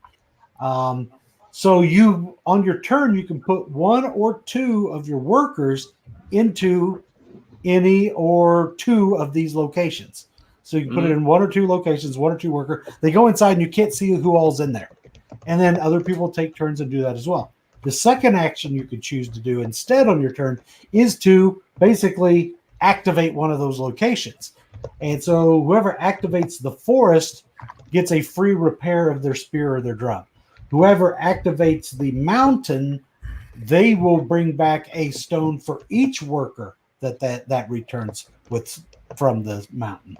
So you, on your turn, you can put 1 or 2 of your workers into any or 2 of these locations. So you can put it in 1 or 2 locations, 1 or 2 worker. They go inside and you can't see who all's in there. And then other people take turns and do that as well. The second action you could choose to do instead on your turn is to basically activate one of those locations. And so whoever activates the forest gets a free repair of their spear or their drum. Whoever activates the mountain, they will bring back a stone for each worker that returns from the mountain.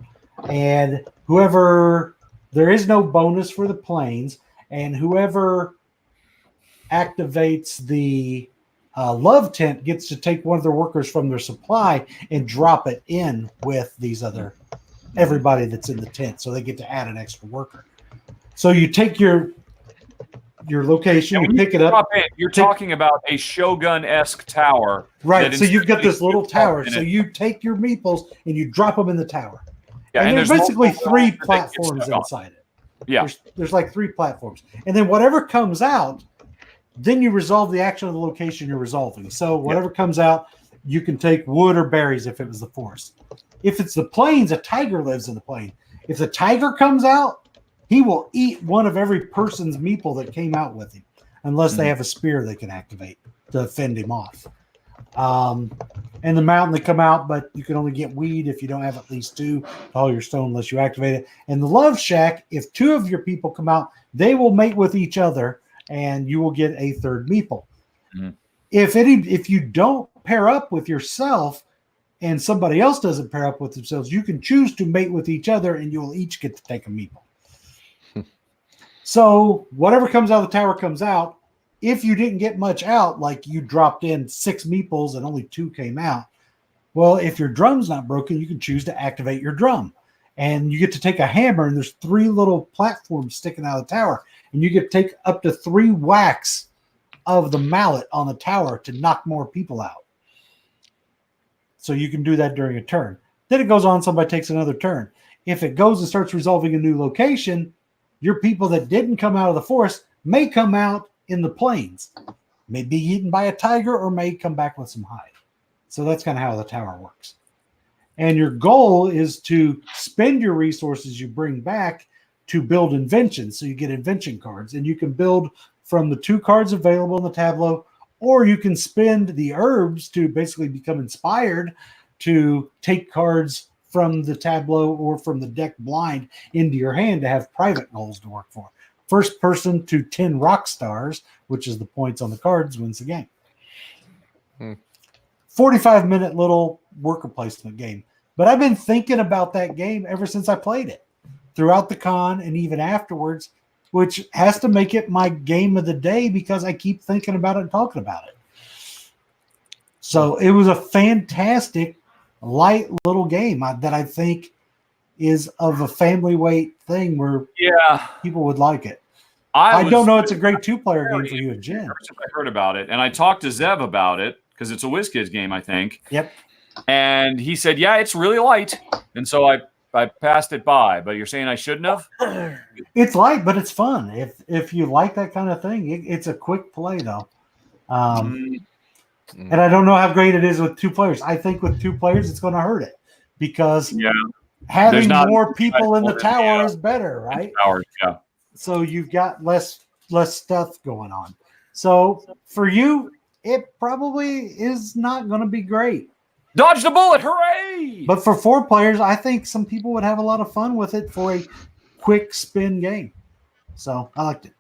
And whoever, there is no bonus for the plains, and whoever activates the love tent gets to take one of their workers from their supply and drop it in with everybody that's in the tent. So they get to add an extra worker. So you take your location, you pick it up. You're talking about a Shogun-esque tower. Right. So you've got this little tower. So you take your meeples and you drop them in the tower. Yeah, and there's basically 3 platforms inside it. Yeah. There's like 3 platforms. And then whatever comes out, then you resolve the action of the location you're resolving. So whatever comes out, you can take wood or berries if it was the forest. If it's the plains, a tiger lives in the plain. If the tiger comes out, he will eat one of every person's meeple that came out with him, unless they have a spear they can activate to fend him off. And the mountain they come out, but you can only get weed if you don't have at least 2 to haul your stone unless you activate it. And the love shack, if 2 of your people come out, they will mate with each other and you will get a 3rd meeple. If you don't pair up with yourself and somebody else doesn't pair up with themselves, you can choose to mate with each other and you'll each get to take a meeple. So whatever comes out of the tower comes out. If you didn't get much out, like you dropped in 6 meeples and only 2 came out, well, if your drum's not broken, you can choose to activate your drum. And you get to take a hammer, and there's 3 little platforms sticking out of the tower. And you get to take up to 3 whacks of the mallet on the tower to knock more people out. So you can do that during a turn. Then it goes on, somebody takes another turn. If it goes and starts resolving a new location, your people that didn't come out of the forest may come out in the plains, may be eaten by a tiger or may come back with some hide. So that's kind of how the tower works. And your goal is to spend your resources you bring back to build inventions. So you get invention cards, and you can build from the 2 cards available in the tableau, or you can spend the herbs to basically become inspired to take cards from the tableau or from the deck blind into your hand to have private goals to work for. First person to 10 rock stars, which is the points on the cards, wins the game. 45-minute little worker placement game. But I've been thinking about that game ever since I played it, throughout the con and even afterwards, which has to make it my game of the day because I keep thinking about it and talking about it. So it was a fantastic, light little game that I think is of a family weight thing where people would like it. I don't know. It's a great 2-player game for you and Jen. Ever since I heard about it, and I talked to Zev about it because it's a WizKids game, I think. Yep. And he said, "Yeah, it's really light," and so I passed it by. But you're saying I shouldn't have? It's light, but it's fun. If you like that kind of thing, it's a quick play though. And I don't know how great it is with 2 players. I think with 2 players, it's going to hurt it because having more people in the tower is better, right? Towers, yeah. So you've got less stuff going on. So for you, it probably is not going to be great. Dodged a bullet! Hooray! But for 4 players, I think some people would have a lot of fun with it for a quick spin game. So I liked it.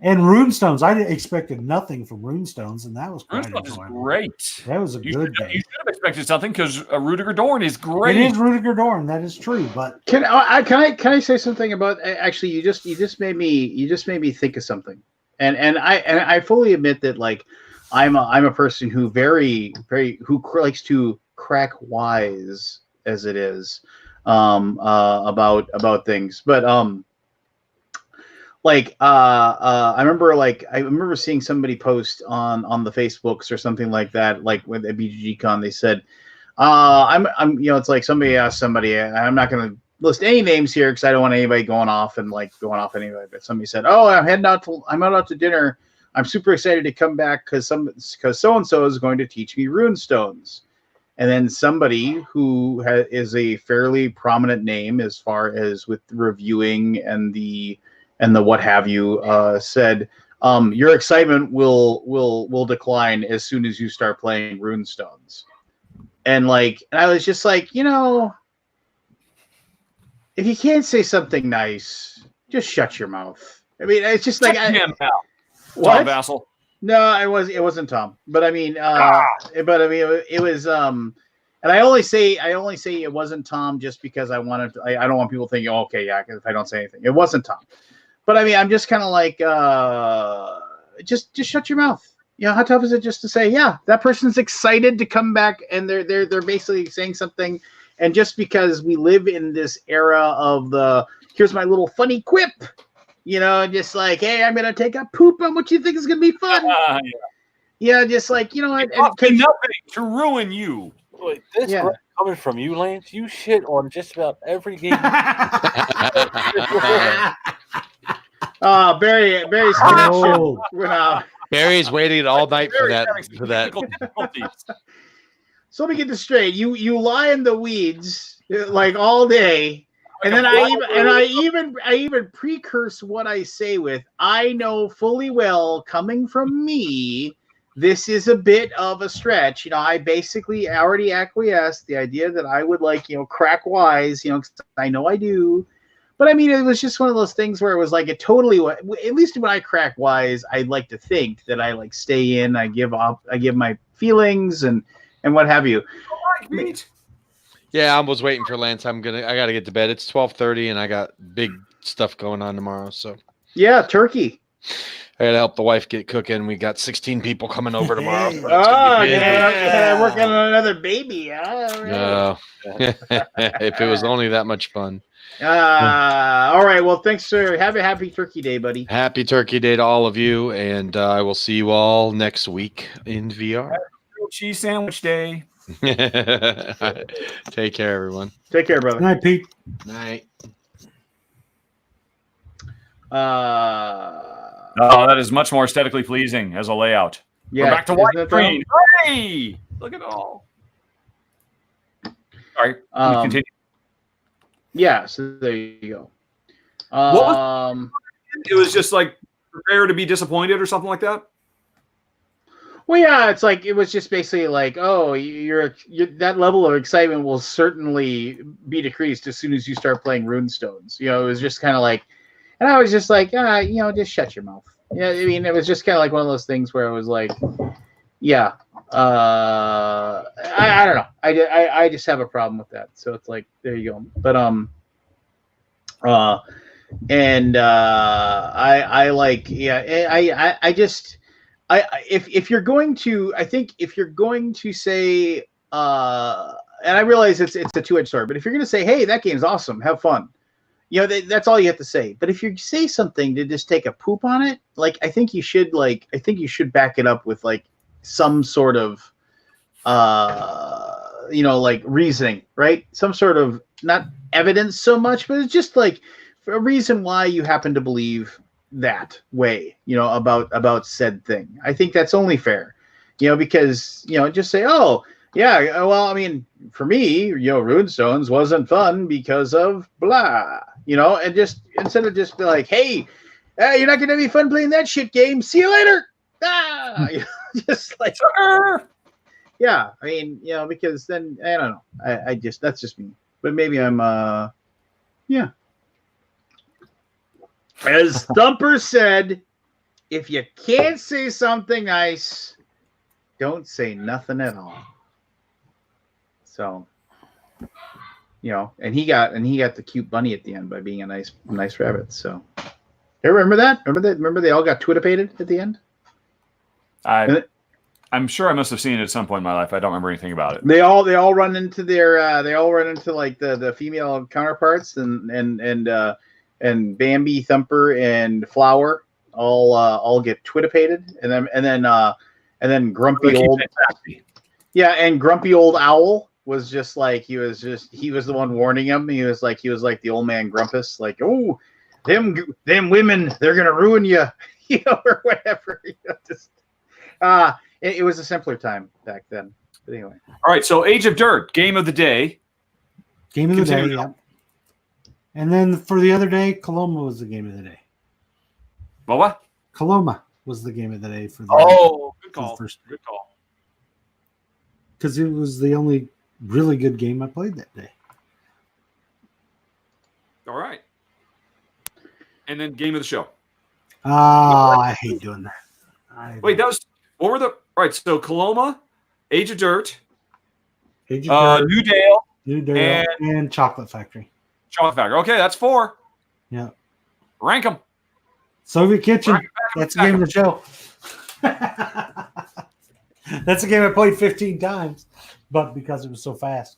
And Runestones, I expected nothing from Runestones, and that was quite Runestones is enjoyable. great. That was a good game. You should have expected something because Rudiger Dorn is great. It is Rudiger Dorn, that is true. But Can I say something about actually? You just made me think of something, and I fully admit that like I'm a person who very who likes to crack wise as it is about things, but I remember seeing somebody post on the Facebooks or something like that, like with at BGG.CON, they said, I'm it's like somebody asked somebody, and I'm not going to list any names here because I don't want anybody going off anyway. But somebody said, "Oh, I'm out to dinner. I'm super excited to come back because so and so is going to teach me Runestones." And then somebody who is a fairly prominent name as far as with reviewing and the what have you said, your excitement will decline as soon as you start playing Runestones. And I was just like, if you can't say something nice, just shut your mouth. I mean, it's just like Tom Vassal. No, it wasn't Tom. But I mean, it was. And I only say it wasn't Tom just because I wanted to, I don't want people thinking, oh, okay, yeah, if I don't say anything, it wasn't Tom. But I mean, I'm just kind of like, just shut your mouth. How tough is it just to say, yeah, that person's excited to come back, and they're basically saying something, and just because we live in this era of here's my little funny quip, just like, hey, I'm gonna take a poop on what you think is gonna be fun. Just like it cost me nothing to ruin you. Wait, this coming from you, Lance, you shit on just about every game. Barry's went out. Barry's waiting all night for that. So let me get this straight. You lie in the weeds like all day, and then I even precurse what I say with, I know fully well, coming from me, this is a bit of a stretch. I basically already acquiesced the idea that I would crack wise, 'cause I know I do. But I mean, it was just one of those things where it was like it totally. At least when I crack wise, I like to think that I stay in. I give my feelings and what have you. Yeah, I was waiting for Lance. I gotta get to bed. It's 12:30, and I got big stuff going on tomorrow. So yeah, turkey. I gotta help the wife get cooking. We got 16 people coming over tomorrow. So working on another baby. No, if it was only that much fun. All right. Well, thanks, sir. Have a happy Turkey Day, buddy. Happy Turkey Day to all of you, and I will see you all next week in VR. Cheese sandwich day. Take care, everyone. Take care, brother. Good night, Pete. Night. That is much more aesthetically pleasing as a layout. Yeah, we're back to white screen. Hey, look at it all. All right, continue. Yeah, so there you go. It was just like prepare to be disappointed or something like that. Well, yeah, it's like it was just basically like, oh, you're that level of excitement will certainly be decreased as soon as you start playing runestones. You know, it was just kind of like, and I was just like, just shut your mouth. Yeah, I mean, it was just kind of like one of those things where I was like, yeah, I don't know, I just have a problem with that. So it's like, there you go. But I like, yeah, I just. If you're going to, I think if you're going to say, and I realize it's a two-edged sword, but if you're going to say, hey, that game's awesome, have fun, you know, that's all you have to say. But if you say something to just take a poop on it, like I think you should back it up with like some sort of, like reasoning, right? Some sort of, not evidence so much, but it's just like a reason why you happen to believe that way, you know, about said thing. I think that's only fair, you know, because, you know, just say, oh yeah, well, I mean, for me, you know, Runestones wasn't fun because of blah, you know, and just instead of just be like, hey, you're not gonna have any fun playing that shit game, see you later. You know, just like, yeah, I mean, you know, because then I don't know, I just, that's just me, but maybe I'm yeah. As Thumper said, if you can't say something nice, don't say nothing at all. So, you know, and he got the cute bunny at the end by being a nice rabbit. So, you remember that? Remember they all got Twitterpated at the end? I'm sure I must have seen it at some point in my life. I don't remember anything about it. They all run into their like the female counterparts and Bambi, Thumper, and Flower all get Twitterpated, and then grumpy old and grumpy old Owl was just like he was the one warning him. He was like the old man Grumpus, like, oh, them women, they're gonna ruin you, you know, or whatever. You know, just it was a simpler time back then. But anyway, all right. So Age of Dirt, game of the day. Game of the day, yeah. And then for the other day, Coloma was the game of the day. What? Coloma was the game of the day for the good call. First. Good call. Because it was the only really good game I played that day. All right. And then game of the show. I hate doing that. Wait, what were the right? So Coloma, Age of Dirt, Age of Dirt, New Dale, and Chocolate Factory. Chocolate Factory. Okay, that's 4. Yeah. Rank them. Soviet Kitchen. That's a game of the show. That's a game I played 15 times, but because it was so fast.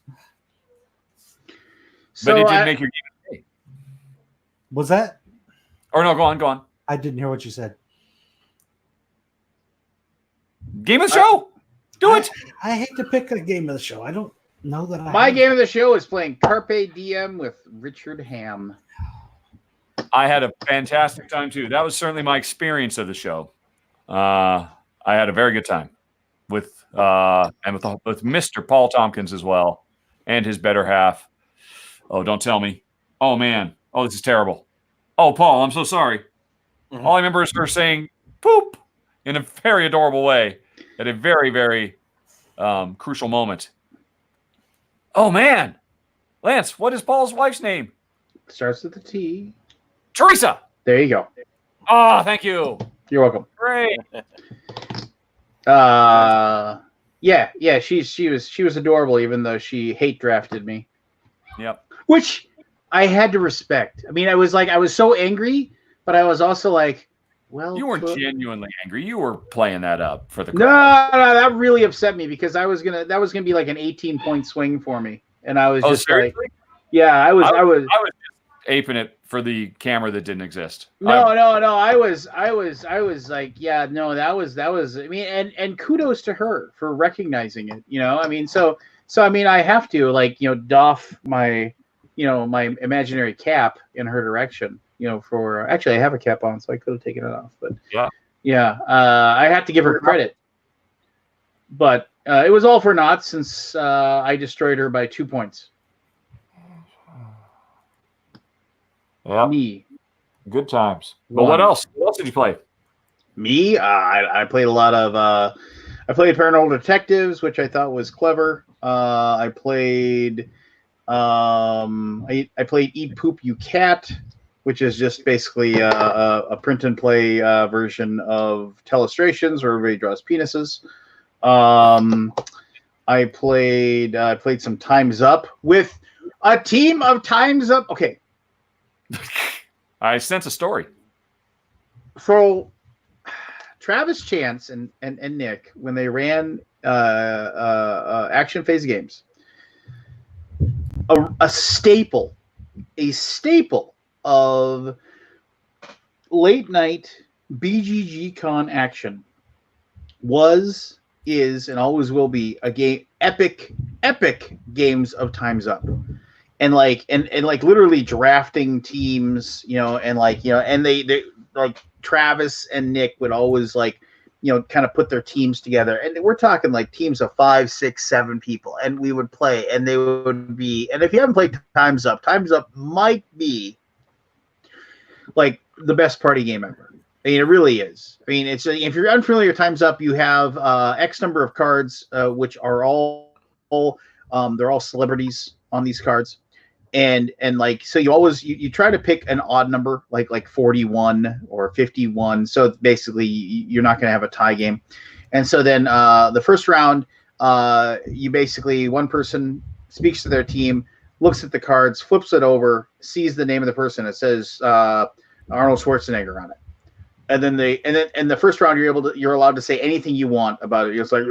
But it didn't make your game of the day. Was that? Or no, go on. I didn't hear what you said. Game of the show. Do it. I hate to pick a game of the show. I don't know that my game of the show is playing Carpe Diem with Richard Ham. I had a fantastic time too. That was certainly my experience of the show. I had a very good time with Mr. Paul Tompkins as well, and his better half. Oh, don't tell me. Oh man. Oh, this is terrible. Oh, Paul, I'm so sorry. Mm-hmm. All I remember is her saying "poop" in a very adorable way at a very, very crucial moment. Oh man, Lance, what is Paul's wife's name? Starts with a T. Teresa. There you go. Oh, thank you. You're welcome. Great. Yeah. She was adorable, even though she hate drafted me. Yep. Which I had to respect. I mean, I was so angry, but I was also like, well, you weren't genuinely angry. You were playing that up for the crowd. No, that really upset me because that was gonna be like an 18-point swing for me, and I was just seriously? Like, yeah, I was just aping it for the camera that didn't exist. No. I was like, yeah, no, that was. I mean, and kudos to her for recognizing it. You know, I mean, so I mean, I have to like, you know, doff my, you know, my imaginary cap in her direction. You know, for actually, I have a cap on, so I could have taken it off. But yeah, I have to give her credit. But it was all for naught since I destroyed her by 2 points. Yeah. Me. Good times. But what else? What else did you play? Me? I played a lot of I played Paranormal Detectives, which I thought was clever. I played I played Eat Poop You Cat, which is just basically a print and play version of Telestrations where everybody draws penises. I played some Time's Up with a team of Time's Up. Okay, I sense a story. so Travis Chance and Nick, when they ran action phase games, a staple of late night BGG.CON action is, and always will be a game, epic games of Time's Up. And like literally drafting teams, and they like Travis and Nick would always kind of put their teams together, and we're talking like teams of 5, 6, 7 people, and we would play, and they would be, and if you haven't played Time's Up might be like the best party game ever. I mean, it really is. I mean, it's, if you're unfamiliar with Time's Up, you have X number of cards, which are all they're all celebrities on these cards. And like, so you try to pick an odd number, like 41 or 51. So basically you're not going to have a tie game. And so then the first round, you basically, one person speaks to their team, looks at the cards, flips it over, sees the name of the person. It says Arnold Schwarzenegger on it. And then the first round you're allowed to say anything you want about it. It's like,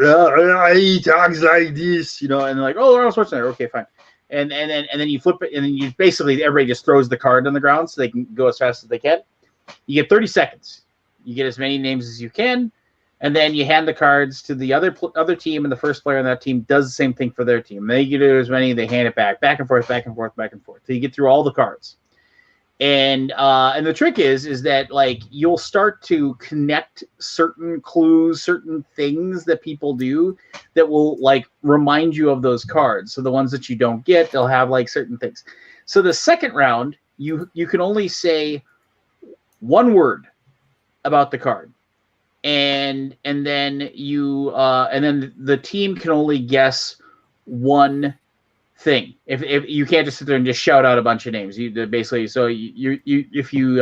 he talks like this, and like, oh, Arnold Schwarzenegger. Okay, fine. And then you flip it, and then you basically, everybody just throws the card on the ground so they can go as fast as they can. You get 30 seconds. You get as many names as you can, and then you hand the cards to the other team, and the first player on that team does the same thing for their team. They get as many, they hand it back and forth, back and forth, back and forth. So you get through all the cards. And the trick is that like you'll start to connect certain clues, certain things that people do that will like remind you of those cards. So the ones that you don't get, they'll have like certain things. So the second round, you can only say one word about the card, and then the team can only guess one thing. If you can't just sit there and just shout out a bunch of names, you basically, so you if you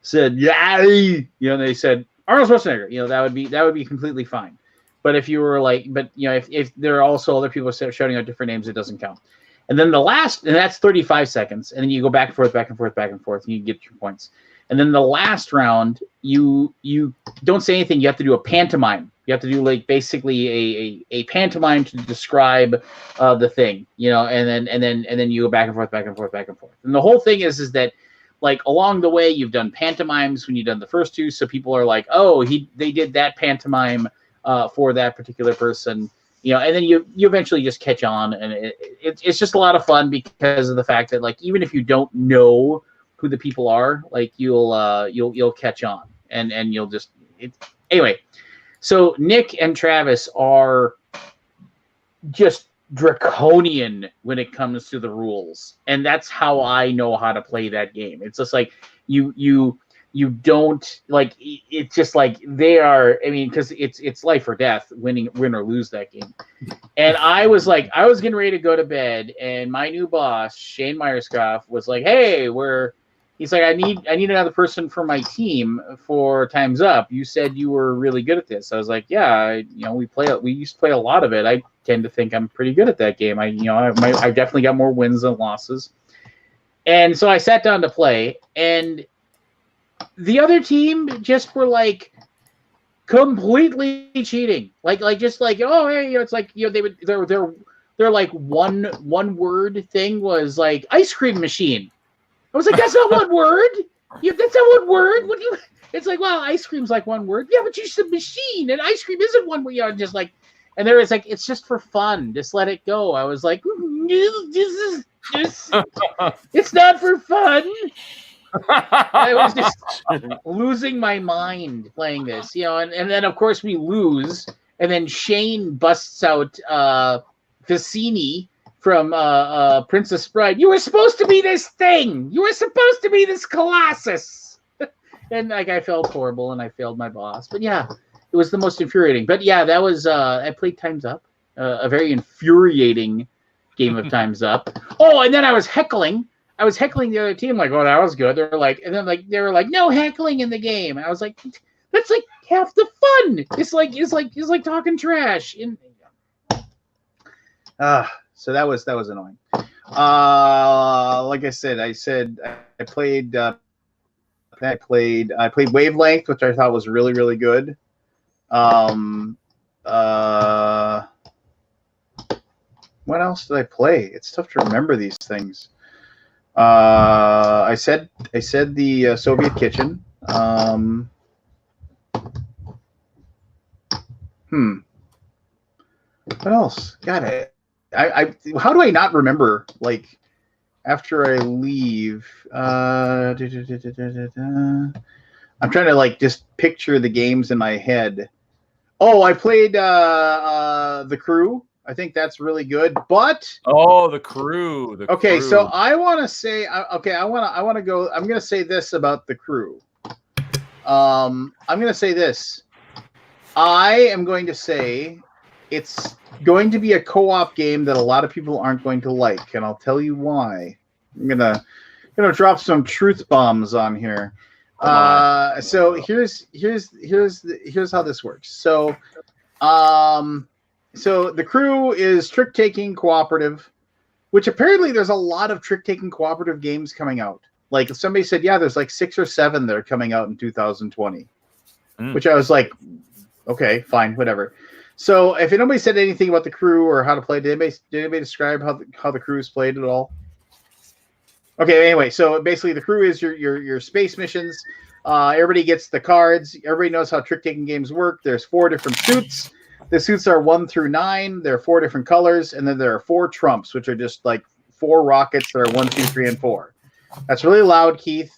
said they said Arnold Schwarzenegger, that would be completely fine. But if you were like, if there are also other people shouting out different names, it doesn't count. And then that's 35 seconds, and then you go back and forth, back and forth, back and forth, and you get your points. And then the last round, you don't say anything. You have to do a pantomime. You have to do like basically a pantomime to describe the thing, and then you go back and forth, back and forth, back and forth. And the whole thing is that like along the way you've done pantomimes when you've done the first two, so people are like, oh, they did that pantomime for that particular person, and then you eventually just catch on, and it's just a lot of fun because of the fact that like even if you don't know who the people are, like you'll catch on, and you'll just anyway. So Nick and Travis are just draconian when it comes to the rules, and that's how I know how to play that game. It's just like you don't like, it's just like they are. I mean, because it's life or death, win or lose that game. And I was getting ready to go to bed, and my new boss Shane Myerscough was like, "Hey, he's like, I need another person for my team for Time's Up. You said you were really good at this." I was like, "Yeah, we used to play a lot of it. I tend to think I'm pretty good at that game. I definitely got more wins than losses." And so I sat down to play, and the other team just were like completely cheating, like just like, oh hey, it's like they're like one word thing was like ice cream machine. I was like, that's not one word. That's not one word. What do you? It's like, well, ice cream's like one word. Yeah, but you said machine, and ice cream isn't one word. Just like, and there was like, it's just for fun. Just let it go. I was like, it's not for fun. I was just losing my mind playing this, and then of course we lose, and then Shane busts out Vicini from Princess Bride. You were supposed to be this thing. You were supposed to be this Colossus. And like I felt horrible, and I failed my boss. But yeah, It was the most infuriating. But yeah, that was I played Time's Up, a very infuriating game of Time's Up. Oh, and then I was heckling the other team, like, oh, that was good. They're like, and then like they were like, no heckling in the game. And I was like, that's like half the fun. It's like talking trash. So that was annoying. Like I said, I played Wavelength, which I thought was really, really good. What else did I play? It's tough to remember these things. I said the Soviet Kitchen. What else? God, I how do I not remember, like, after I leave? I'm trying to like just picture the games in my head. Oh, I played The Crew. I think that's really good. But The Crew. Okay, so I want to say I want to go. I'm going to say this about The Crew. I'm going to say this. I am going to say it's going to be a co-op game that a lot of people aren't going to like, and I'll tell you why. I'm gonna drop some truth bombs on here. So here's how this works. So The Crew is trick-taking cooperative, which apparently there's a lot of trick-taking cooperative games coming out. Like somebody said, yeah, there's like 6 or 7 that are coming out in 2020, which I was like, okay, fine, whatever. So if nobody said anything about The Crew or how to play, did anybody describe how the Crew is played at all? Okay, anyway, so basically The Crew is your space missions. Everybody gets the cards. Everybody knows how trick-taking games work. There's 4 different suits. The suits are 1 through 9. There are 4 different colors, and then there are 4 trumps, which are just like 4 rockets that are 1, 2, 3, and 4. That's really loud, Keith.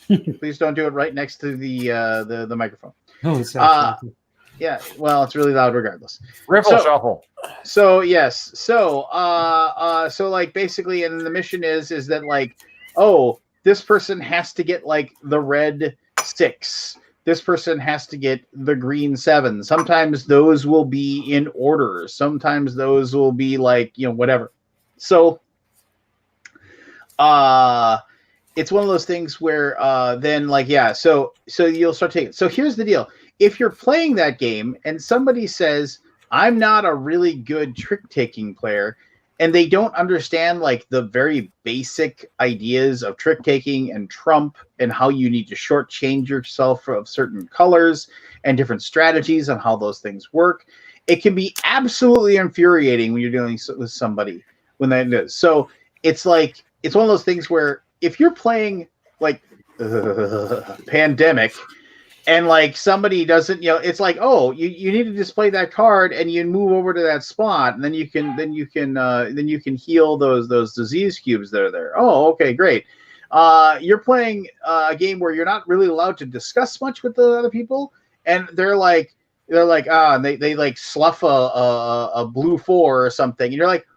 Please don't do it right next to the microphone. No, it's yeah, well, it's really loud regardless. Riffle shuffle. So yes, so like basically, and the mission is that like, oh, this person has to get like the red 6. This person has to get the green 7. Sometimes those will be in order. Sometimes those will be like, whatever. So, it's one of those things where then like, yeah, so you'll start taking. So here's the deal. If you're playing that game and somebody says, I'm not a really good trick-taking player, and they don't understand like the very basic ideas of trick-taking and trump and how you need to shortchange yourself of certain colors and different strategies on how those things work, it can be absolutely infuriating when you're dealing with somebody when that is. So it's like, it's one of those things where if you're playing like Pandemic, and like somebody doesn't, it's like, oh, you need to display that card, and you move over to that spot, and then you can heal those disease cubes that are there. Oh, okay, great. You're playing a game where you're not really allowed to discuss much with the other people, and they're like, and they like slough a blue 4 or something, and you're like,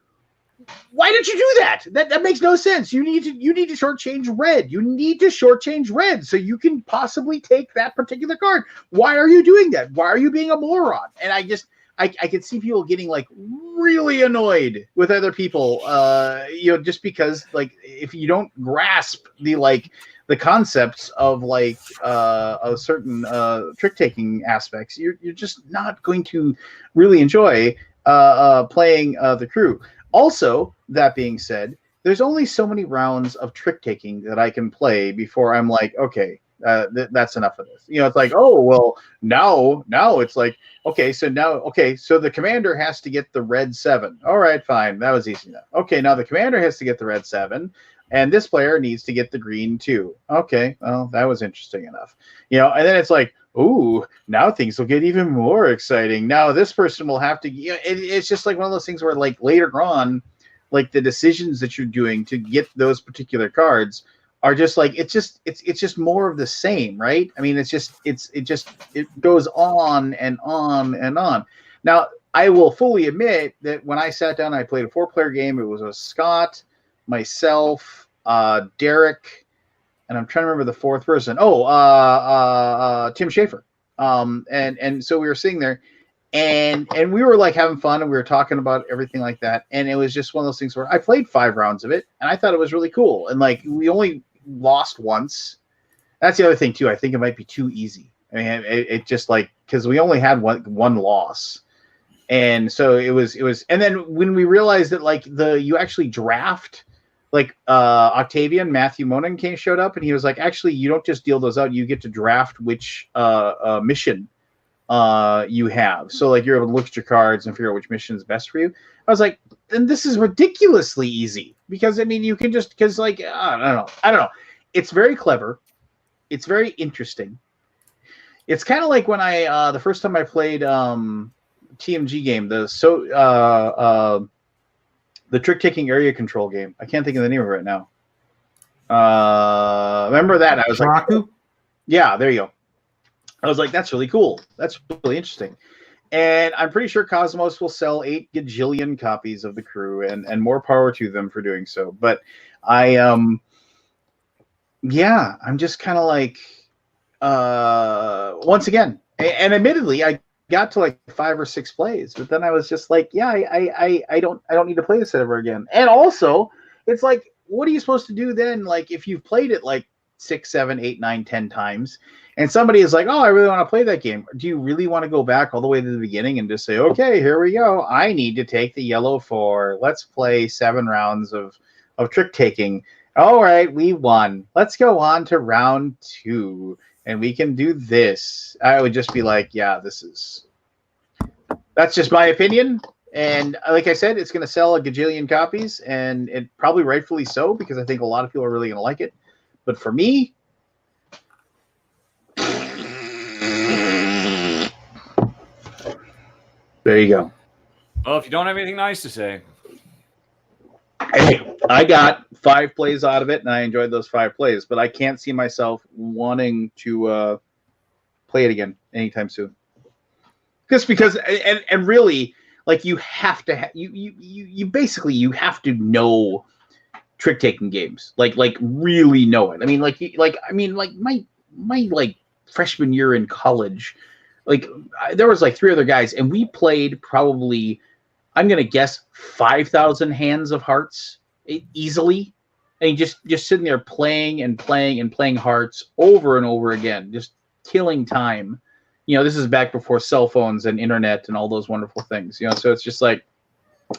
why did you do that? That makes no sense. You need to shortchange red. You need to shortchange red so you can possibly take that particular card. Why are you doing that? Why are you being a moron? And I could see people getting like really annoyed with other people, just because like if you don't grasp the concepts of like a certain trick-taking aspects, you're just not going to really enjoy playing The Crew. Also, that being said, there's only so many rounds of trick-taking that I can play before I'm like, okay, that's enough of this. It's like, oh, well, now it's like, okay, so the commander has to get the red 7. All right, fine. That was easy enough. Okay, now the commander has to get the red 7, and this player needs to get the green 2. Okay, well, that was interesting enough. And then it's like, ooh, now things will get even more exciting. Now this person will have to, it's just like one of those things where like later on, like the decisions that you're doing to get those particular cards are just like, it's just more of the same, right? I mean, it goes on and on and on. Now, I will fully admit that when I sat down, I played a 4-player game. It was with Scott, myself, Derek, and I'm trying to remember the 4th person. Tim Schafer. And so we were sitting there, and we were like having fun, and we were talking about everything like that. And it was just one of those things where I played 5 rounds of it, and I thought it was really cool. And like we only lost once. That's the other thing too. I think it might be too easy. I mean, it just like because we only had one loss, and so it was. And then when we realized that like you actually draft. Like Octavian, Matthew Monin showed up, and he was like, actually, you don't just deal those out. You get to draft which mission you have. So like you're able to look at your cards and figure out which mission is best for you. I was like, then this is ridiculously easy because I mean you can just because like I don't know. It's very clever. It's very interesting. It's kind of like when I the first time I played TMG game, the trick-taking area control game. I can't think of the name of it right now. Remember that? I was Shiraku? like, yeah, there you go. I was like, that's really cool. That's really interesting. And I'm pretty sure Cosmos will sell 8 gajillion copies of The Crew, and more power to them for doing so. But I'm just kind of like, once again, and admittedly, I got to like 5 or 6 plays, but then I was just like, yeah, I don't need to play this ever again. And also, it's like, what are you supposed to do then? Like, if you've played it like 6, 7, 8, 9, 10 times, and somebody is like, oh, I really want to play that game. Do you really want to go back all the way to the beginning and just say, okay, here we go. I need to take the yellow 4. Let's play 7 rounds of trick taking. All right, we won. Let's go on to round 2. And we can do this. I would just be like, yeah, that's just my opinion. And like I said, it's going to sell a gajillion copies, and it probably rightfully so, because I think a lot of people are really going to like it. But for me, there you go. Well, if you don't have anything nice to say. Hey, I got 5 plays out of it, and I enjoyed those 5 plays, but I can't see myself wanting to play it again anytime soon. Just because, and really, like you have to, you basically you have to know trick taking games, like really know it. I mean, like my like freshman year in college, like there was like 3 other guys, and we played probably, I'm gonna guess 5,000 hands of hearts easily, and just sitting there playing hearts over and over again, just killing time. You know, this is back before cell phones and internet and all those wonderful things. You know, so it's just like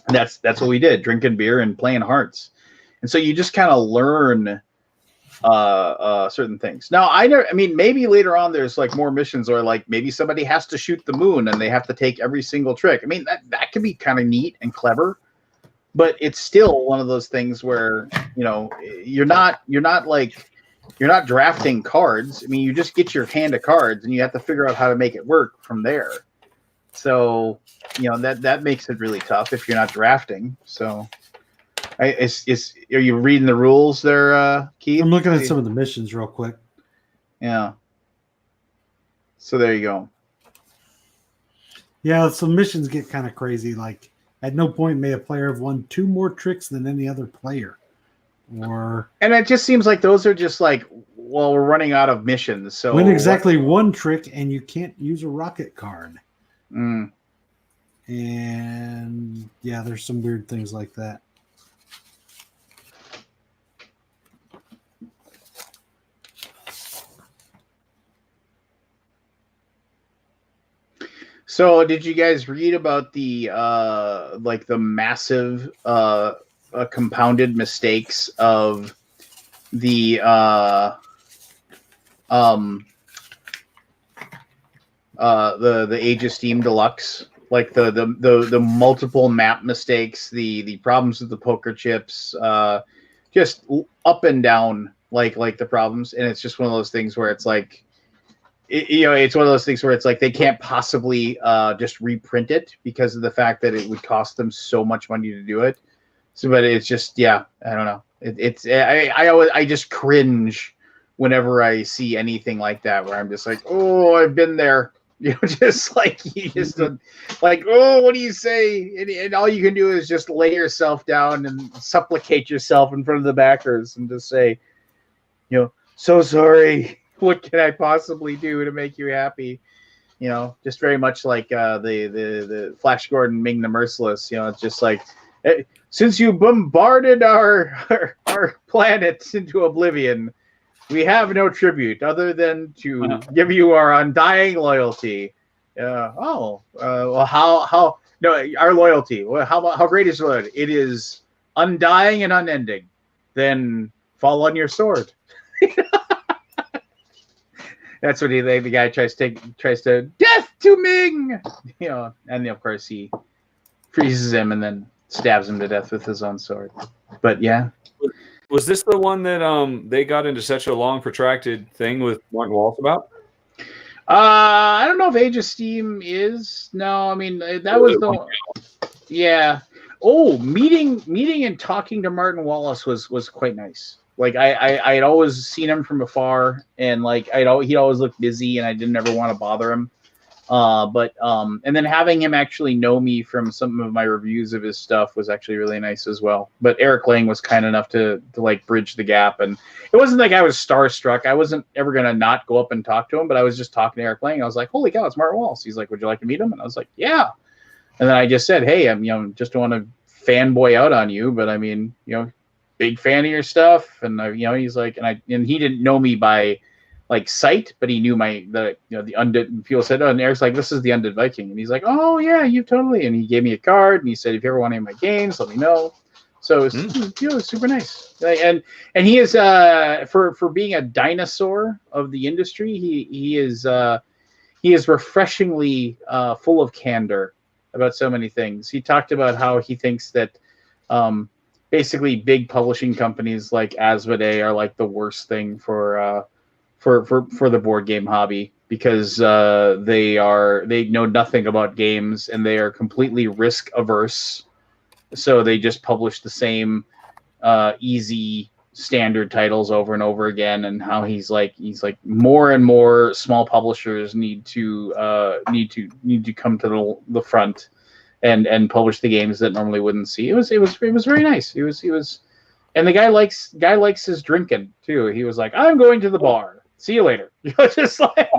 that's what we did, drinking beer and playing hearts, and so you just kind of learn certain things. Now, I mean, maybe later on there's like more missions, or like maybe somebody has to shoot the moon and they have to take every single trick. I mean, that could be kind of neat and clever, but it's still one of those things where, you know, you're not drafting cards. I mean, you just get your hand of cards and you have to figure out how to make it work from there. So, you know, that makes it really tough if you're not drafting. So are you reading the rules there, Keith? I'm looking at some of the missions real quick. Yeah. So there you go. Yeah, some missions get kind of crazy. Like, at no point may a player have won 2 more tricks than any other player. And it just seems like those are just like, well, we're running out of missions. So win exactly 1 trick and you can't use a rocket card. Mm. And yeah, there's some weird things like that. So did you guys read about the like the massive compounded mistakes of the Age of Steam Deluxe, like the multiple map mistakes, the problems with the poker chips, just up and down, like the problems. And it's just one of those things where it's like, it's one of those things where it's like they can't possibly just reprint it because of the fact that it would cost them so much money to do it. So, but it's just, I don't know. I just cringe whenever I see anything like that, where I'm just like, oh, I've been there. Just like you just like, oh, what do you say? And all you can do is just lay yourself down and supplicate yourself in front of the backers and just say, so sorry. What can I possibly do to make you happy? just very much like the Flash Gordon Ming the Merciless. It's just like, since you bombarded our planet into oblivion, we have no tribute other than to give you our undying loyalty. Well, how no, our loyalty. Well, how great is loyalty? It is undying and unending. Then fall on your sword. That's what the guy tries to death to Ming, and then of course he freezes him and then stabs him to death with his own sword. But yeah, was this the one that they got into such a long protracted thing with Martin Wallace about? I don't know if Age of Steam is. No, I mean that was the one. Yeah. Oh, meeting and talking to Martin Wallace was quite nice. Like I had always seen him from afar, and like he'd always look busy, and I didn't ever want to bother him. And then having him actually know me from some of my reviews of his stuff was actually really nice as well. But Eric Lang was kind enough to like bridge the gap, and it wasn't like I was starstruck. I wasn't ever gonna not go up and talk to him, but I was just talking to Eric Lang. I was like, "Holy cow, it's Martin Wallace." He's like, "Would you like to meet him?" And I was like, "Yeah." And then I just said, "Hey, I'm just don't want to fanboy out on you, but I mean, big fan of your stuff." And he's like, and he didn't know me by like sight, but he knew the Undead. People said, "Oh," and Eric's like, "This is the Undead Viking," and he's like, "Oh yeah, you totally." And he gave me a card, and he said, "If you ever want any of my games, let me know." So it's super nice. And he is for being a dinosaur of the industry, he is refreshingly full of candor about so many things. He talked about how he thinks that basically big publishing companies like Asmodee are like the worst thing for the board game hobby, because they know nothing about games and they are completely risk averse. So they just publish the same easy standard titles over and over again, and how he's like more and more small publishers need to come to the front and publish the games that normally wouldn't see. It was very nice. He was and the guy likes his drinking too. He was like, "I'm going to the bar. See you later." Just like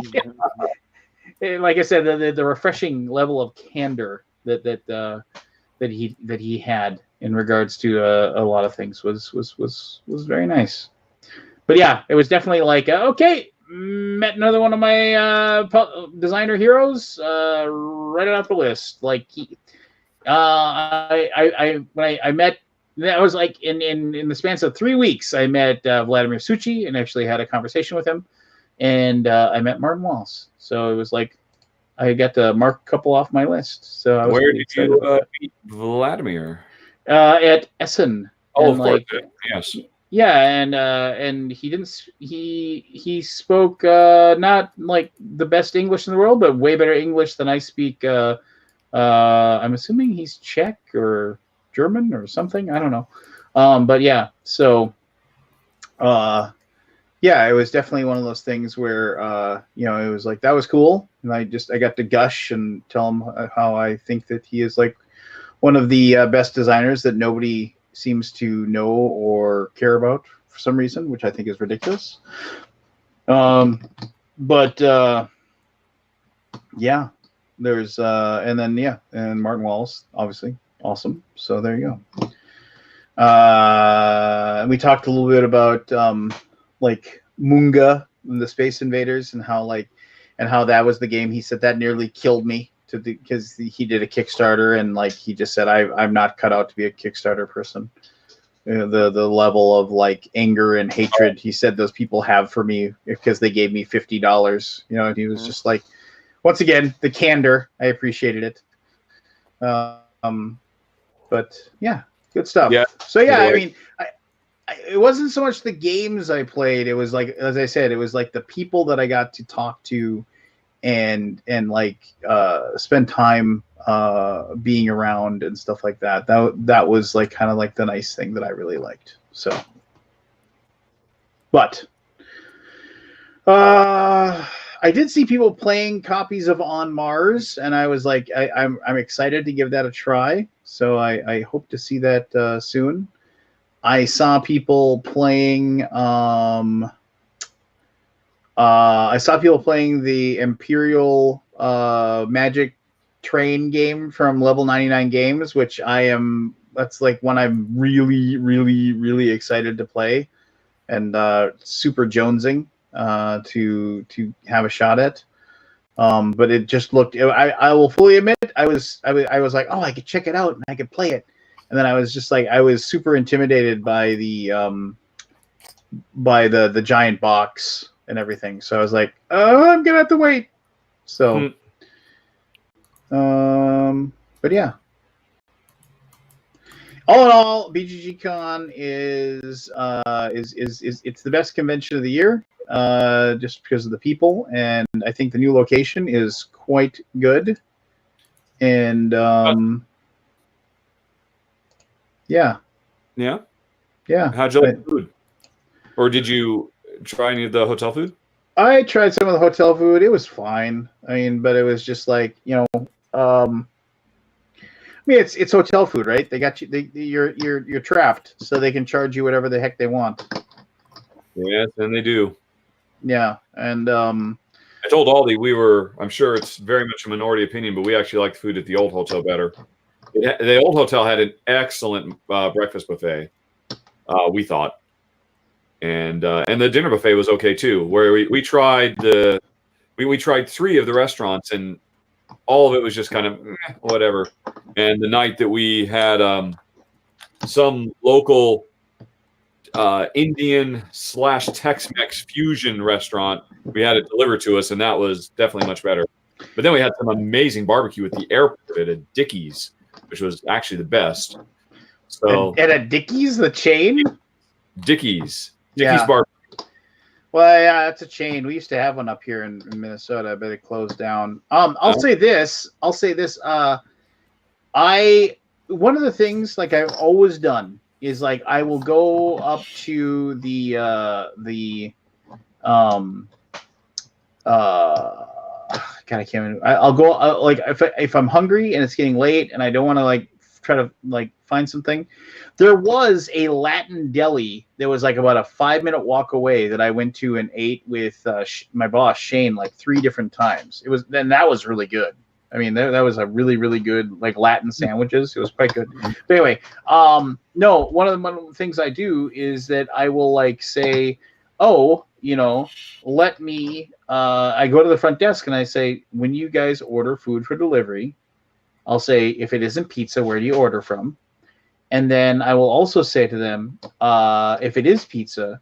like I said, the refreshing level of candor that he had in regards to a lot of things was very nice. But yeah, it was definitely like, okay, met another one of my designer heroes, right off the list. Like when I met, that was like in the span of 3 weeks, I met Vladimir Suchi and actually had a conversation with him, and I met Martin Wallace. So it was like I got to mark a couple off my list. So I was Where did you meet Vladimir? At Essen. Oh, and of course, yes. Yeah, and he spoke not like the best English in the world, but way better English than I speak. I'm assuming he's Czech or German or something. I don't know. But yeah, so yeah, it was definitely one of those things where it was like, that was cool, and I got to gush and tell him how I think that he is like one of the best designers that nobody seems to know or care about for some reason, which I think is ridiculous. But yeah, there's and Martin Wallace, obviously awesome. So there you go. And we talked a little bit about like Munga and the Space Invaders, and how that was the game. He said that nearly killed me because he did a Kickstarter, and like he just said, I'm not cut out to be a Kickstarter person. The level of like anger and hatred he said those people have for me because they gave me $50. And he was just like, once again, the candor. I appreciated it. But yeah, good stuff. Yeah. So yeah, I mean, it wasn't so much the games I played. It was like, as I said, it was like the people that I got to talk to and like spend time being around and stuff like that. That was like kind of like the nice thing that I really liked. So, but I did see people playing copies of On Mars, and I was like, I'm excited to give that a try. So I hope to see that soon. I saw people playing. I saw people playing the Imperial Magic Train game from Level 99 Games, which that's like one I'm really, really, really excited to play, and super jonesing to have a shot at. But it just looked. I will fully admit, I was like, oh, I could check it out and I could play it, and then I was just like, I was super intimidated by the giant box and everything. So I was like, oh, I'm gonna have to wait. So, but yeah. All in all, BGG.CON is it's the best convention of the year, just because of the people, and I think the new location is quite good, and yeah. How'd you like the food? Or did you try any of the hotel food? I tried some of the hotel food. It was fine. I mean, but it was just like, I mean, it's hotel food, right? They got you. You're trapped, so they can charge you whatever the heck they want. Yes, and they do. Yeah, and I told Aldi I'm sure it's very much a minority opinion, but we actually liked the food at the old hotel better. The old hotel had an excellent breakfast buffet, we thought, and the dinner buffet was okay too. Where we tried we tried 3 of the restaurants, and all of it was just kind of whatever. And the night that we had some local Indian / Tex-Mex fusion restaurant, we had it delivered to us, and that was definitely much better. But then we had some amazing barbecue at the airport at a Dickie's, which was actually the best. So at a Dickie's, the chain? Dickie's Yeah. barbecue. Well, yeah, it's a chain. We used to have one up here in Minnesota, but it closed down. I'll say this. One of the things like I've always done is like I will go up to God, I can't remember. I'll go like if I'm hungry and it's getting late and I don't want to like try to like find something. There was a Latin deli that was like about a 5-minute walk away that I went to and ate with my boss Shane like 3 different times. That was really good. I mean, that was a really, really good like Latin sandwiches. It was quite good. But anyway, no, one of the things I do is that I will like say, oh, let me. I go to the front desk and I say, when you guys order food for delivery, I'll say, if it isn't pizza, where do you order from? And then I will also say to them, if it is pizza,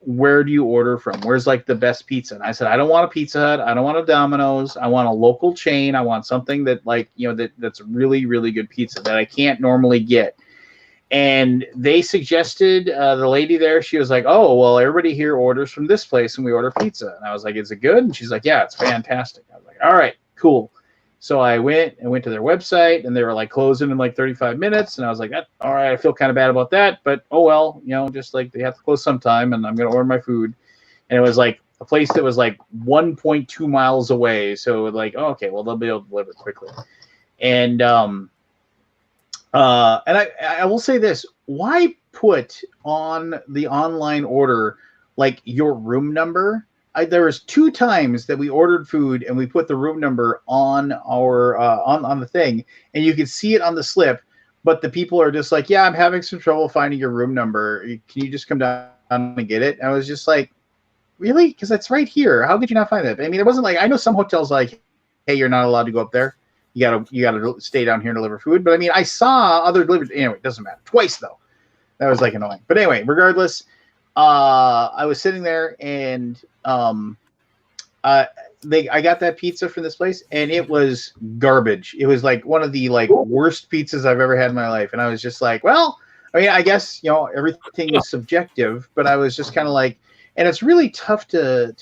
where do you order from? Where's like the best pizza? And I said, I don't want a Pizza Hut. I don't want a Domino's. I want a local chain. I want something that like, that's really, really good pizza that I can't normally get. And they suggested, the lady there, she was like, oh, well, everybody here orders from this place and we order pizza. And I was like, is it good? And she's like, yeah, it's fantastic. I was like, all right, cool. So I went to their website and they were like closing in like 35 minutes. And I was like, all right, I feel kind of bad about that, but oh, well, just like they have to close sometime and I'm going to order my food. And it was like a place that was like 1.2 miles away. So like, oh, okay, well, they'll be able to deliver quickly. And I will say this, why put on the online order, like your room number? There was 2 times that we ordered food and we put the room number on our on the thing, and you could see it on the slip, but the people are just like, yeah, I'm having some trouble finding your room number. Can you just come down and get it? And I was just like, really? Because it's right here. How could you not find that? I mean, it wasn't like, I know some hotels like, hey, you're not allowed to go up there. You gotta stay down here and deliver food. But I mean, I saw other deliveries. Anyway, it doesn't matter. Twice though. That was like annoying. But anyway, regardless, I was sitting there and I got that pizza from this place and it was garbage. It was like one of the like worst pizzas I've ever had in my life. And I was just like, well, I mean, I guess, everything is subjective, but I was just kind of like, and it's really tough to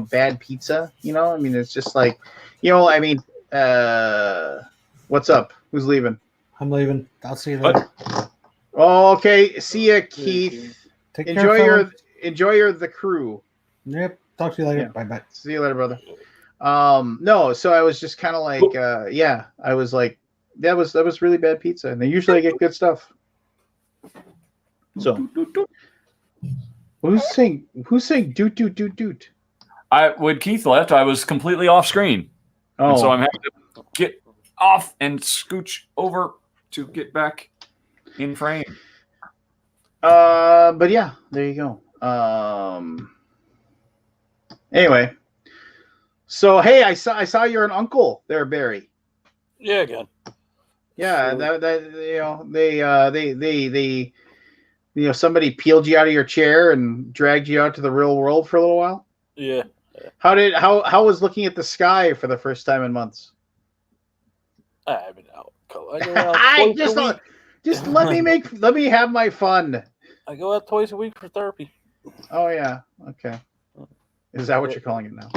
bad pizza, I mean, it's just like, I mean, what's up? Who's leaving? I'm leaving. I'll see you later. Oh, okay. See ya, Keith. Take care, Enjoy the crew. Yep. Talk to you later. Yeah. Bye. See you later, brother. No, so I was just kind of like, yeah, I was like, that was really bad pizza, and they usually get good stuff. So, who's saying doot? When Keith left, I was completely off screen. Oh, And so I'm having to get off and scooch over to get back in frame. but yeah, there you go. Anyway, so hey, I saw you're an uncle there, Barry. Yeah, again. Yeah, So, that they somebody peeled you out of your chair and dragged you out to the real world for a little while. yeah. How was looking at the sky for the first time in months? I've been out. I go out I twice a week. just let me have my fun. I go out twice a week for therapy. Oh yeah, okay. Is that what you're calling it now?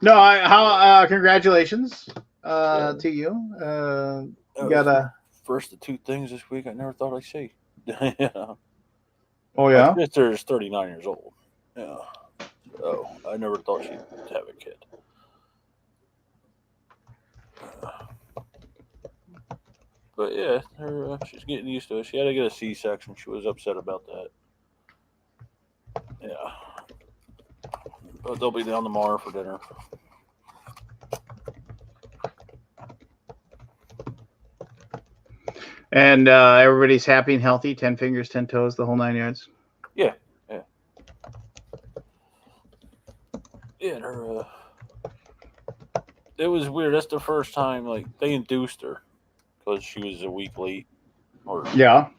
No, congratulations to you. You got a First of two things this week I never thought I'd see. Yeah. oh yeah. My sister is 39 years old. Yeah. So I never thought she'd have a kid. But yeah, she's getting used to it. She had to get a C-section. She was upset about that. Yeah. But they'll be down tomorrow for dinner. And everybody's happy and healthy. 10 fingers, 10 toes, the whole 9 yards. Yeah. Yeah, it was weird. That's the first time they induced her because she was a week late. Or Yeah.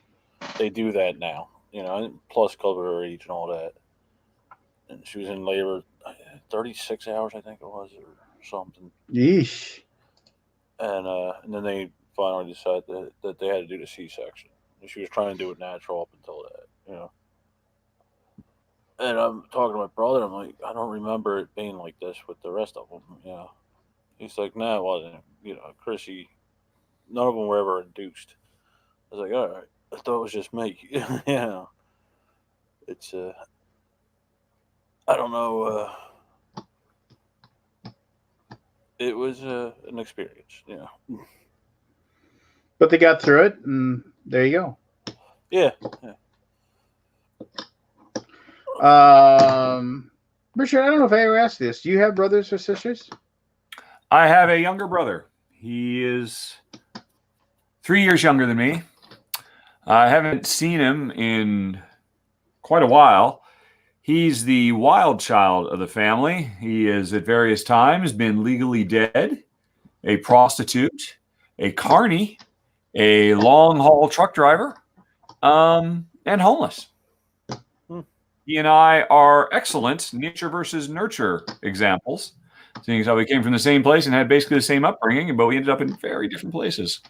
they do that now, plus cover her age and all that. And she was in labor 36 hours, I think it was, or something. Yeesh. And then they finally decided that they had to do the C-section. And she was trying to do it natural up until that, And I'm talking to my brother. I'm like, I don't remember it being like this with the rest of them. He's like, nah, it wasn't. Chrissy, none of them were ever induced. I was like, all right. I thought it was just me. It's I don't know. It was an experience. But they got through it, and there you go. Yeah. Richard, I don't know if I ever asked this. Do you have brothers or sisters? I have a younger brother. He is 3 years younger than me. I haven't seen him in quite a while. He's the wild child of the family. He has at various times been legally dead, a prostitute, a carny, a long-haul truck driver, and homeless. He and I are excellent nature versus nurture examples, seeing as how we came from the same place and had basically the same upbringing, but we ended up in very different places.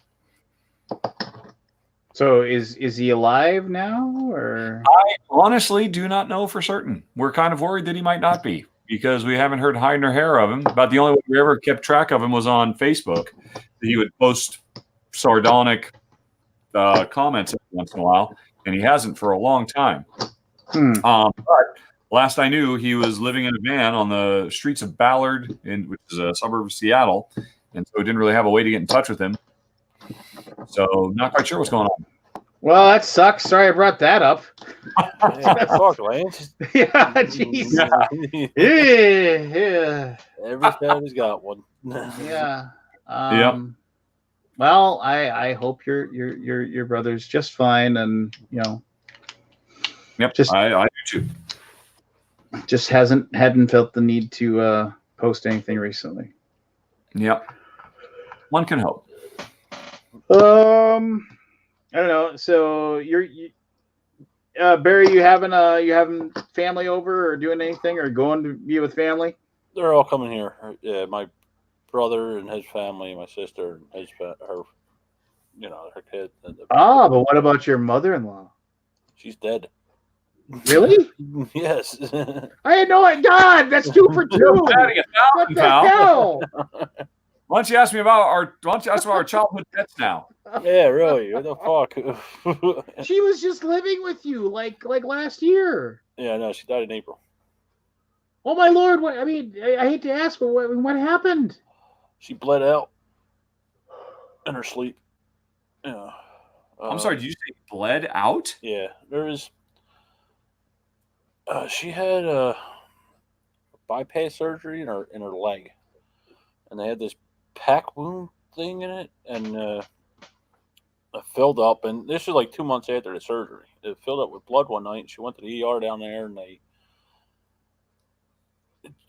So is he alive now, or? I honestly do not know for certain. We're kind of worried that he might not be because we haven't heard hide nor hair of him. About the only way we ever kept track of him was on Facebook. He would post sardonic comments every once in a while, and he hasn't for a long time. But last I knew, he was living in a van on the streets of Ballard, which is a suburb of Seattle, and so we didn't really have a way to get in touch with him. So not quite sure what's going on. Well, that sucks. Sorry I brought that up. Fuck, Lance. Yeah, jeez. Yeah. Every family's got one. Yeah. Yep. Well, I hope your brother's just fine, and Yep. Just- I do too. just hadn't felt the need to post anything recently. Yep. One can hope. I don't know. So Barry, you having family over or doing anything or going to be with family? They're all coming here. Yeah, my brother and his family, my sister and her kid. Ah, but what about your mother-in-law? She's dead. Really? Yes. I had no idea. God, that's 2 for 2. What the hell? Why don't you ask me about our childhood pets now? Yeah, really. What the fuck? She was just living with you like last year. Yeah, no, she died in April. Oh my Lord! I hate to ask, but what happened? She bled out in her sleep. Yeah. I'm sorry, did you say bled out? Yeah, there was. She had a bypass surgery in her leg, and they had this pack wound thing in it, and it filled up. And this was like 2 months after the surgery. It filled up with blood one night, and she went to the ER down there, and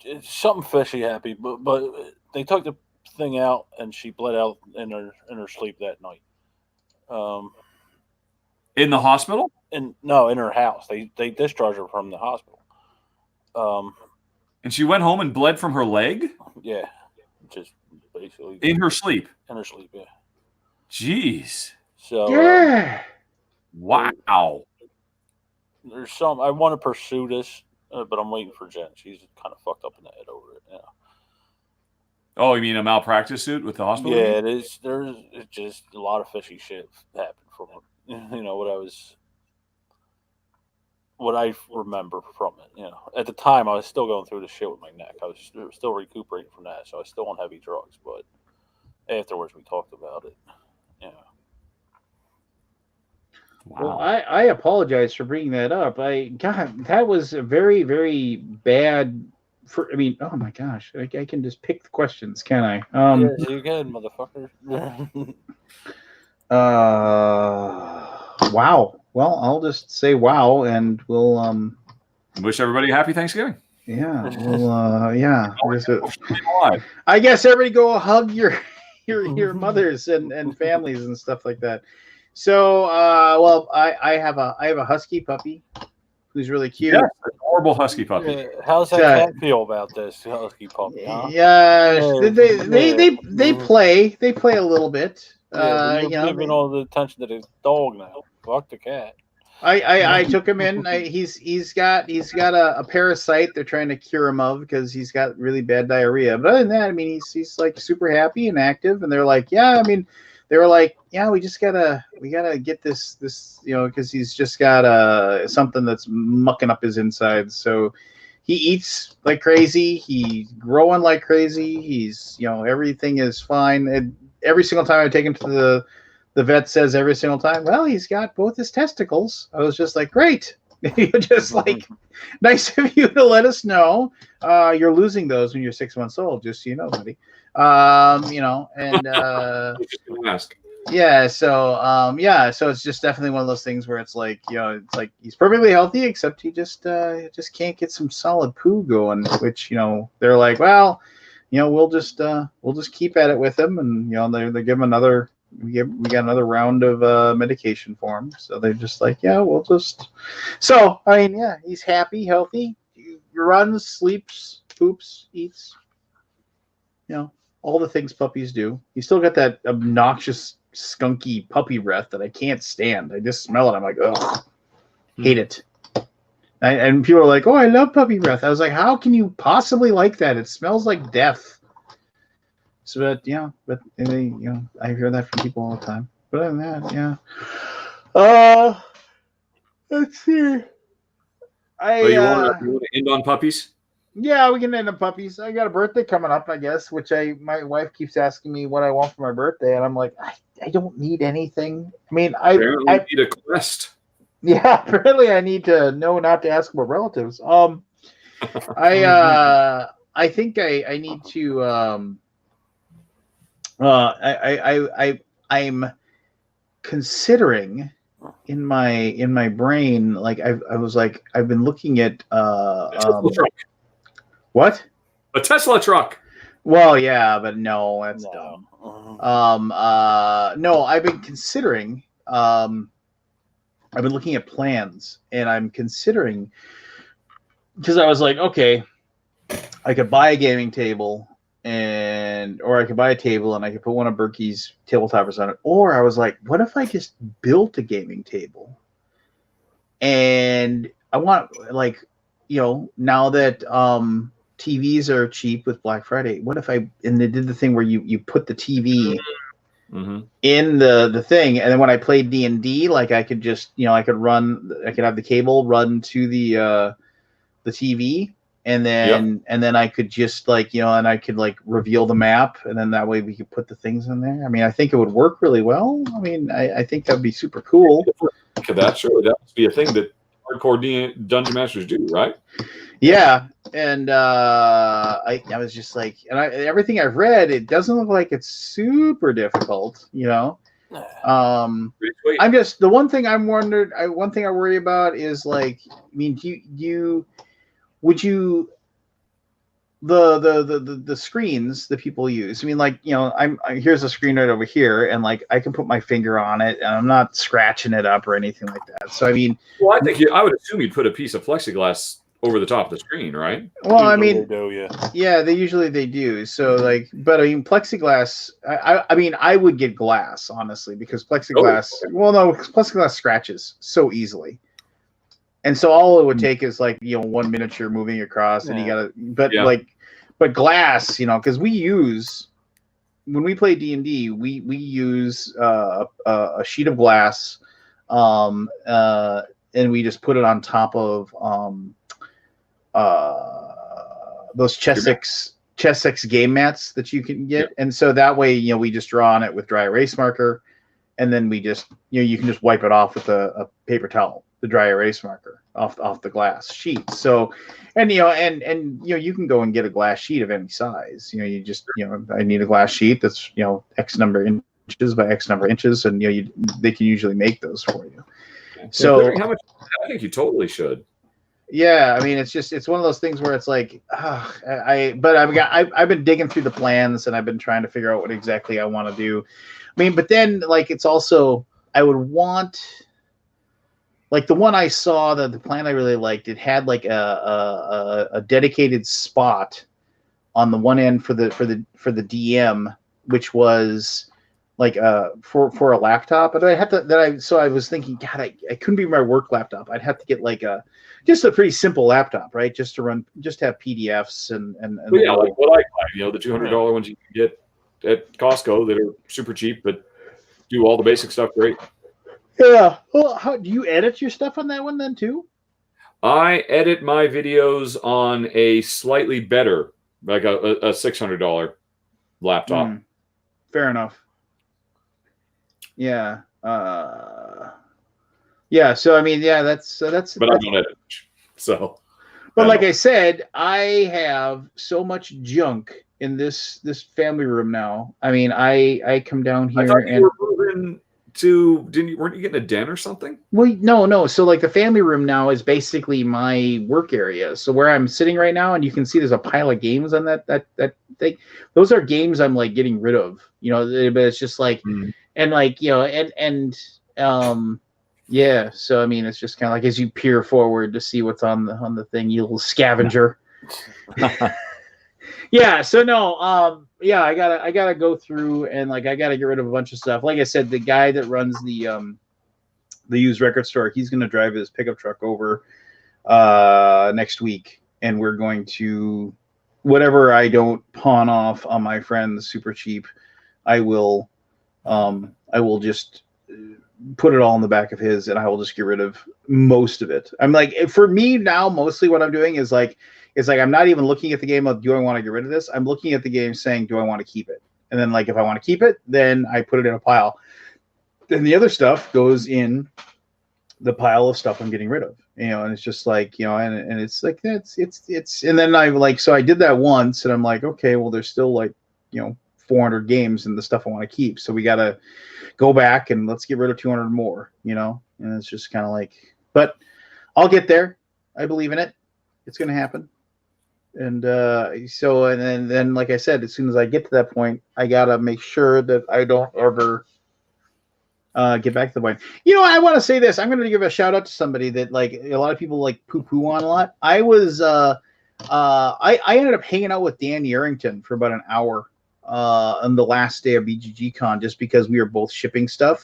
it's something fishy happened, but they took the thing out, and she bled out in her sleep that night. In the hospital? In her house. They discharged her from the hospital. And she went home and bled from her leg? Yeah, just basically in her sleep. In her sleep, yeah. Jeez. So yeah. Wow. There's some. I want to pursue this, but I'm waiting for Jen. She's kind of fucked up in the head over it. Yeah. Oh, you mean a malpractice suit with the hospital? Yeah, it is. There's just a lot of fishy shit happened from it. You know what I remember from it. You know, at the time I was still going through the shit with my neck. I was still recuperating from that, so I was still on heavy drugs. But afterwards, we talked about it. Yeah. Wow. Well, I apologize for bringing that up. God, that was a very, very bad. I mean, oh my gosh, I can just pick the questions, can I? Yes, you can, motherfucker. Wow. Well, I'll just say wow, and we'll Wish everybody a happy Thanksgiving. Yeah. Well, yeah. I guess everybody go hug your mothers and families and stuff like that. So, well, I have a husky puppy who's really cute. Yeah, adorable husky puppy. Yeah, how's that cat feel about this husky puppy? Huh? Yeah, they play a little bit. Yeah, you you're know, giving all the attention to this dog now. Fuck the cat. I took him in. He's got a parasite they're trying to cure him of because he's got really bad diarrhea. But other than that, I mean, he's like super happy and active. And they're like, yeah, I mean, they were like, yeah, we gotta get this, you know, because he's just got something that's mucking up his insides. So he eats like crazy. He's growing like crazy. He's, you know, everything is fine. And every single time I take him to the vet says every single time, well, he's got both his testicles. I was just like, great. Just like, nice of you to let us know. You're losing those when you're 6 months old, just so you know, buddy. You know, and yeah, so so it's just definitely one of those things where it's like, you know, it's like he's perfectly healthy, except he just can't get some solid poo going, which, you know, they're like, well, you know, we'll just keep at it with him, and, you know, they give him another. We got another round of medication for him, so they're just like, yeah, we'll just. So I mean, yeah, he's happy, healthy. He runs, sleeps, poops, eats. You know, all the things puppies do. He's still got that obnoxious, skunky puppy breath that I can't stand. I just smell it. I'm like, ugh, hate it. And people are like, oh, I love puppy breath. I was like, how can you possibly like that? It smells like death. So, but they, you know, I hear that from people all the time. But other than that, yeah. Let's see. You want to end on puppies? Yeah, we can end on puppies. I got a birthday coming up, I guess, which my wife keeps asking me what I want for my birthday, and I'm like, I don't need anything. I mean, I need a quest. Yeah, apparently I need to know not to ask about relatives. I think I need to I'm considering in my brain, like I was like, I've been looking at what? A Tesla truck. Well, yeah, but no, that's dumb. Uh-huh. No, I've been considering I've been looking at plans, and I'm considering, because I was like, okay, I could buy a gaming table, or I could buy a table and I could put one of Berkey's tabletoppers on it. Or I was like, what if I just built a gaming table? And I want, like, you know, now that TVs are cheap with Black Friday, what if and they did the thing where you put the TV in the thing, and then when I played D&D, like I could just, you know, I could have the cable run to the TV. And then I could just, like, you know, and I could, like, reveal the map, and then that way we could put the things in there. I mean, I think it would work really well. I mean, I think that'd be super cool. That must be a thing that hardcore Dungeon Masters do, right? Yeah, and I was just like, and everything I've read, it doesn't look like it's super difficult, you know. Pretty sweet. I'm just the one thing one thing I worry about is like, I mean, would you the screens that people use? I mean, like, you know, here's a screen right over here, and like I can put my finger on it, and I'm not scratching it up or anything like that. So I mean, Well, I would assume you'd put a piece of plexiglass over the top of the screen, right? well, I Usually mean, they do, yeah. yeah, they do. So like, but I mean, plexiglass. I mean, I would get glass honestly because plexiglass. Oh, okay. Well, no, plexiglass scratches so easily, and so all it would take is like, you know, one miniature moving across, and you gotta. But Yeah. but glass, you know, because when we play D&D, we use a sheet of glass, and we just put it on top of those Chessex game mats that you can get, and so that way, you know, we just draw on it with dry erase marker, and then we just, you know, you can just wipe it off with a paper towel, the dry erase marker off the glass sheet. So, and you know, and you know, you can go and get a glass sheet of any size. You know, you just, you know, I need a glass sheet that's, you know, X number inches by X number inches, and you know, they can usually make those for you. So How much? I think you totally should. yeah, I mean, it's one of those things where it's like, I've been digging through the plans, and I've been trying to figure out what exactly I want to do. I mean, but then like, it's also, I would want, like the one I saw, the plan I really liked, it had like a dedicated spot on the one end for the DM, which was like for a laptop. But I had to so I was thinking, God, I couldn't be my work laptop. I'd have to get like just a pretty simple laptop, right? Just to have PDFs and Well, yeah, like what I buy, you know, the $200 ones you can get at Costco that are super cheap, but do all the basic stuff great. Yeah. Well, how do you edit your stuff on that one then too? I edit my videos on a slightly better, like a $600 laptop. Fair enough. Yeah. Yeah. So I mean, yeah, that's. But I don't edit much, so. But like I said, I have so much junk in this family room now. I mean, I come down here, I thought and you were moving to, weren't you getting a den or something? well, no. So like the family room now is basically my work area. So where I'm sitting right now, and you can see there's a pile of games on that thing. Those are games I'm like getting rid of, you know. But it's just like, and like, you know, and yeah. So I mean, it's just kind of like as you peer forward to see what's on the thing, you little scavenger. Yeah. So no. Yeah. I gotta go through, and like I gotta get rid of a bunch of stuff. Like I said, the guy that runs the used record store, he's gonna drive his pickup truck over next week, and we're going to, whatever I don't pawn off on my friends super cheap, I will just put it all in the back of his, and I will just get rid of most of it. I'm like, for me now, mostly what I'm doing is like, it's like I'm not even looking at the game of, do I want to get rid of this? I'm looking at the game saying, do I want to keep it? And then like, if I want to keep it, then I put it in a pile. Then the other stuff goes in the pile of stuff I'm getting rid of, you know. And it's just like, you know, and it's like, it's and then I like, so I did that once, and I'm like, okay, well, there's still like, you know, 400 games and the stuff I want to keep. So we got to go back and let's get rid of 200 more, you know. And it's just kind of like, but I'll get there. I believe in it. It's going to happen. And so, and then, like I said, as soon as I get to that point, I got to make sure that I don't ever get back to the point. You know, I want to say this. I'm going to give a shout out to somebody that like a lot of people like poo-poo on a lot. I was, I ended up hanging out with Dan Yerington for about an hour on the last day of BGG.CON, just because we were both shipping stuff,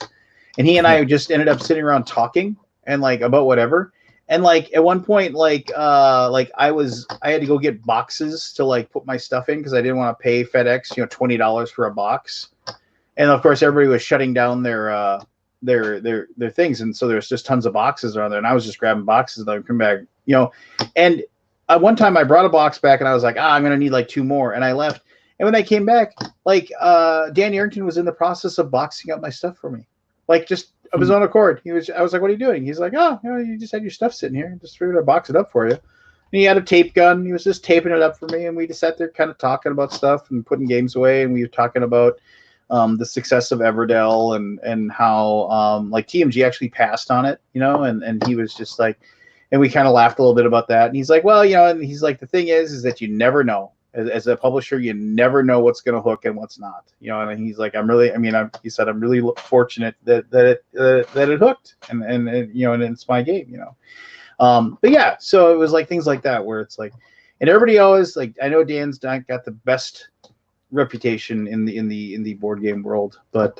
and he and I just ended up sitting around talking and like about whatever. And like at one point, like I had to go get boxes to like put my stuff in because I didn't want to pay FedEx, you know, $20 for a box. And of course, everybody was shutting down their things, and so there's just tons of boxes around there. And I was just grabbing boxes and I would come back, you know. And one time I brought a box back, and I was like, I'm gonna need like 2 more, and I left. And when I came back, like Dan Yerington was in the process of boxing up my stuff for me, like just of his own accord. I was like, "What are you doing?" He's like, "Oh, you know, you just had your stuff sitting here. Just figured I'd box it up for you." And he had a tape gun. He was just taping it up for me, and we just sat there kind of talking about stuff and putting games away. And we were talking about the success of Everdell and how like TMG actually passed on it, and he was just like, and we kind of laughed a little bit about that. And he's like, well, and he's like, the thing is that you never know. As a publisher, you never know what's going to hook and what's not, and he's like, he said, I'm really fortunate that it hooked and it's my game, but yeah, so it was like things like that where it's like, and everybody always like, I know Dan's got the best reputation in the board game world, but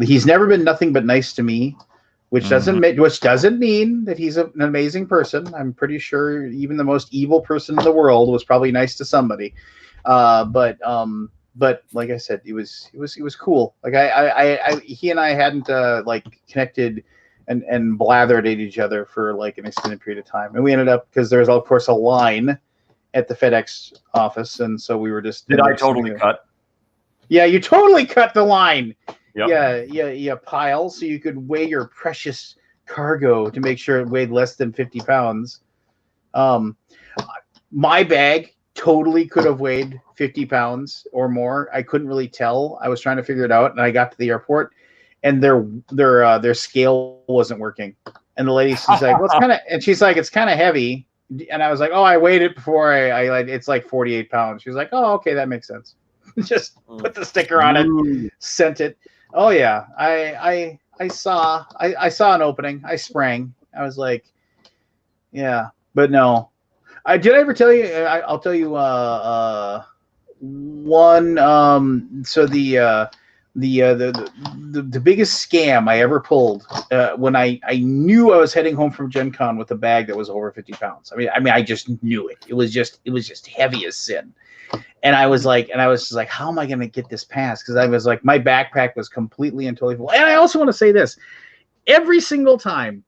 he's never been nothing but nice to me, which doesn't mean that he's an amazing person. I'm pretty sure even the most evil person in the world was probably nice to somebody. But like I said, it was cool. Like he and I hadn't like connected and blathered at each other for like an extended period of time, and we ended up, because there was of course a line at the FedEx office, and so we were just. Did I totally cut? Yeah, you totally cut the line. Yep. Yeah, pile, so you could weigh your precious cargo to make sure it weighed less than 50 pounds. My bag totally could have weighed 50 pounds or more. I couldn't really tell. I was trying to figure it out, and I got to the airport, and their scale wasn't working. And the lady, she's like, well, it's kind of heavy. And I was like, oh, I weighed it before it's like 48 pounds. She was like, oh, okay, that makes sense. Just put the sticker on it, sent it. Oh yeah, I saw an opening. I sprang. I was like, yeah, but no. Did I ever tell you? I'll tell you one. So the biggest scam I ever pulled when I knew I was heading home from Gen Con with a bag that was over 50 pounds. I mean, I just knew it. It was just heavy as sin. And I was just like, how am I going to get this passed? Because I was like, my backpack was completely and totally full. And I also want to say this: every single time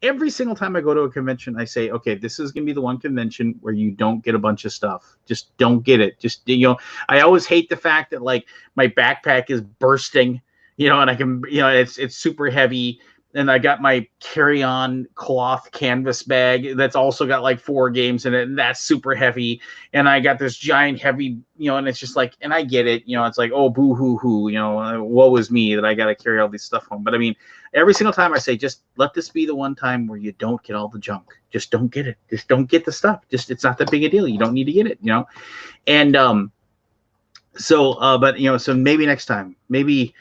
I go to a convention, I say, okay, this is going to be the one convention where you don't get a bunch of stuff. Just don't get it. Just, I always hate the fact that like my backpack is bursting, and I can, it's super heavy. And I got my carry-on cloth canvas bag that's also got like 4 games in it, and that's super heavy. And I got this giant heavy, and it's just like, and I get it, it's like, oh, boo-hoo-hoo, woe is me that I got to carry all this stuff home. But I mean, every single time I say, just let this be the one time where you don't get all the junk. Just don't get it. Just don't get the stuff. Just, it's not that big a deal. You don't need to get it, And so maybe next time, maybe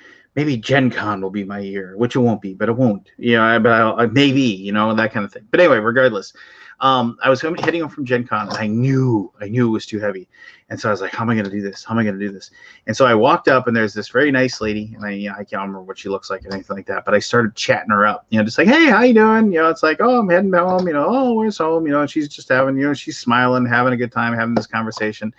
Gen Con will be my year, which it won't be, but it won't. But I'll, maybe, that kind of thing. But anyway, regardless, I was heading home from Gen Con, and I knew it was too heavy. And so I was like, how am I going to do this? How am I going to do this? And so I walked up, and there's this very nice lady, and I can't remember what she looks like or anything like that, but I started chatting her up, just like, hey, how you doing? It's like, oh, I'm heading home, oh, where's home? And she's just having, she's smiling, having a good time, having this conversation.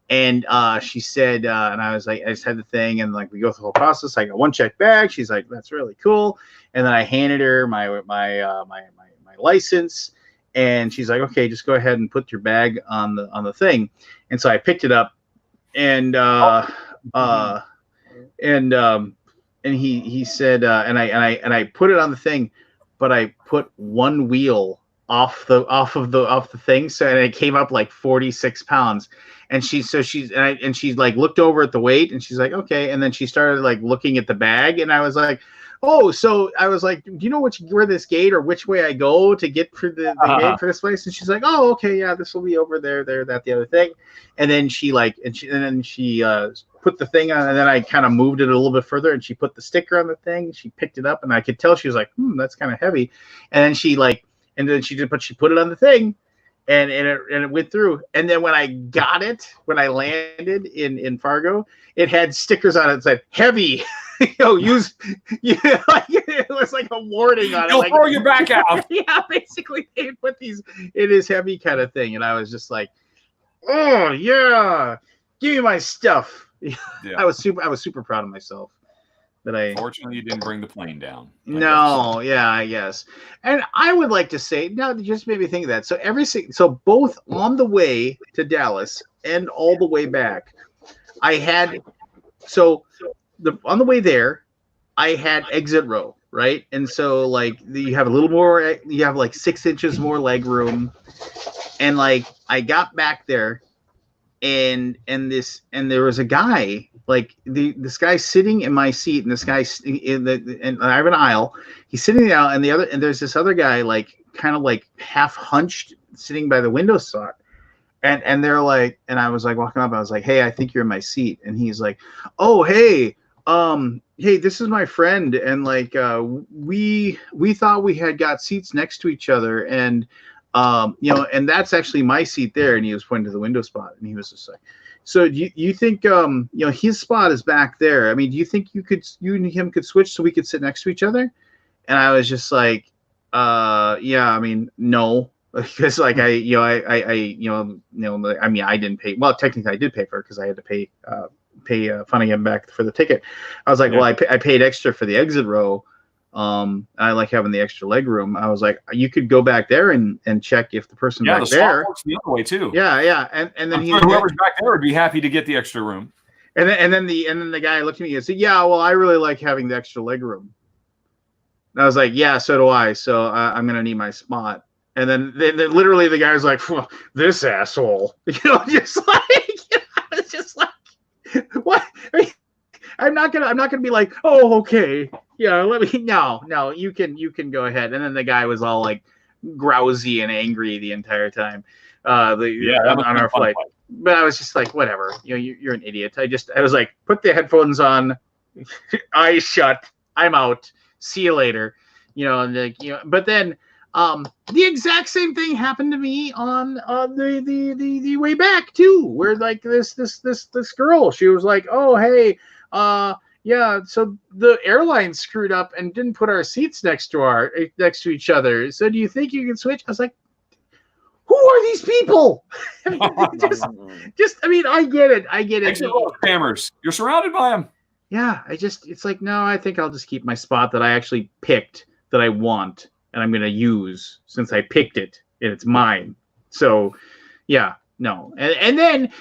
And she said, and I was like, I just had the thing, and like we go through the whole process. I got one checked bag. She's like, that's really cool. And then I handed her my license, and she's like, okay, just go ahead and put your bag on the thing. And so I picked it up, and he said, and I put it on the thing, but I put one wheel off the thing, so and it came up like 46 pounds. And she like looked over at the weight, and she's like, okay. And then she started like looking at the bag, and I was like, oh, so I was like, do you know where this gate or which way I go to get for the gate for this place? And she's like, oh, okay, yeah, this will be over there, that, the other thing. And then she put the thing on, and then I kind of moved it a little bit further, and she put the sticker on the thing. She picked it up, and I could tell she was like, that's kind of heavy. And then she put it on the thing. And it went through. And then when I landed in Fargo, it had stickers on it that said heavy. It was like a warning on it. You'll throw your back out. Yeah, basically they put these, it is heavy kind of thing. And I was just like, oh yeah, give me my stuff. Yeah. I was super proud of myself. Fortunately, you didn't bring the plane down. I guess. And I would like to say, now that just made me think of that. So both on the way to Dallas and all the way back, on the way there, I had exit row, right? And so like you have a little more, you have like 6 inches more leg room. and like I got back there, and there was a guy, like this guy sitting in my seat, and this guy's and I have an aisle. He's sitting in the aisle, and there's this other guy, like kind of like half hunched, sitting by the window spot. And they're like, and I was like walking up, I was like, hey, I think you're in my seat. And he's like, oh, hey, this is my friend. And like, we thought we had got seats next to each other. And, and that's actually my seat there. And he was pointing to the window spot. And he was just like, so do you think, his spot is back there. I mean, do you think you and him could switch so we could sit next to each other? And I was just like, yeah, I mean, no. Because like I didn't pay. Well, technically I did pay for it because I had to pay Funningham back for the ticket. I was like, well, I paid extra for the exit row. I like having the extra leg room. I was like, you could go back there and check if the person back there. Works the other way too. Yeah. And then whoever's back there would be happy to get the extra room. And then the guy looked at me and said, yeah, well, I really like having the extra leg room. And I was like, yeah, so do I. So I'm gonna need my spot. And then literally the guy's like, well, this asshole, just like, it's just like, what? I mean, I'm not gonna be like, oh, okay, yeah, no, you can go ahead. And then the guy was all like grousy and angry the entire time, on our flight. But I was just like, whatever, you're an idiot. I was like, put the headphones on, eyes shut, I'm out, see you later, but then. The exact same thing happened to me on the way back too, where like this girl, she was like, oh, hey, yeah, so the airline screwed up and didn't put our seats next to each other. So do you think you can switch? I was like, who are these people? I mean, I get it. Scammers. You're surrounded by them. Yeah, it's like, no, I think I'll just keep my spot that I actually picked that I want. And I'm going to use since I picked it and it's mine. So yeah, no. And then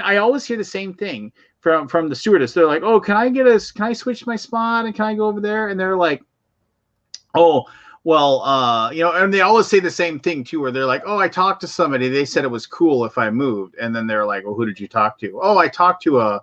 I always hear the same thing from the stewardess. They're like, oh, can I switch my spot and can I go over there? And they're like, oh, well, and they always say the same thing too, where they're like, oh, I talked to somebody. They said it was cool if I moved. And then they're like, well, who did you talk to? Oh, I talked to a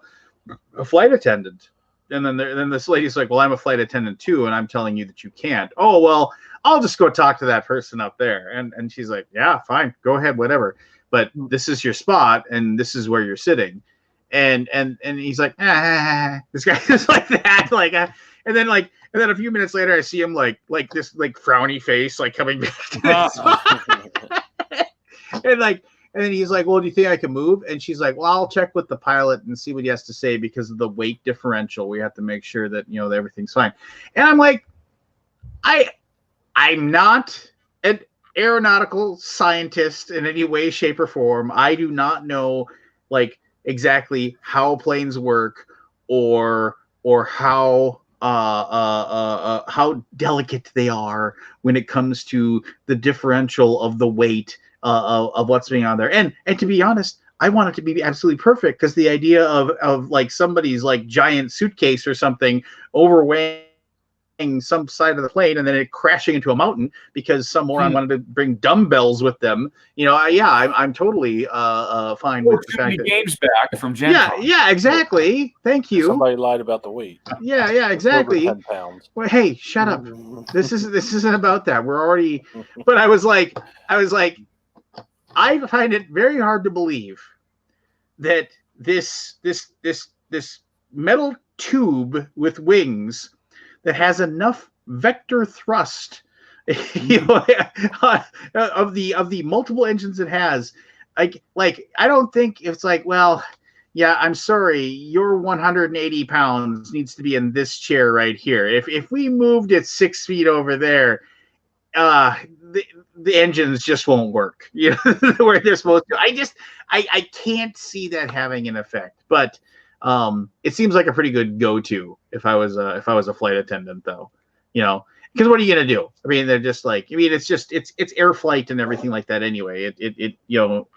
flight attendant. And then this lady's like, well, I'm a flight attendant too, and I'm telling you that you can't. Oh, well, I'll just go talk to that person up there. And she's like, yeah, fine, go ahead, whatever. But this is your spot, and this is where you're sitting. And he's like, this guy is like that, like, and then a few minutes later, I see him like this like frowny face, like coming back to the spot. And then he's like, well, do you think I can move? And she's like, well, I'll check with the pilot and see what he has to say because of the weight differential. We have to make sure that, that everything's fine. And I'm like, I'm not an aeronautical scientist in any way, shape, or form. I do not know, like, exactly how planes work or how delicate they are when it comes to the differential of the weight of what's being on there. And to be honest, I want it to be absolutely perfect because the idea of like somebody's like giant suitcase or something overweighing some side of the plane and then it crashing into a mountain because some moron wanted to bring dumbbells with them. I'm totally fine with the fact that games back from Gen Con. Yeah, exactly. Thank you. Somebody lied about the weight. Yeah, exactly. Over 10 pounds. Well, hey, shut up. This isn't about that. We're already. But I was like, I find it very hard to believe that this metal tube with wings that has enough vector thrust, of the multiple engines it has, like I don't think it's like, well, yeah, I'm sorry, your 180 pounds needs to be in this chair right here. If we moved it 6 feet over there, the engines just won't work, where they're supposed to. I can't see that having an effect, but it seems like a pretty good go-to if I was a flight attendant, though, because what are you gonna do? I mean, they're just like, it's air flight and everything like that anyway. It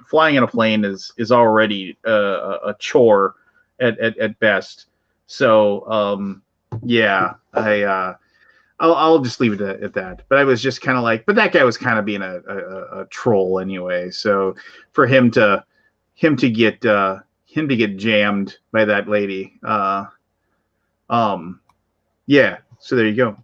flying in a plane is already a chore at best. So yeah, I'll just leave it at that. But I was just kind of like, but that guy was kind of being a troll anyway. So for him to get jammed by that lady, yeah. So there you go.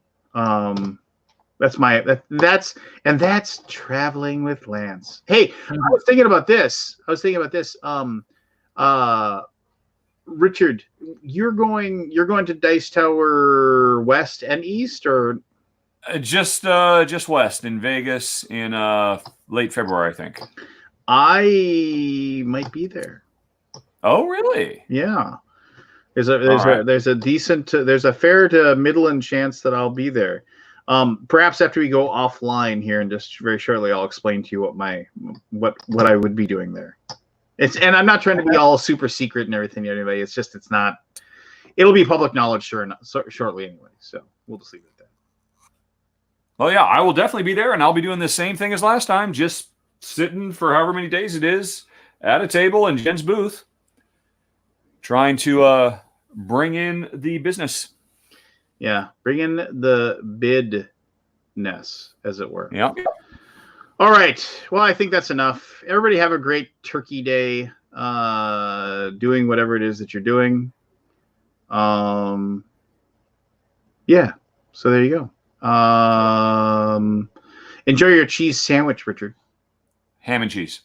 That's traveling with Lance. Hey, I was thinking about this. Richard, you're going to Dice Tower West and East, or Just west in Vegas in late February, I think. I might be there. Oh, really? Yeah. There's a fair to middling chance that I'll be there. Perhaps after we go offline here and just very shortly, I'll explain to you what I would be doing there. And I'm not trying to be all super secret and everything to anybody. It'll be public knowledge shortly anyway. So we'll just leave it at that. Well, yeah, I will definitely be there, and I'll be doing the same thing as last time, just sitting for however many days it is at a table in Jen's booth, trying to bring in the business. Yeah, bring in the bidness, as it were. Yeah. All right. Well, I think that's enough. Everybody have a great Turkey Day, doing whatever it is that you're doing. Yeah. So there you go. Enjoy your cheese sandwich, Richard. Ham and cheese.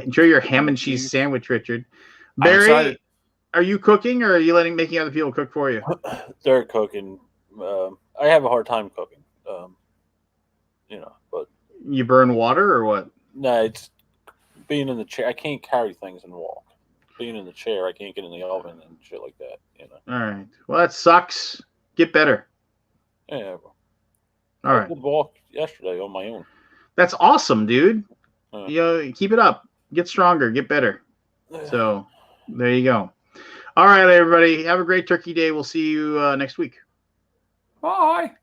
Enjoy your ham and cheese sandwich, Richard. Barry, are you cooking, or are you making other people cook for you? They're cooking. I have a hard time cooking. But you burn water or what? No, it's being in the chair. I can't carry things and walk. Being in the chair, I can't get in the oven and shit like that. All right. Well, that sucks. Get better. Yeah. All right. I did walk yesterday on my own. That's awesome, dude. Keep it up. Get stronger. Get better. So there you go. All right, everybody. Have a great Turkey Day. We'll see you next week. Bye.